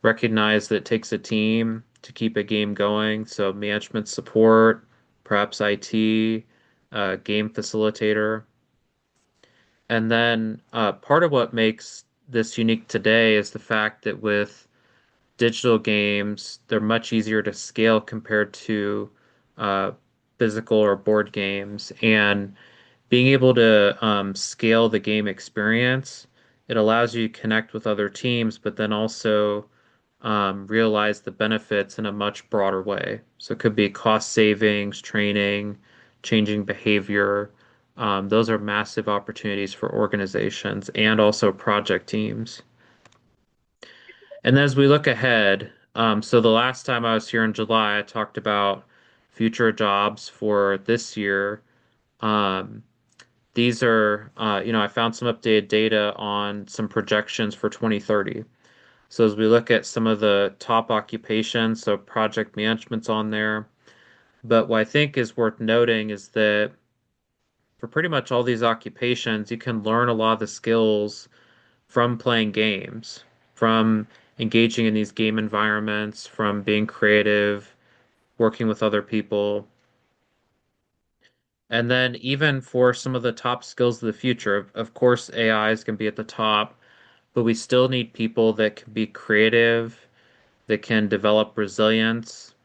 Speaker 2: Recognize that it takes a team to keep a game going. So management support, perhaps IT, game facilitator. And then part of what makes this unique today is the fact that with digital games, they're much easier to scale compared to uh, physical or board games. And being able to scale the game experience, it allows you to connect with other teams, but then also realize the benefits in a much broader way. So it could be cost savings, training, changing behavior. Those are massive opportunities for organizations and also project teams. And as we look ahead, so the last time I was here in July, I talked about future jobs for this year. Um, these are, I found some updated data on some projections for 2030. So as we look at some of the top occupations, so project management's on there. But what I think is worth noting is that for pretty much all these occupations, you can learn a lot of the skills from playing games, from engaging in these game environments, from being creative, working with other people. And then even for some of the top skills of the future, of course, AI is going to be at the top, but we still need people that can be creative, that can develop resilience,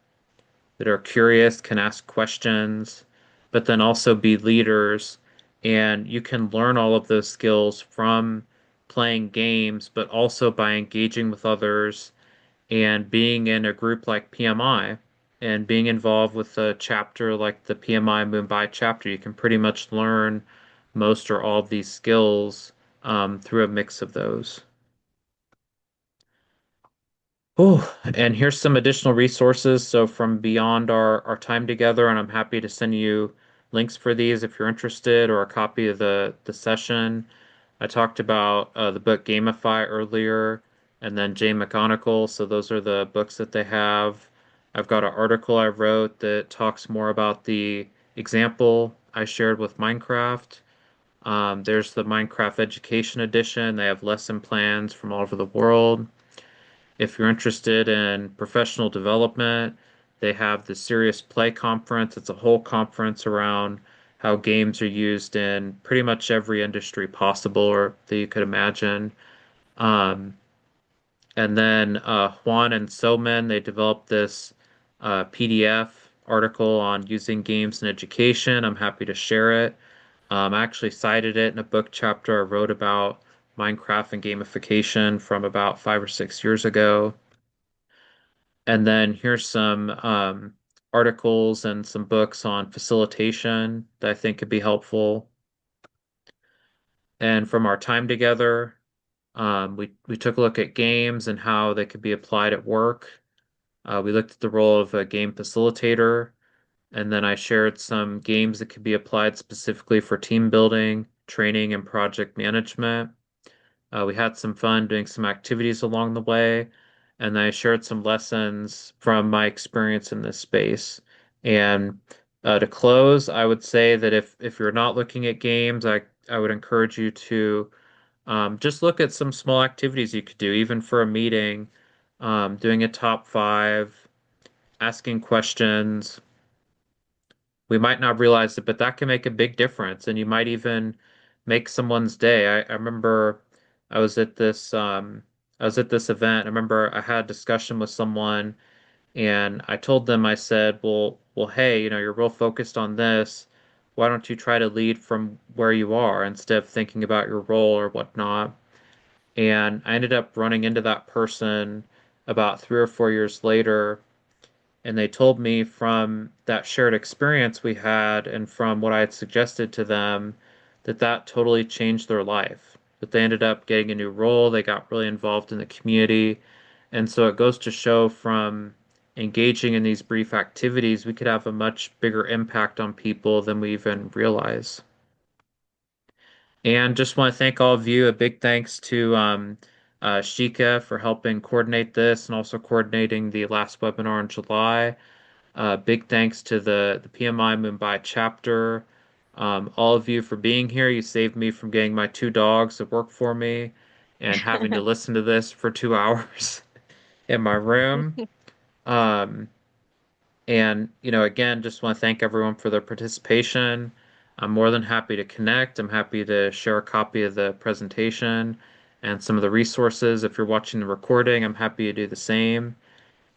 Speaker 2: that are curious, can ask questions, but then also be leaders. And you can learn all of those skills from playing games, but also by engaging with others and being in a group like PMI and being involved with a chapter like the PMI Mumbai chapter. You can pretty much learn most or all of these skills through a mix of those. Oh, and here's some additional resources. So from beyond our time together, and I'm happy to send you links for these if you're interested, or a copy of the session. I talked about the book Gamify earlier, and then Jay McGonigal. So those are the books that they have. I've got an article I wrote that talks more about the example I shared with Minecraft. There's the Minecraft Education Edition. They have lesson plans from all over the world. If you're interested in professional development, they have the Serious Play Conference. It's a whole conference around how games are used in pretty much every industry possible or that you could imagine. Um, and then Juan and Soman, they developed this PDF article on using games in education. I'm happy to share it. I actually cited it in a book chapter I wrote about Minecraft and gamification from about 5 or 6 years ago. And then here's some articles and some books on facilitation that I think could be helpful. And from our time together, we took a look at games and how they could be applied at work. We looked at the role of a game facilitator, and then I shared some games that could be applied specifically for team building, training, and project management. We had some fun doing some activities along the way, and I shared some lessons from my experience in this space. And to close, I would say that if you're not looking at games, I would encourage you to just look at some small activities you could do, even for a meeting, doing a top five, asking questions. We might not realize it, but that can make a big difference, and you might even make someone's day. I remember I was at this event. I remember I had a discussion with someone, and I told them, I said, well, hey, you're real focused on this. Why don't you try to lead from where you are instead of thinking about your role or whatnot? And I ended up running into that person about 3 or 4 years later, and they told me from that shared experience we had and from what I had suggested to them that that totally changed their life. That they ended up getting a new role, they got really involved in the community. And so it goes to show from engaging in these brief activities, we could have a much bigger impact on people than we even realize. And just want to thank all of you. A big thanks to Shika for helping coordinate this and also coordinating the last webinar in July. Big thanks to the PMI Mumbai chapter. All of you for being here. You saved me from getting my two dogs to work for me and having to listen to this for 2 hours in my room. Um, and, again, just want to thank everyone for their participation. I'm more than happy to connect. I'm happy to share a copy of the presentation and some of the resources. If you're watching the recording, I'm happy to do the same.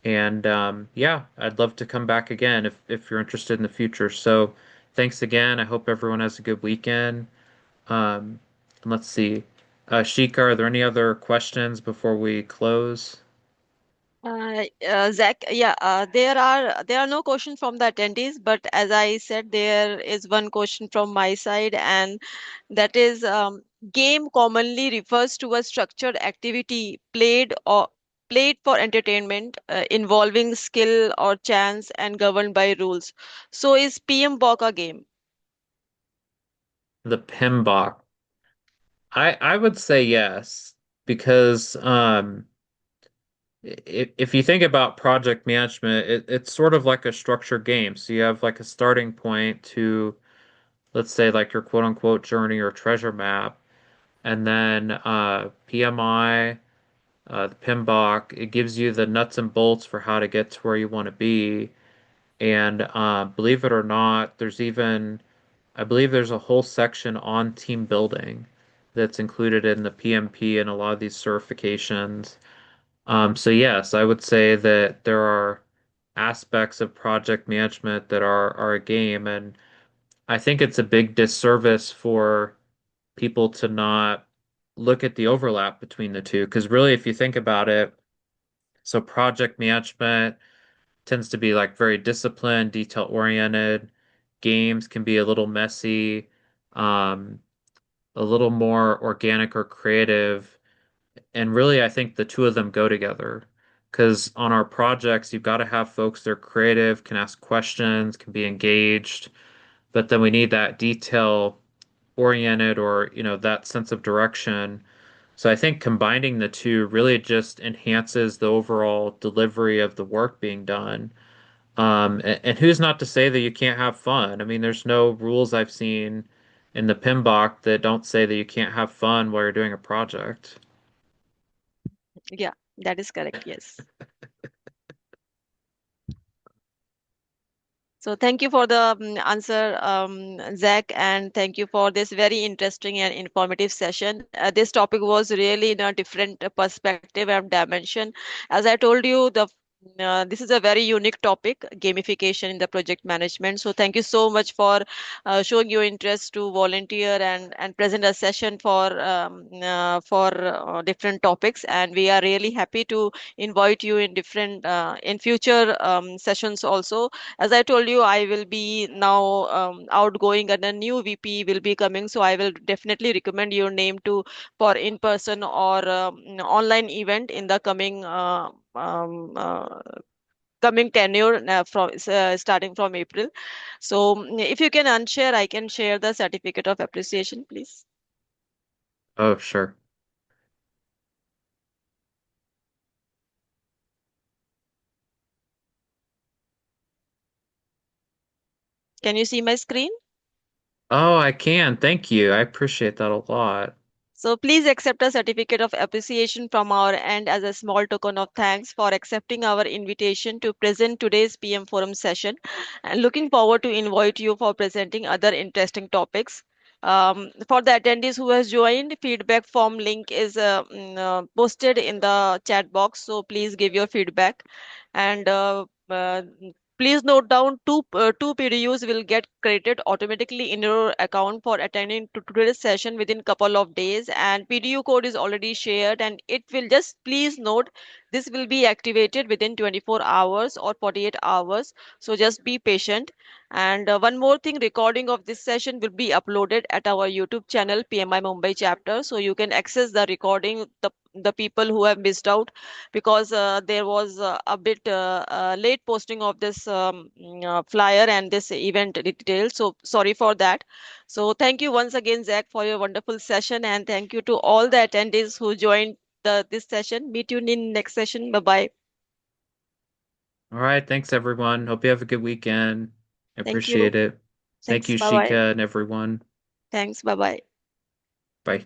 Speaker 2: And yeah, I'd love to come back again if you're interested in the future. So thanks again. I hope everyone has a good weekend. And let's see. Sheikah, are there any other questions before we close?
Speaker 1: Zach, yeah, there are no questions from the attendees, but as I said, there is one question from my side, and that is, game commonly refers to a structured activity played for entertainment, involving skill or chance and governed by rules. So is PM Bok a game?
Speaker 2: The PMBOK. I would say yes, because if you think about project management, it's sort of like a structured game. So you have like a starting point to, let's say, like your quote unquote journey or treasure map. And then PMI, the PMBOK, it gives you the nuts and bolts for how to get to where you want to be. And believe it or not, I believe there's a whole section on team building that's included in the PMP and a lot of these certifications. So yes, I would say that there are aspects of project management that are a game, and I think it's a big disservice for people to not look at the overlap between the two. Because really, if you think about it, so project management tends to be like very disciplined, detail oriented. Games can be a little messy, um, a little more organic or creative. And really, I think the two of them go together. Because on our projects, you've got to have folks that are creative, can ask questions, can be engaged, but then we need that detail oriented or, that sense of direction. So I think combining the two really just enhances the overall delivery of the work being done. And who's not to say that you can't have fun? I mean, there's no rules I've seen in the PMBOK that don't say that you can't have fun while you're doing a project.
Speaker 1: Yeah, that is correct. Yes. So thank you for the answer, Zach, and thank you for this very interesting and informative session. This topic was really in a different perspective and dimension. As I told you, this is a very unique topic, gamification in the project management. So thank you so much for showing your interest to volunteer and present a session for different topics. And we are really happy to invite you in different in future sessions also. As I told you, I will be now outgoing, and a new VP will be coming. So I will definitely recommend your name to for in person or online event in the coming tenure from starting from April. So if you can unshare, I can share the certificate of appreciation, please.
Speaker 2: Oh, sure.
Speaker 1: Can you see my screen?
Speaker 2: Oh, I can. Thank you. I appreciate that a lot.
Speaker 1: So please accept a certificate of appreciation from our end as a small token of thanks for accepting our invitation to present today's PM Forum session, and looking forward to invite you for presenting other interesting topics. For the attendees who has joined, feedback form link is posted in the chat box. So please give your feedback, and please note down two PDUs will get credited automatically in your account for attending to today's session within couple of days, and PDU code is already shared, and it will just please note this will be activated within 24 hours or 48 hours. So just be patient. And one more thing, recording of this session will be uploaded at our YouTube channel PMI Mumbai chapter, so you can access the recording, the people who have missed out, because there was a bit late posting of this flyer and this event details. So sorry for that. So thank you once again, Zach, for your wonderful session, and thank you to all the attendees who joined this session. Meet you in next session. Bye bye.
Speaker 2: All right. Thanks, everyone. Hope you have a good weekend. I
Speaker 1: Thank you.
Speaker 2: appreciate it. Thank
Speaker 1: Thanks.
Speaker 2: you,
Speaker 1: Bye bye.
Speaker 2: Shika and everyone.
Speaker 1: Thanks. Bye bye.
Speaker 2: Bye.